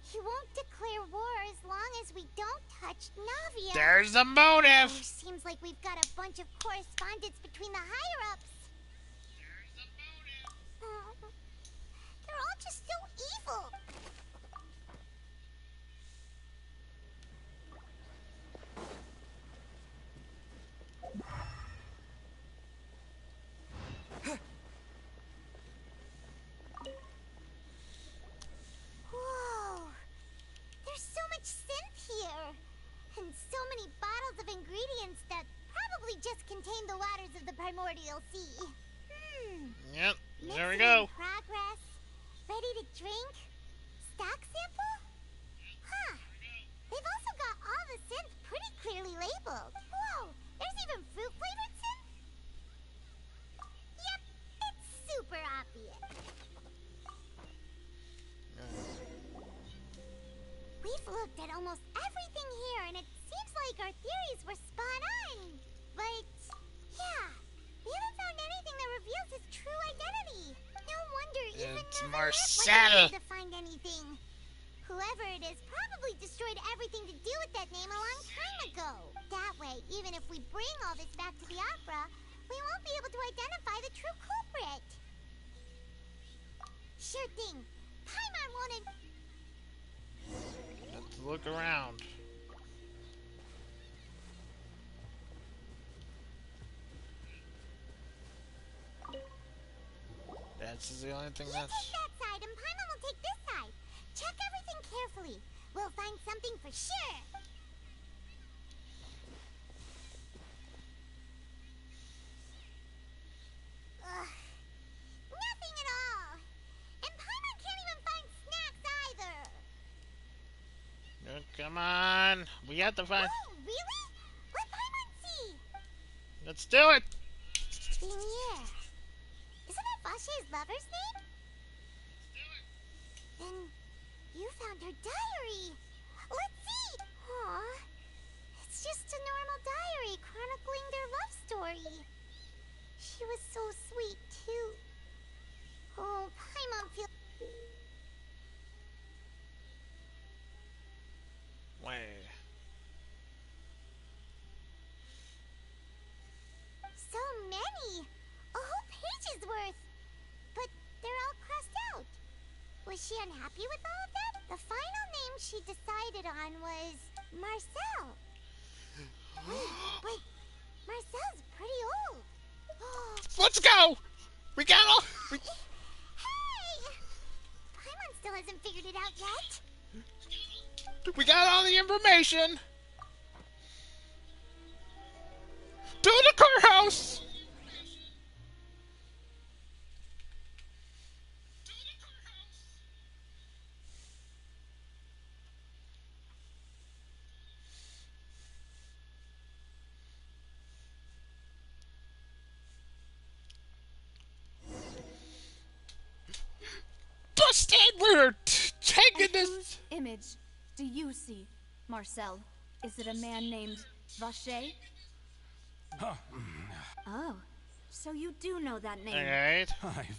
He won't declare war as long as we don't touch Navia. There's a motive. Seems like we've got a bunch of correspondence between the higher-ups. They're all just so evil. Whoa! There's so much synth here! And so many bottles of primordial sea. Yep, there we Mixing go. in progress. Ready to drink? Stock sample? Huh. They've also got all the synths pretty clearly labeled. Whoa, there's even fruit-flavored synth? Yep, it's super obvious. We've looked at almost everything here, and it seems like our theories were spot on. But, yeah, we haven't found anything that reveals his true identity. No wonder even Marcel wasn't able to find anything. Whoever it is probably destroyed everything to do with that name a long time ago. That way, even if we bring all this back to the opera, we won't be able to identify the true culprit. Sure thing. Paimon wanted... Let's look around. That's the only thing that's... You take that side and Paimon will take this side. Check everything carefully. We'll find something for sure. Ugh. Nothing at all. And Paimon can't even find snacks either. Oh, come on. We have to find... Oh, really? Let Paimon see. Let's do it. Vignere. Isn't that Vache's lover's name? Then you found her diary. Let's see. Aw. It's just a normal diary chronicling their love story. She was so sweet, too. Oh, Paimon feels... Wait. So many! A whole page's worth! But they're all crossed out. Was she unhappy with all of that? The final name she decided on was Marcel. Wait. Marcel's pretty old. Let's go! We got all... Hey! Paimon still hasn't figured it out yet. We got all the information! To the courthouse! Busted! We're taking this... Whose image do you see, Marcel? Is it a man named Vache? Huh. Oh, so you do know that name. Alright. I'm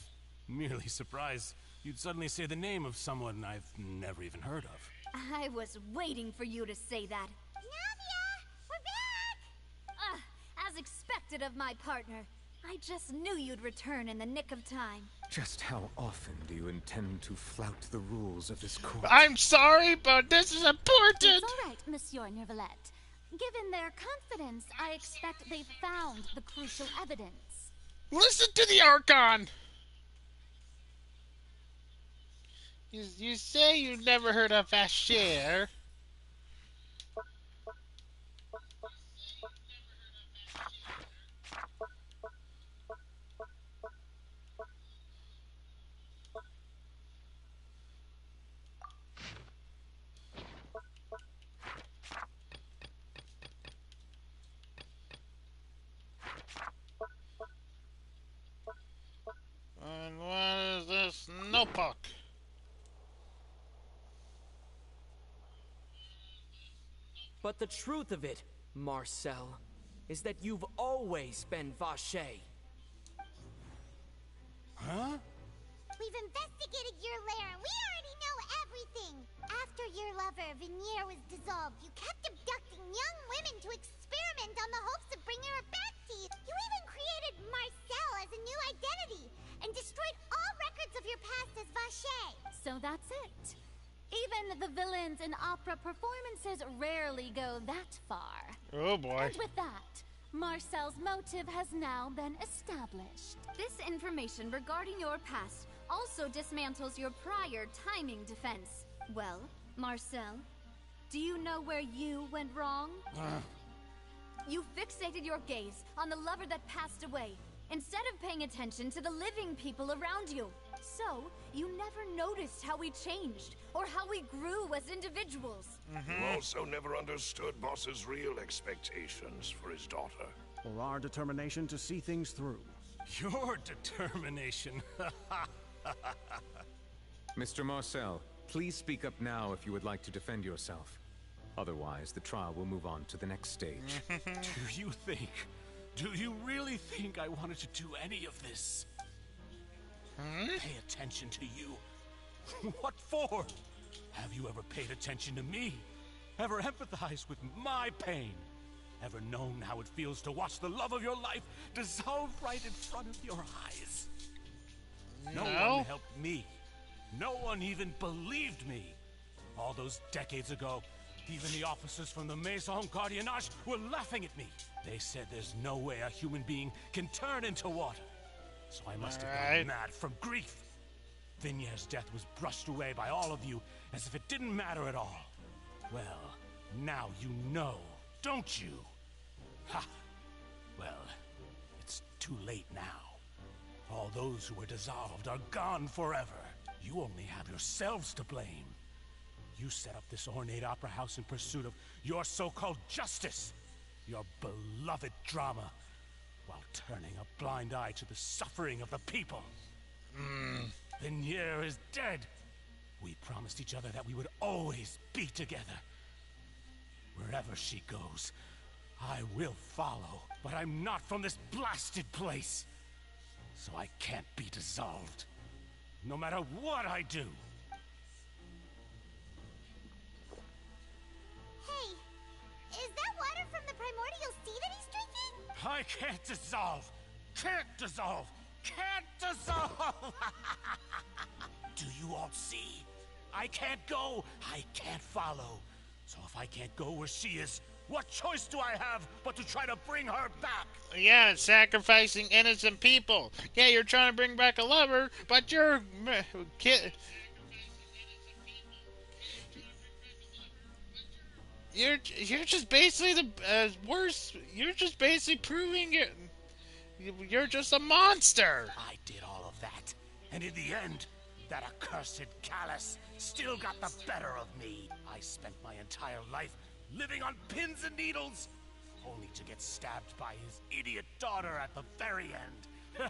merely surprised you'd suddenly say the name of someone I've never even heard of. I was waiting for you to say that. Navia! We're back! As expected of my partner. I just knew you'd return in the nick of time. Just how often do you intend to flout the rules of this court? I'm sorry, but this is important! It's all right, Monsieur Neuvillette. Given their confidence, I expect they've found the crucial evidence. Listen to the Archon! You say you've never heard of Vacher. And what is this notebook? But the truth of it, Marcel, is that you've always been Vache. Huh? We've investigated your lair and we already know everything. After your lover, Vignere, was dissolved, you kept abducting young women to experiment on the hopes of bringing her back to you. You even created Marcel as a new identity and destroyed all records of your past as Vache. So that's it. Even the villains in opera performances rarely go that far. Oh boy. And with that, Marcel's motive has now been established. This information regarding your past also dismantles your prior timing defense. Well, Marcel, do you know where you went wrong? You fixated your gaze on the lover that passed away, instead of paying attention to the living people around you. So, you never noticed how we changed, or how we grew as individuals. You also never understood Boss's real expectations for his daughter. Or our determination to see things through. Your determination. Mr. Marcel, please speak up now if you would like to defend yourself. Otherwise, the trial will move on to the next stage. Do you really think I wanted to do any of this? Pay attention to you? What for? Have you ever paid attention to me? Ever empathized with my pain? Ever known how it feels to watch the love of your life dissolve right in front of your eyes? No one helped me. No one even believed me. All those decades ago, even the officers from the Maison Gardiennage were laughing at me. They said there's no way a human being can turn into water. So I must have gone mad from grief. Vignier's death was brushed away by all of you as if it didn't matter at all. Well, now you know, don't you? Ha! Well, it's too late now. All those who were dissolved are gone forever. You only have yourselves to blame. You set up this ornate opera house in pursuit of your so-called justice, your beloved drama, while turning a blind eye to the suffering of the people. Vignier is dead. We promised each other that we would always be together. Wherever she goes, I will follow. But I'm not from this blasted place, so I can't be dissolved, no matter what I do. Hey, is that water from the primordial sea that he's drinking? I can't dissolve! Can't dissolve! Can't dissolve! Do you all see? I can't go, I can't follow. So if I can't go where she is, what choice do I have but to try to bring her back? Yeah, sacrificing innocent people. Yeah, you're trying to bring back a lover, but you're... You're just basically the worst. You're just basically proving you're just a monster. I did all of that, and in the end, that accursed Callus still got the better of me. I spent my entire life living on pins and needles, only to get stabbed by his idiot daughter at the very end.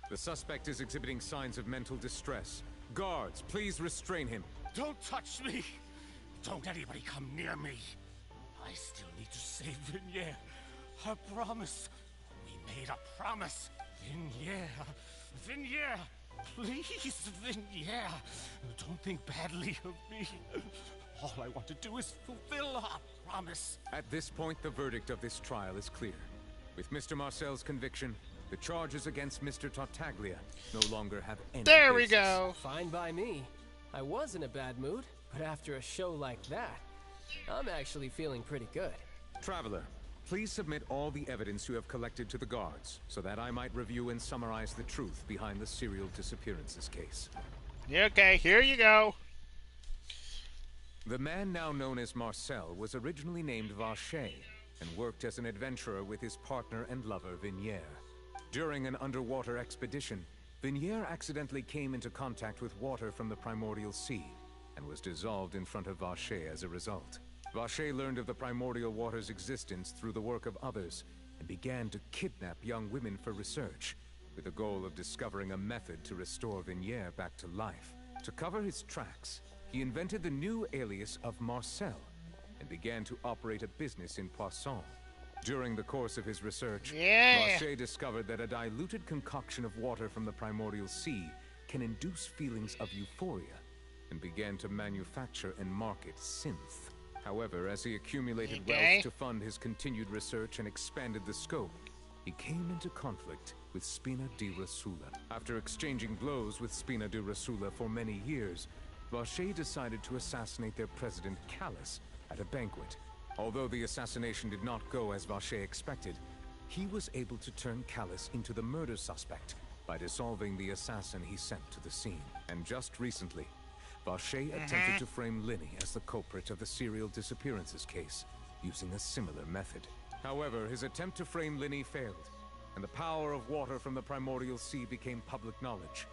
The suspect is exhibiting signs of mental distress. Guards, please restrain him. Don't touch me! Don't anybody come near me. I still need to save Vignier. I promise. We made a promise. Vignier, please, Vignier. Don't think badly of me. All I want to do is fulfill our promise. At this point, the verdict of this trial is clear. With Mr. Marcel's conviction, the charges against Mr. Tartaglia no longer have any There basis. we go. Fine by me. I was in a bad mood, but after a show like that, I'm actually feeling pretty good. Traveler, please submit all the evidence you have collected to the guards, so that I might review and summarize the truth behind the serial disappearances case. Yeah, okay, here you go. The man now known as Marcel was originally named Vacher and worked as an adventurer with his partner and lover Vignier. During an underwater expedition, Vignier accidentally came into contact with water from the primordial sea and was dissolved in front of Vacher as a result. Vacher learned of the primordial water's existence through the work of others and began to kidnap young women for research, with the goal of discovering a method to restore Vignier back to life. To cover his tracks, he invented the new alias of Marcel and began to operate a business in Poisson. During the course of his research, Vacher discovered that a diluted concoction of water from the primordial sea can induce feelings of euphoria, and began to manufacture and market synth. However, as he accumulated wealth to fund his continued research and expanded the scope, he came into conflict with Spina di Rosula. After exchanging blows with Spina di Rosula for many years, Vacher decided to assassinate their president, Callus, at a banquet. Although the assassination did not go as Vacher expected, he was able to turn Callus into the murder suspect by dissolving the assassin he sent to the scene. And just recently, Vacher attempted to frame Linny as the culprit of the serial disappearances case, using a similar method. However, his attempt to frame Linny failed, and the power of water from the primordial sea became public knowledge.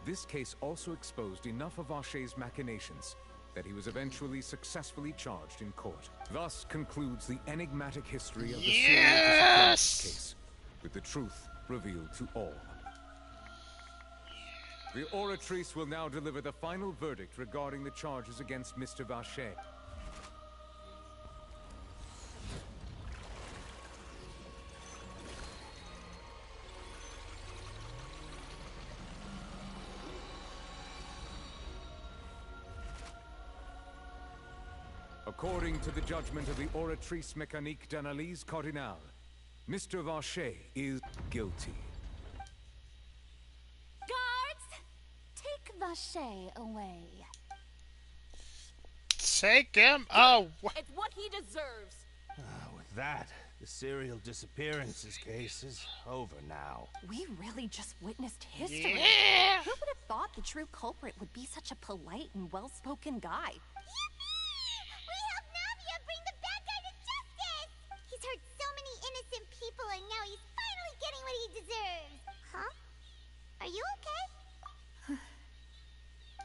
This case also exposed enough of Vache's machinations that he was eventually successfully charged in court. Thus concludes the enigmatic history of the serial disappearance case, with the truth revealed to all. The Oratrice will now deliver the final verdict regarding the charges against Mr. Vache. According to the judgment of the Oratrice Mécanique d'Analyse Cardinale, Mr. Vache is guilty. Guards! Take Vache away. Take him? Oh, it's what he deserves. With that, the serial disappearances case is over now. We really just witnessed history. Yeah. Who would have thought the true culprit would be such a polite and well-spoken guy? He's hurt so many innocent people, and now he's finally getting what he deserves. Huh? Are you okay?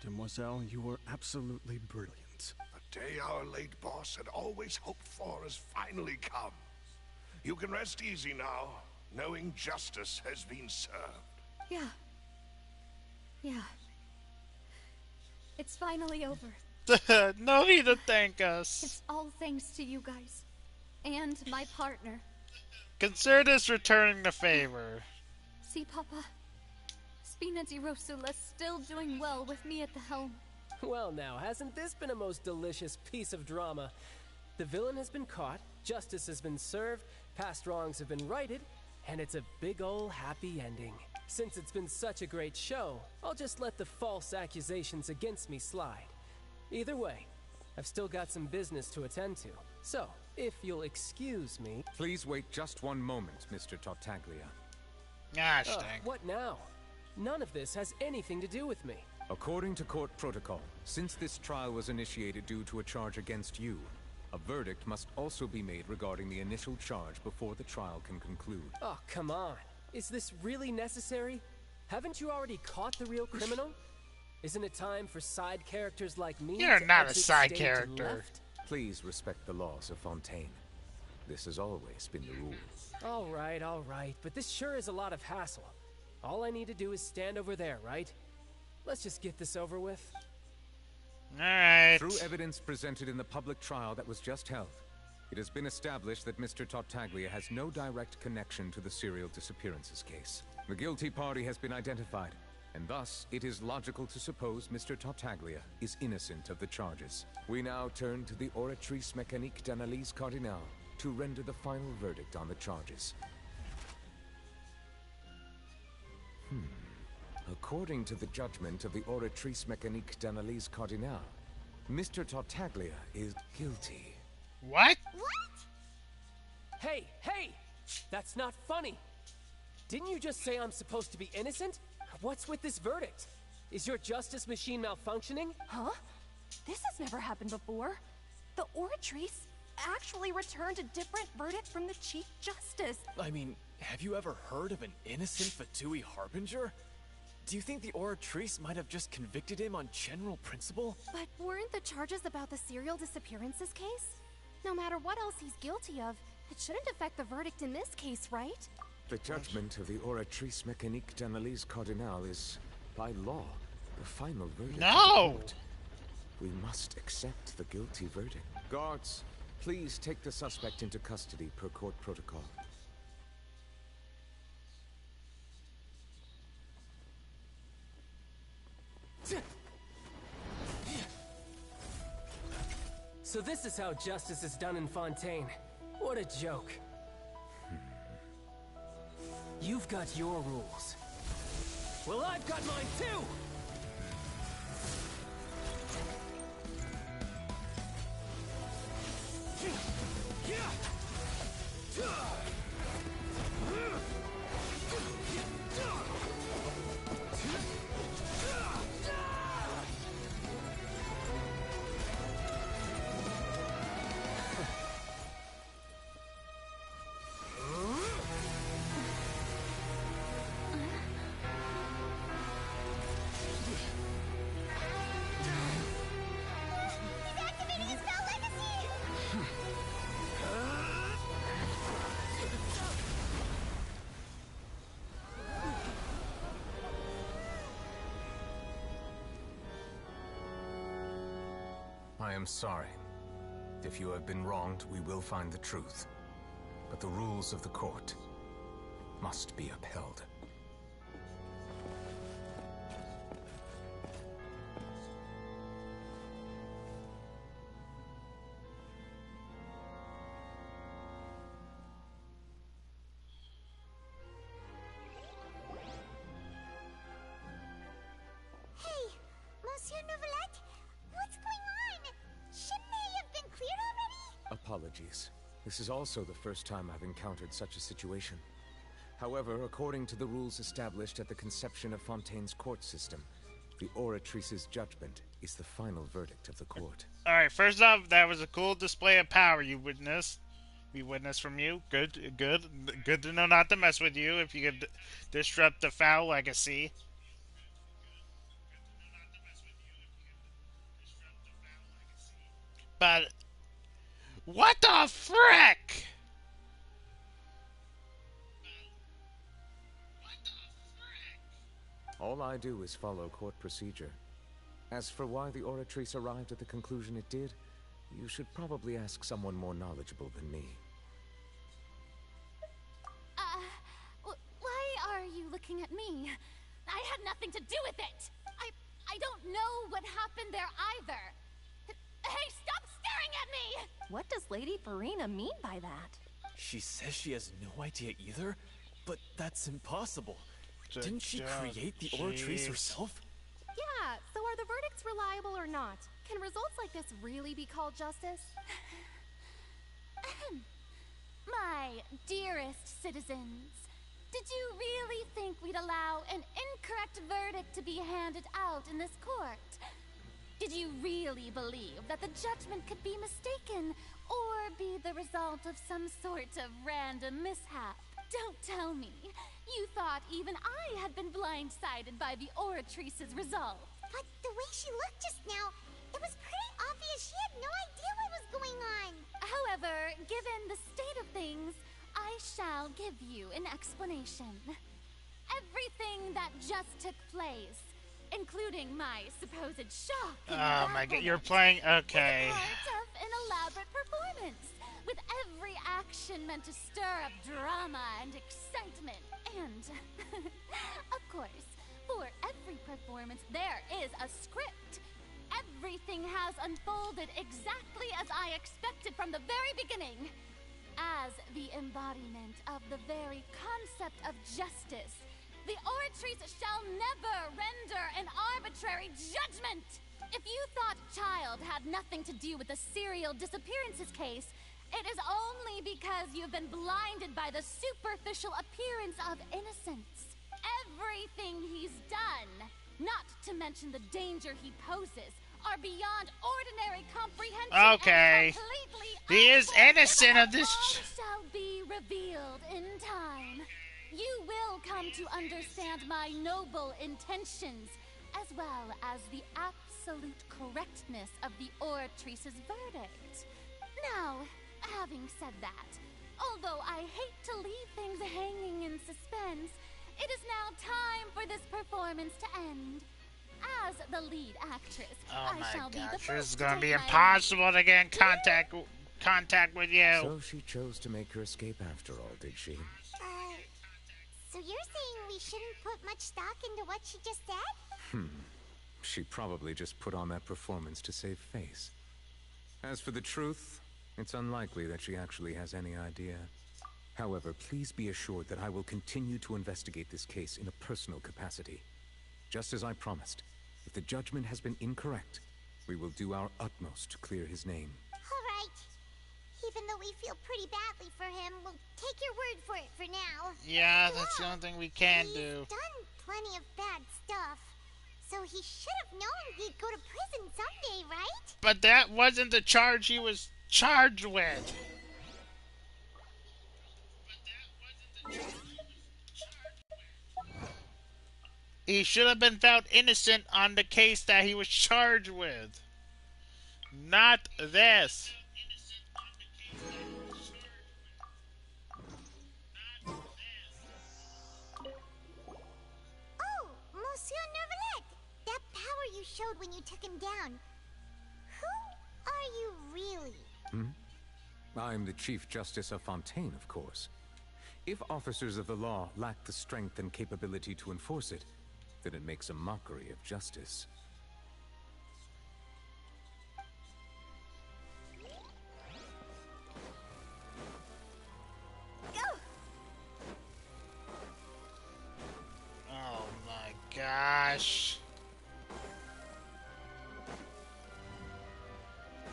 Demoiselle, you were absolutely brilliant. The day our late boss had always hoped for has finally come. You can rest easy now, knowing justice has been served. Yeah. It's finally over. No need to thank us. It's all thanks to you guys. And my partner. Consider this returning the favor. See, Papa? Spina di Rosula's still doing well with me at the helm. Well now, hasn't this been a most delicious piece of drama? The villain has been caught, justice has been served, past wrongs have been righted, and it's a big ol' happy ending. Since it's been such a great show, I'll just let the false accusations against me slide. Either way, I've still got some business to attend to. So, if you'll excuse me... Please wait just one moment, Mr. Tartaglia. Gosh dang. What now? None of this has anything to do with me. According to court protocol, since this trial was initiated due to a charge against you, a verdict must also be made regarding the initial charge before the trial can conclude. Oh, come on. Is this really necessary? Haven't you already caught the real criminal? Isn't it time for side characters like me? You're not a exit side stage character. left? Please respect the laws of Fontaine. This has always been the rule. All right, but this sure is a lot of hassle. All I need to do is stand over there, right? Let's just get this over with. Alright. Through evidence presented in the public trial that was just held, it has been established that Mr. Tartaglia has no direct connection to the serial disappearances case. The guilty party has been identified, and thus it is logical to suppose Mr. Tartaglia is innocent of the charges. We now turn to the Oratrice Mécanique d'Analyse Cardinale to render the final verdict on the charges. According to the judgment of the Oratrice Mécanique d'Analyse Cardinale, Mr. Tartaglia is guilty. What? Hey! That's not funny! Didn't you just say I'm supposed to be innocent? What's with this verdict? Is your justice machine malfunctioning? Huh? This has never happened before. The Oratrice actually returned a different verdict from the Chief Justice. I mean, have you ever heard of an innocent Fatui Harbinger? Do you think the Oratrice might have just convicted him on general principle? But weren't the charges about the serial disappearances case? No matter what else he's guilty of, it shouldn't affect the verdict in this case, right? The judgment of the Oratrice Mécanique d'Analyse Cardinale is, by law, the final verdict. No! We must accept the guilty verdict. Guards, please take the suspect into custody per court protocol. So this is how justice is done in Fontaine. What a joke. You've got your rules. Well, I've got mine too! I am sorry. If you have been wronged, we will find the truth. But the rules of the court must be upheld. Apologies. This is also the first time I've encountered such a situation. However, according to the rules established at the conception of Fontaine's court system, the Oratrice's judgment is the final verdict of the court. Alright, first off, that was a cool display of power you witnessed. We witnessed from you. Good to know not to mess with you if you could disrupt the foul legacy. But what the frick? All I do is follow court procedure. As for why the Oratrice arrived at the conclusion it did, you should probably ask someone more knowledgeable than me. Why are you looking at me? I had nothing to do with it! I don't know what happened there either! Hey, stop staring at me! What does Lady Farina mean by that? She says she has no idea either, but that's impossible. Didn't she create the Oratrice herself? Yeah, so are the verdicts reliable or not? Can results like this really be called justice? My dearest citizens, did you really think we'd allow an incorrect verdict to be handed out in this court? Did you really believe that the judgment could be mistaken or be the result of some sort of random mishap? Don't tell me. You thought even I had been blindsided by the Oratrice's result. But the way she looked just now, it was pretty obvious she had no idea what was going on. However, given the state of things, I shall give you an explanation. Everything that just took place, including my supposed shock. Oh my god, you're playing. Okay. Part of an elaborate performance, with every action meant to stir up drama and excitement. And, of course, for every performance, there is a script. Everything has unfolded exactly as I expected from the very beginning. As the embodiment of the very concept of justice, the Oratrice shall never render an arbitrary judgment! If you thought Child had nothing to do with the serial disappearances case, it is only because you've been blinded by the superficial appearance of innocence. Everything he's done, not to mention the danger he poses, are beyond ordinary comprehension. Okay. He is innocent of this. All shall be revealed in time. You will come to understand my noble intentions, as well as the absolute correctness of the Oratrice's verdict. Now, having said that, although I hate to leave things hanging in suspense, it is now time for this performance to end. As the lead actress, oh I shall be the first this is gonna to be take my impossible to get in contact with you. So she chose to make her escape after all, did she? So you're saying we shouldn't put much stock into what she just said? She probably just put on that performance to save face. As for the truth, it's unlikely that she actually has any idea. However, please be assured that I will continue to investigate this case in a personal capacity. Just as I promised, if the judgment has been incorrect, we will do our utmost to clear his name. All right. Even though we feel pretty badly for him, we'll take your word for it for now. Yeah, that's the only thing we can do. He's done plenty of bad stuff, so he should have known he'd go to prison someday, right? But that wasn't the charge he was charged with. He should have been found innocent on the case that he was charged with. Not this. Oh, Monsieur Neuvillette! That power you showed when you took him down. Are you really? I'm the Chief Justice of Fontaine, of course. If officers of the law lack the strength and capability to enforce it, then it makes a mockery of justice. Oh my gosh.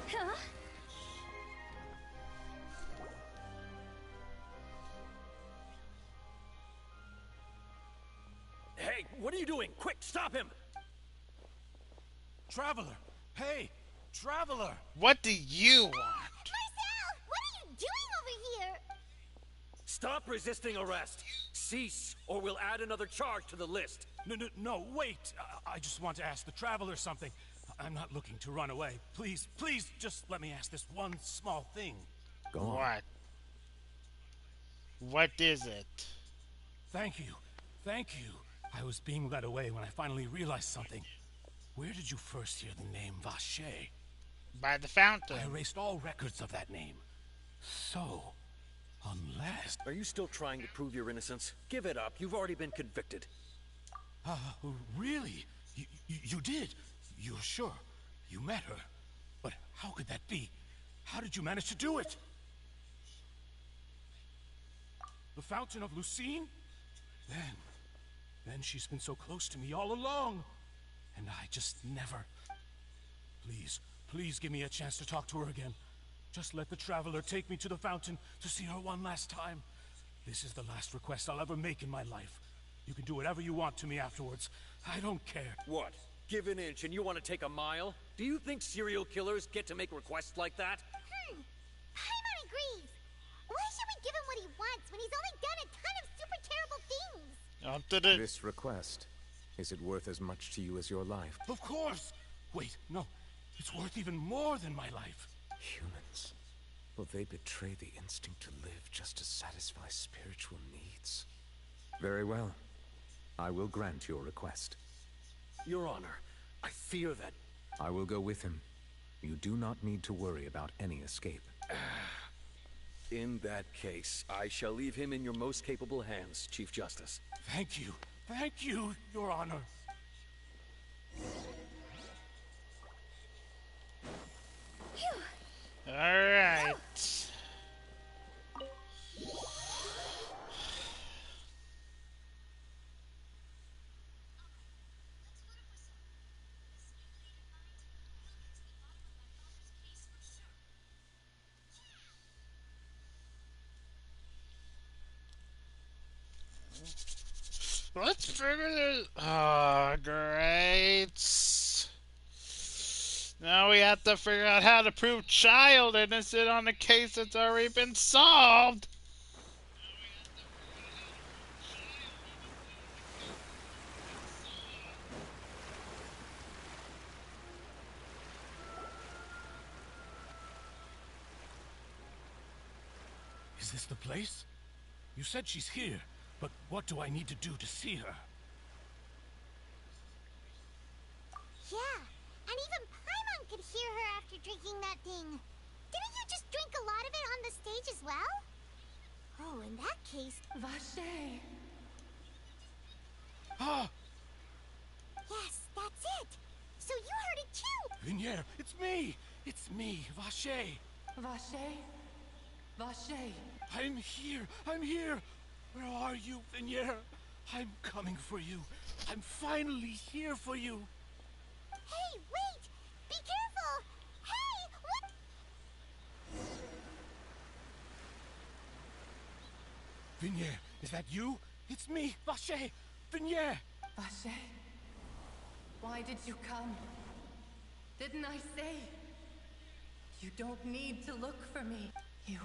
Huh? Hey, what are you doing? Quick, stop him! Traveler! Hey! Traveler! What do you want? Marcel! What are you doing over here? Stop resisting arrest! Cease, or we'll add another charge to the list. No, wait! I just want to ask the Traveler something. I'm not looking to run away. Please, just let me ask this one small thing. Go on. What? What is it? Thank you. I was being led away when I finally realized something. Where did you first hear the name Vacher? By the fountain. I erased all records of that name. So, unless... Are you still trying to prove your innocence? Give it up. You've already been convicted. Really? You did? You're sure? You met her? But how could that be? How did you manage to do it? The Fountain of Lucine? Then she's been so close to me all along. And I just never... Please give me a chance to talk to her again. Just let the Traveler take me to the fountain to see her one last time. This is the last request I'll ever make in my life. You can do whatever you want to me afterwards. I don't care. What? Give an inch and you want to take a mile? Do you think serial killers get to make requests like that? Paimon agrees. Why should we give him what he wants when he's only done a ton of super terrible things? This request, is it worth as much to you as your life? Of course! Wait, no. It's worth even more than my life. Humans. Will they betray the instinct to live just to satisfy spiritual needs? Very well. I will grant your request. Your Honor, I fear that... I will go with him. You do not need to worry about any escape. In that case, I shall leave him in your most capable hands, Chief Justice. Thank you, Your Honor. All right. Let's figure this. Oh, great. Now we have to figure out how to prove child innocent on a case that's already been solved. Is this the place? You said she's here, but what do I need to do to see her? Yeah, and even Paimon could hear her after drinking that thing. Didn't you just drink a lot of it on the stage as well? Oh, in that case... Vacher! Ah! Yes, that's it! So you heard it too! Vignier, it's me! It's me, Vacher! Vacher? Vacher! I'm here! Where are you, Vignier? I'm coming for you. I'm finally here for you. Hey, wait! Be careful! Hey, what? Vignier, is that you? It's me, Vacher! Vignier! Vacher? Why did you come? Didn't I say? You don't need to look for me. You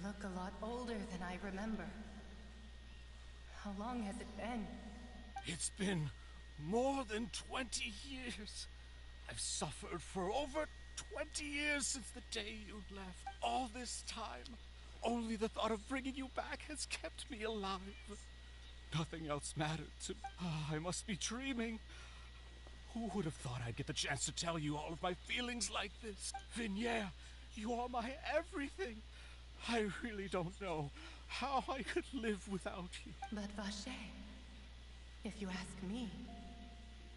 look a lot older than I remember. How long has it been? It's been more than 20 years. I've suffered for over 20 years since the day you left. All this time, only the thought of bringing you back has kept me alive. Nothing else mattered to me. I must be dreaming. Who would have thought I'd get the chance to tell you all of my feelings like this? Vignere, you are my everything. I really don't know how I could live without you. But Vache, if you ask me,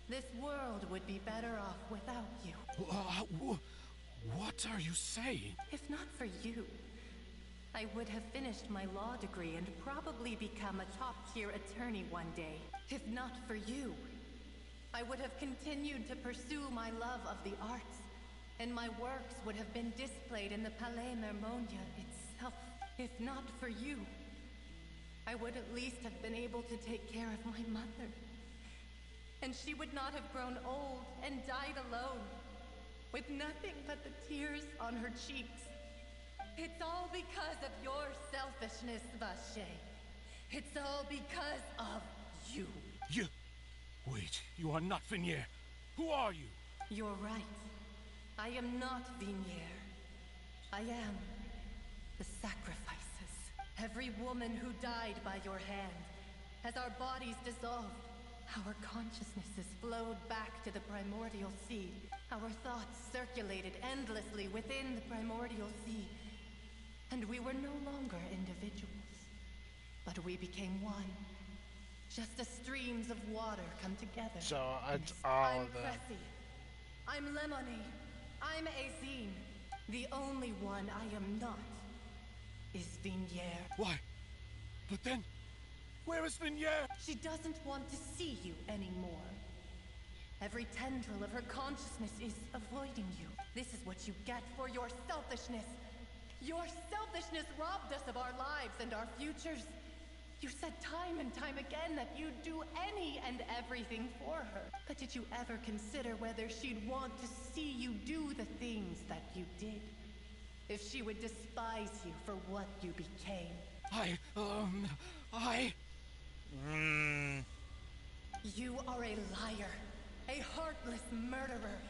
this world would be better off without you. What are you saying? If not for you, I would have finished my law degree and probably become a top-tier attorney one day. If not for you, I would have continued to pursue my love of the arts, and my works would have been displayed in the Palais Mermonia itself. If not for you, I would at least have been able to take care of my mother. And she would not have grown old and died alone, with nothing but the tears on her cheeks. It's all because of your selfishness, Vache. It's all because of you. You... Wait, you are not Vignere. Who are you? You're right. I am not Vignere. I am the sacrifices. Every woman who died by your hand, as our bodies dissolved, our consciousnesses flowed back to the primordial sea. Our thoughts circulated endlessly within the primordial sea. And we were no longer individuals, but we became one. Just as streams of water come together. So it's all of them. I'm Cressy. I'm Lemony. I'm Azine. The only one I am not is Vignere. Why? But then, where is Vignere? She doesn't want to see you anymore. Every tendril of her consciousness is avoiding you. This is what you get for your selfishness. Your selfishness robbed us of our lives and our futures. You said time and time again that you'd do any and everything for her. But did you ever consider whether she'd want to see you do the things that you did? If she would despise you for what you became? You are a liar, a heartless murderer,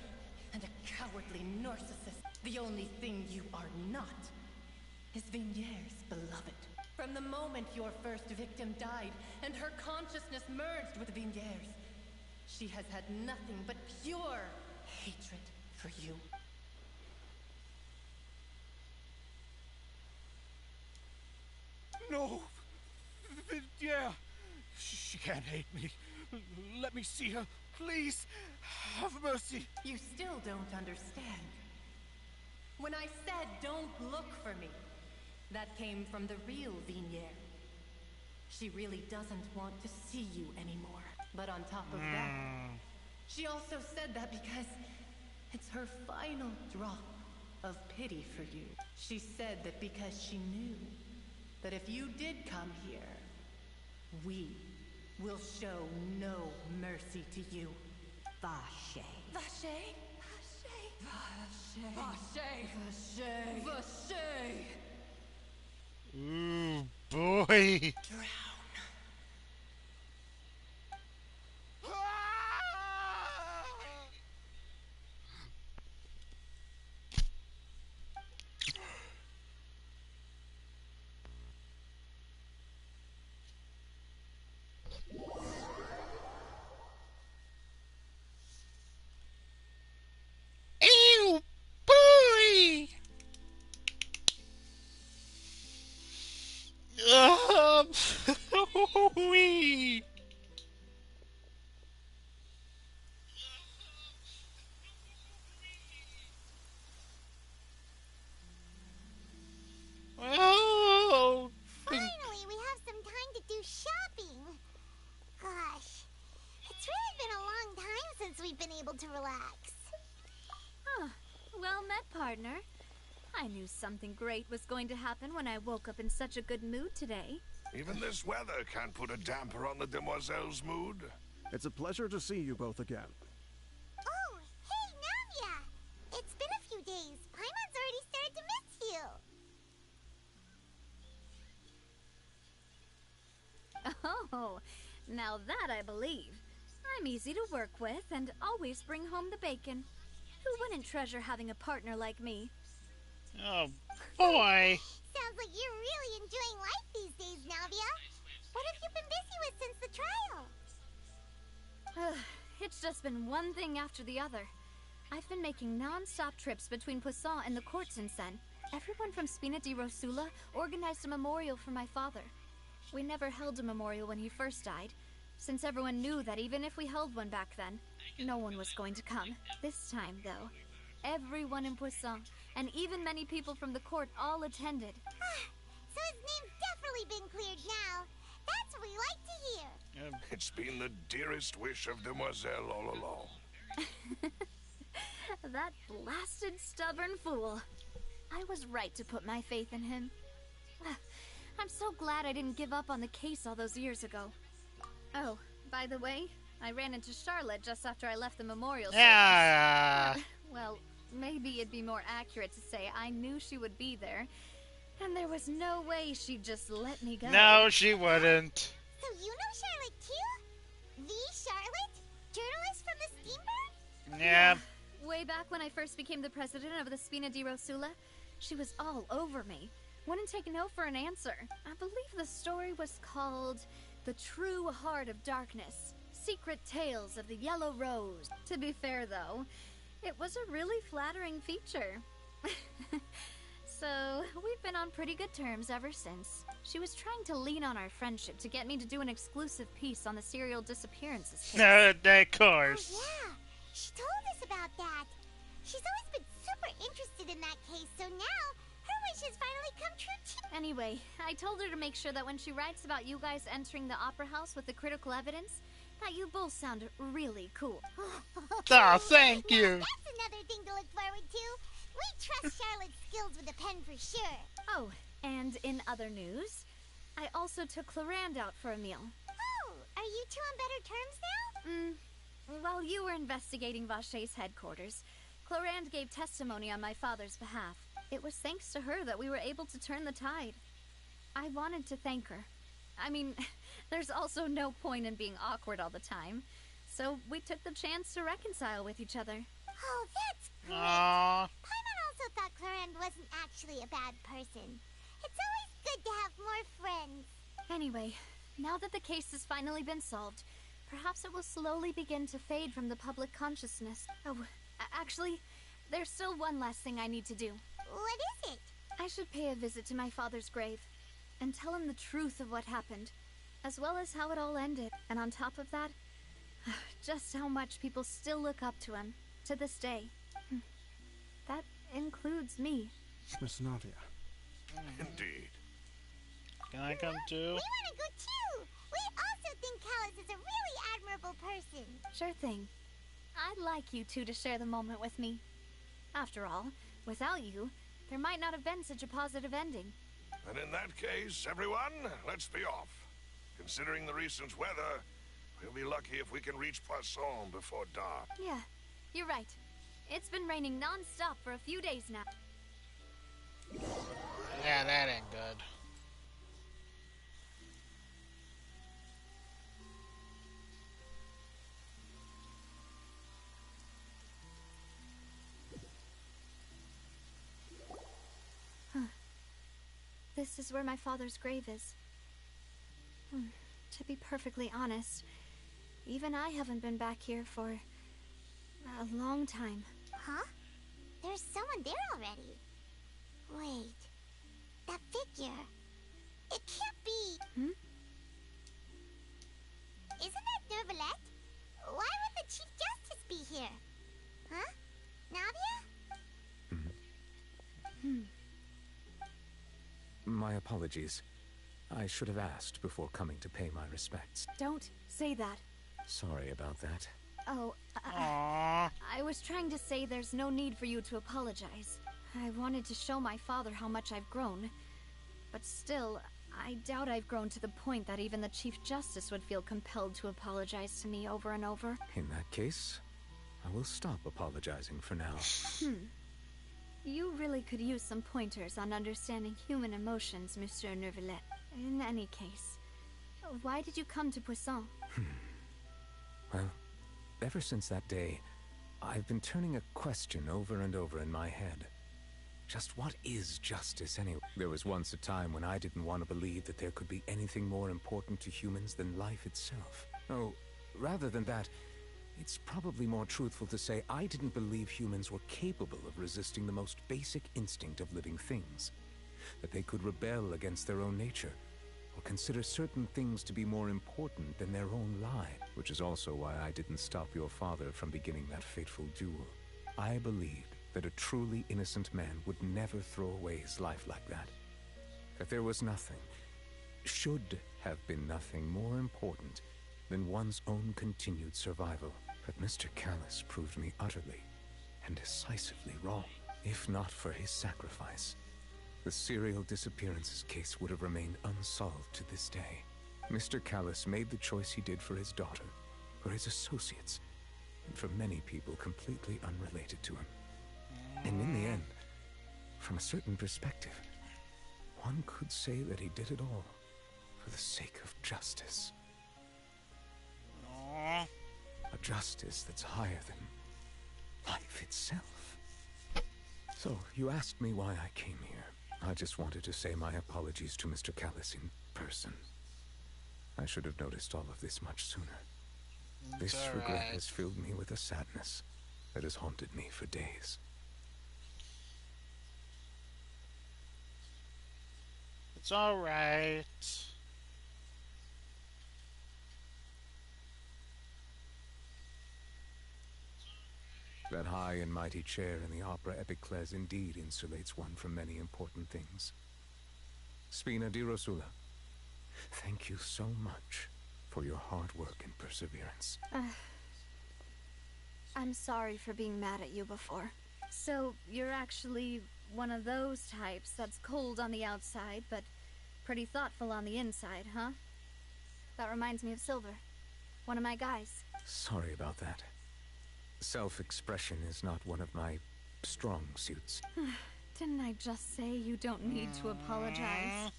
and a cowardly narcissist. The only thing you are not is Vignere's beloved. From the moment your first victim died and her consciousness merged with Vignere's, she has had nothing but pure hatred for you. No! Vignere! She can't hate me. Let me see her, please. Have mercy. You still don't understand. When I said don't look for me, that came from the real Vignere. She really doesn't want to see you anymore. But on top of that, she also said that because it's her final drop of pity for you. She said that because she knew that if you did come here, we will show no mercy to you. Vache. Vache? Vache. Vache. Vache. Vache. Ooh, boy. Drown. Ew, boy. Wee. Oh. Finally, we have some time to do shopping. Gosh, it's really been a long time since we've been able to relax. Huh. Well met, partner. I knew something great was going to happen when I woke up in such a good mood today. Even this weather can't put a damper on the demoiselle's mood. It's a pleasure to see you both again. Oh, hey, Navia! It's been a few days. Paimon's already started to miss you. Oh, now that I believe. I'm easy to work with and always bring home the bacon. Who wouldn't treasure having a partner like me? Oh, boy. Sounds like you're really enjoying life these days, Navia. What have you been busy with since the trial? it's just been one thing after the other. I've been making non-stop trips between Poisson and the court since then. Everyone from Spina di Rosula organized a memorial for my father. We never held a memorial when he first died, since everyone knew that even if we held one back then, no one was going to come. This time, though, everyone in Poisson, and even many people from the court, all attended. So his name's definitely been cleared now. That's what we like to hear. It's been the dearest wish of Demoiselle all along. That blasted stubborn fool. I was right to put my faith in him. I'm so glad I didn't give up on the case all those years ago. Oh, by the way, I ran into Charlotte just after I left the memorial service. Well, maybe it'd be more accurate to say I knew she would be there, and there was no way she'd just let me go. No, she wouldn't. So you know Charlotte too? The Charlotte? Journalist from the Steambird? Yeah. Way back when I first became the president of the Spina di Rosula, she was all over me. Wouldn't take no for an answer. I believe the story was called The True Heart of Darkness, Secret Tales of the Yellow Rose. To be fair, though, it was a really flattering feature. So, we've been on pretty good terms ever since. She was trying to lean on our friendship to get me to do an exclusive piece on the serial disappearances case. No, of course. Oh, yeah. She told us about that. She's always been super interested in that case, so now her wish has finally come true too. Anyway, I told her to make sure that when she writes about you guys entering the opera house with the critical evidence, that you both sound really cool. Oh, thank you. Now, that's another thing to look forward to. We trust Charlotte's skills with a pen for sure. Oh, and in other news, I also took Clorand out for a meal. Oh, are you two on better terms now? While you were investigating Vaché's headquarters, Clorand gave testimony on my father's behalf. It was thanks to her that we were able to turn the tide. I wanted to thank her. I mean, there's also no point in being awkward all the time, so we took the chance to reconcile with each other. Oh, that's great! Aww. Paimon also thought Clorand wasn't actually a bad person. It's always good to have more friends. Anyway, now that the case has finally been solved, perhaps it will slowly begin to fade from the public consciousness. Oh, actually, there's still one last thing I need to do. What is it? I should pay a visit to my father's grave and tell him the truth of what happened, as well as how it all ended. And on top of that, just how much people still look up to him to this day. That includes me. Miss Navia. Indeed. Can I come too? We want to go too! We also think Callus is a really admirable person. Sure thing. I'd like you two to share the moment with me. After all, without you, there might not have been such a positive ending. And in that case, everyone, let's be off. Considering the recent weather, we'll be lucky if we can reach Poisson before dark. Yeah, you're right. It's been raining non-stop for a few days now. Yeah, that ain't good. This is where my father's grave is. To be perfectly honest, even I haven't been back here for a long time. Huh? There's someone there already. Wait. That figure. It can't be. Isn't that Neuvillette? Why would the Chief Justice be here? Huh? Navia? My apologies. I should have asked before coming to pay my respects. Don't say that. Sorry about that. Oh, Aww. I was trying to say there's no need for you to apologize. I wanted to show my father how much I've grown. But still, I doubt I've grown to the point that even the Chief Justice would feel compelled to apologize to me over and over. In that case, I will stop apologizing for now. You really could use some pointers on understanding human emotions, Monsieur Neuvillette. In any case, why did you come to Poisson? Well, ever since that day, I've been turning a question over and over in my head. Just what is justice anyway? There was once a time when I didn't want to believe that there could be anything more important to humans than life itself. Oh, rather than that, It's probably more truthful to say I didn't believe humans were capable of resisting the most basic instinct of living things. That they could rebel against their own nature, or consider certain things to be more important than their own lives. Which is also why I didn't stop your father from beginning that fateful duel. I believed that a truly innocent man would never throw away his life like that. That there was nothing, should have been nothing more important than one's own continued survival. But Mr. Callus proved me utterly and decisively wrong. If not for his sacrifice, the serial disappearances case would have remained unsolved to this day. Mr. Callus made the choice he did for his daughter, for his associates, and for many people completely unrelated to him. And in the end, from a certain perspective, one could say that he did it all for the sake of justice. A justice that's higher than life itself. So, you asked me why I came here. I just wanted to say my apologies to Mr. Callus in person. I should have noticed all of this much sooner. This regret has filled me with a sadness that has haunted me for days. It's alright. That high and mighty chair in the opera epiclese indeed insulates one from many important things. Spina di Rosula, thank you so much for your hard work and perseverance. I'm sorry for being mad at you before. So, you're actually one of those types that's cold on the outside, but pretty thoughtful on the inside, huh? That reminds me of Silver, one of my guys. Sorry about that. Self-expression is not one of my strong suits. Didn't I just say you don't need to apologize?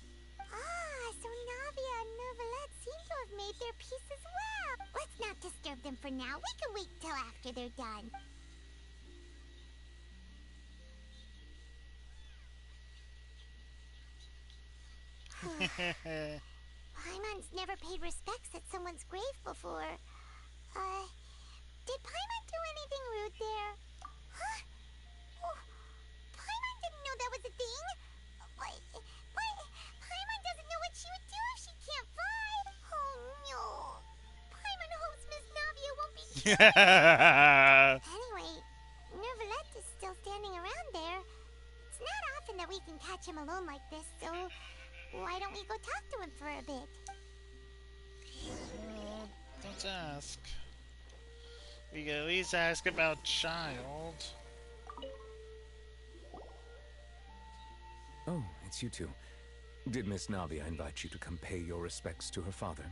So Navia and Neuvillette seem to have made their peace as well. Let's not disturb them for now. We can wait till after they're done. Paimon's never paid respects at someone's grave before. Did Paimon do anything rude there? Huh? Oh, Paimon didn't know that was a thing. But Paimon doesn't know what she would do if she can't fly. Oh no. Paimon hopes Miss Navia won't be killed. Anyway, Neuvillette is still standing around there. It's not often that we can catch him alone like this, so why don't we go talk to him for a bit? Let's ask. We can at least ask about Child. Oh, it's you two. Did Miss Navia invite you to come pay your respects to her father?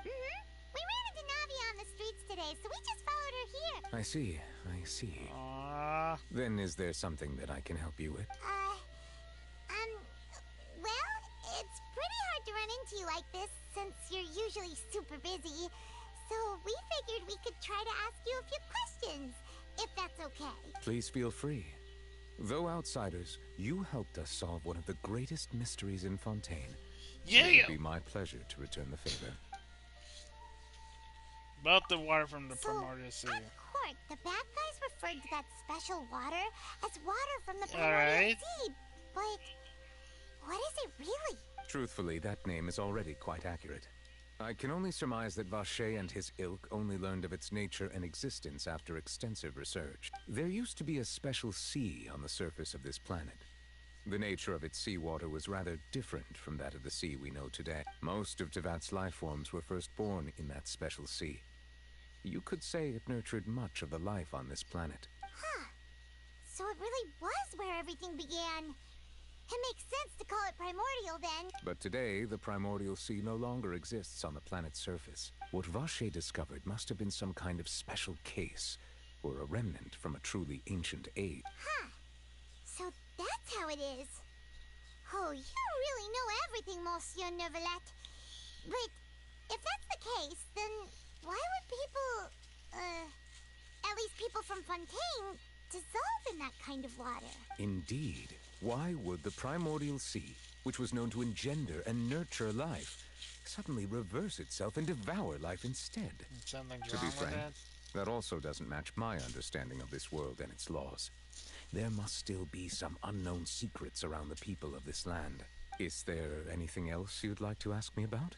We ran into Navia on the streets today, so we just followed her here. I see. Aww. Then is there something that I can help you with? Well, it's pretty hard to run into you like this, since you're usually super busy. So we figured we could try to ask you a few questions, if that's okay. Please feel free. Though outsiders, you helped us solve one of the greatest mysteries in Fontaine. Yeah! It would be my pleasure to return the favor. About the water from the Primordial Sea. At court, the bad guys referred to that special water as water from the Primordial Sea. But what is it really? Truthfully, that name is already quite accurate. I can only surmise that Vacher and his ilk only learned of its nature and existence after extensive research. There used to be a special sea on the surface of this planet. The nature of its seawater was rather different from that of the sea we know today. Most of Tevat's life forms were first born in that special sea. You could say it nurtured much of the life on this planet. Huh. So it really was where everything began. It makes sense to call it primordial then. But today, the primordial sea no longer exists on the planet's surface. What Vacher discovered must have been some kind of special case, or a remnant from a truly ancient age. Huh. So that's how it is. Oh, you really know everything, Monsieur Neuvillette. But if that's the case, then why would people, at least people from Fontaine, dissolve in that kind of water? Indeed. Why would the primordial sea, which was known to engender and nurture life, suddenly reverse itself and devour life instead? Something to be frank, That also doesn't match my understanding of this world and its laws. There must still be some unknown secrets around the people of this land. Is there anything else you'd like to ask me about?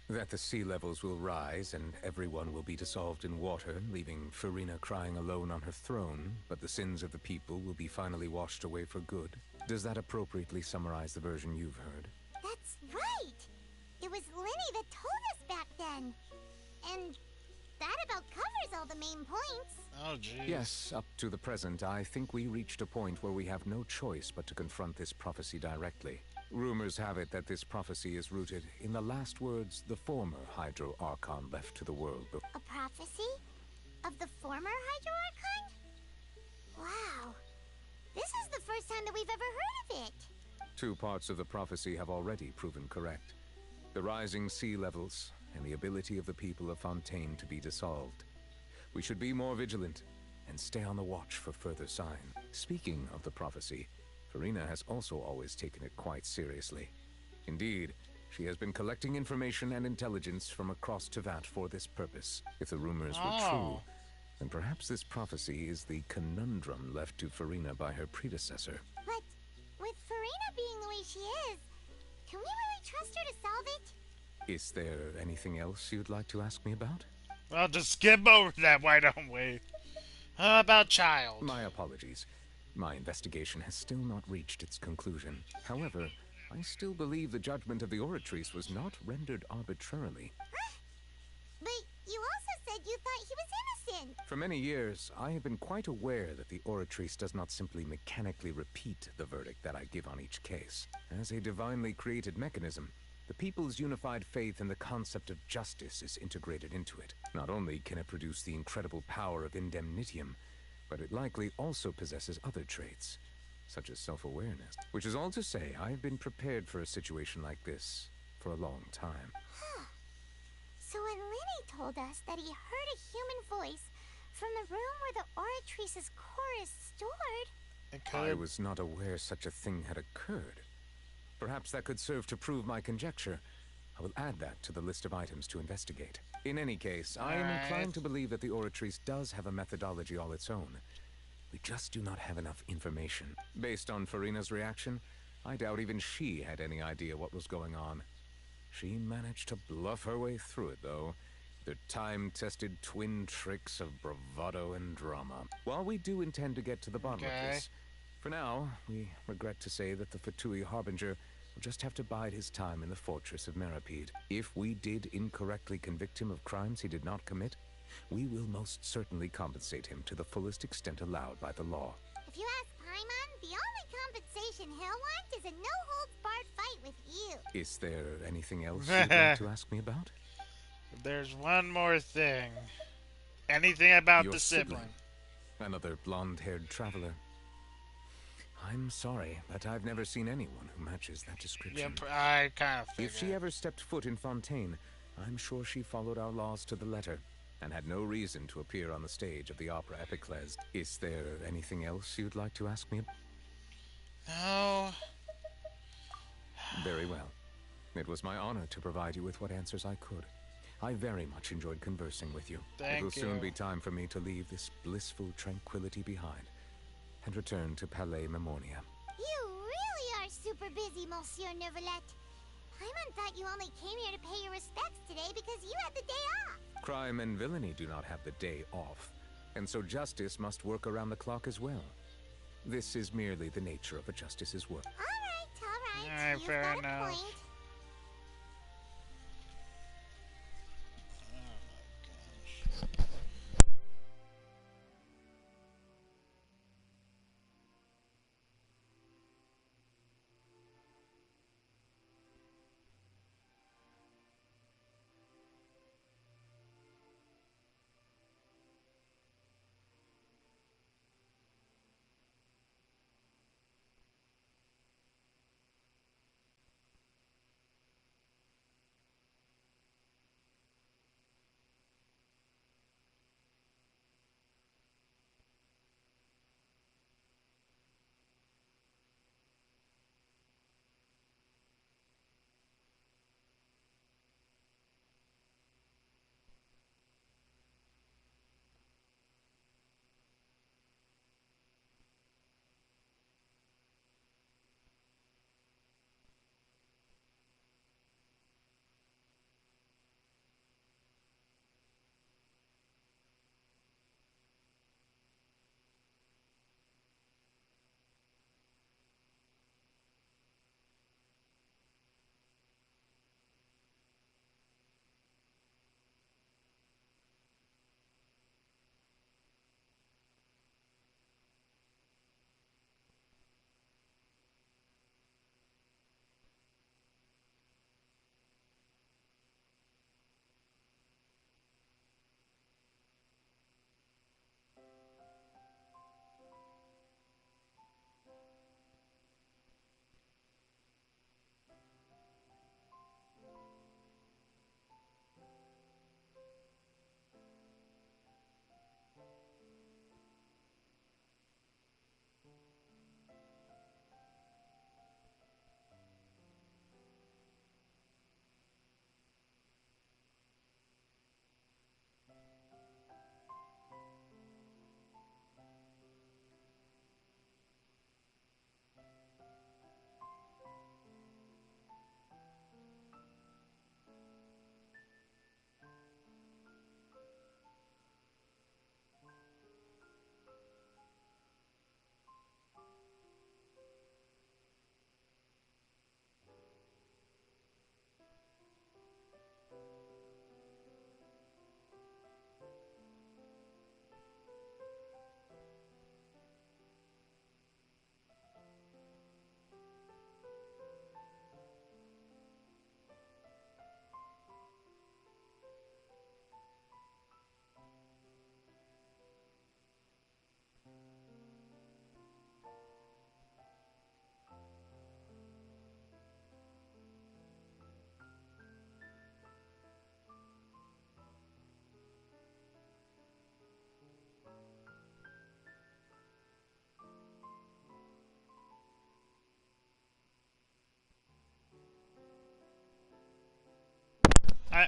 That the sea levels will rise and everyone will be dissolved in water, leaving Farina crying alone on her throne, but the sins of the people will be finally washed away for good. Does that appropriately summarize the version you've heard? That's right! It was Linny that told us back then. And that about covers all the main points. Oh, jeez. Yes, up to the present, I think we reached a point where we have no choice but to confront this prophecy directly. Rumors have it that this prophecy is rooted in the last words the former Hydro Archon left to the world. A prophecy? Of the former Hydro Archon? Wow. This is the first time that we've ever heard of it. Two parts of the prophecy have already proven correct. The rising sea levels and the ability of the people of Fontaine to be dissolved. We should be more vigilant and stay on the watch for further signs. Speaking of the prophecy, Farina has also always taken it quite seriously. Indeed, she has been collecting information and intelligence from across Tevat for this purpose. If the rumors were true, then perhaps this prophecy is the conundrum left to Farina by her predecessor. But with Farina being the way she is, can we really trust her to solve it? Is there anything else you'd like to ask me about? Well, just skip over that, why don't we? About Child. My apologies. My investigation has still not reached its conclusion. However, I still believe the judgment of the Oratrice was not rendered arbitrarily. But you also said you thought he was innocent. For many years, I have been quite aware that the Oratrice does not simply mechanically repeat the verdict that I give on each case. As a divinely created mechanism, the people's unified faith in the concept of justice is integrated into it. Not only can it produce the incredible power of indemnitium, but it likely also possesses other traits, such as self-awareness. Which is all to say, I've been prepared for a situation like this for a long time. Huh. So when Linny told us that he heard a human voice from the room where the Oratrice's core is stored... I was not aware such a thing had occurred. Perhaps that could serve to prove my conjecture. I will add that to the list of items to investigate. In any case, I am inclined to believe that the Oratrice does have a methodology all its own. We just do not have enough information. Based on Farina's reaction, I doubt even she had any idea what was going on. She managed to bluff her way through it, though. The time-tested twin tricks of bravado and drama. While we do intend to get to the bottom of this, for now, we regret to say that the Fatui Harbinger will just have to bide his time in the fortress of Meripede. If we did incorrectly convict him of crimes he did not commit, we will most certainly compensate him to the fullest extent allowed by the law. If you ask Paimon, the only compensation he'll want is a no-holds-barred fight with you. Is there anything else you'd like to ask me about? There's one more thing. Anything about Your the sibling? Another blonde-haired traveler. I'm sorry, but I've never seen anyone who matches that description. Yeah, I kind of figured. If she ever stepped foot in Fontaine, I'm sure she followed our laws to the letter, and had no reason to appear on the stage of the opera Epiclese. Is there anything else you'd like to ask me? No. Very well. It was my honor to provide you with what answers I could. I very much enjoyed conversing with you. It will soon be time for me to leave this blissful tranquility behind and return to Palais Memornia. You really are super busy, Monsieur Neuvillette. Paimon thought you only came here to pay your respects today because you had the day off. Crime and villainy do not have the day off, and so justice must work around the clock as well. This is merely the nature of a justice's work. All right. Alright, fair enough. Point.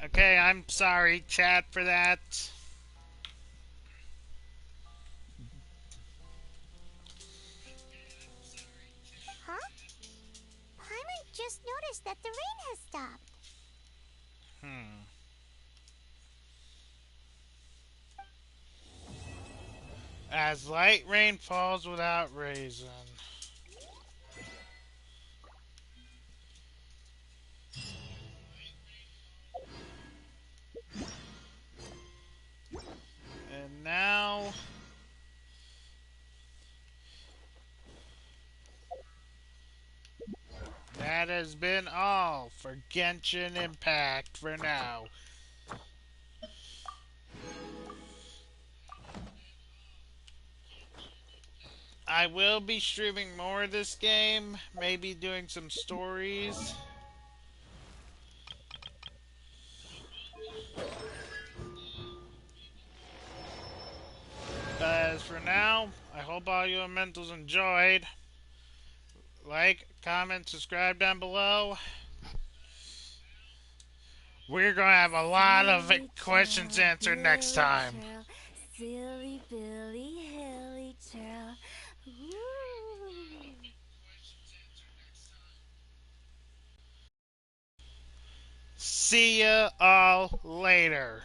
Okay, I'm sorry, chat, for that. Huh? Paimon just noticed that the rain has stopped. As light rain falls without reason. And now... that has been all for Genshin Impact for now. I will be streaming more of this game, maybe doing some stories. But as for now, I hope all you Elementals enjoyed. Like, comment, subscribe down below. We're going to have a lot of questions answered next time. Silly Billy Hilly Churl. See ya all later.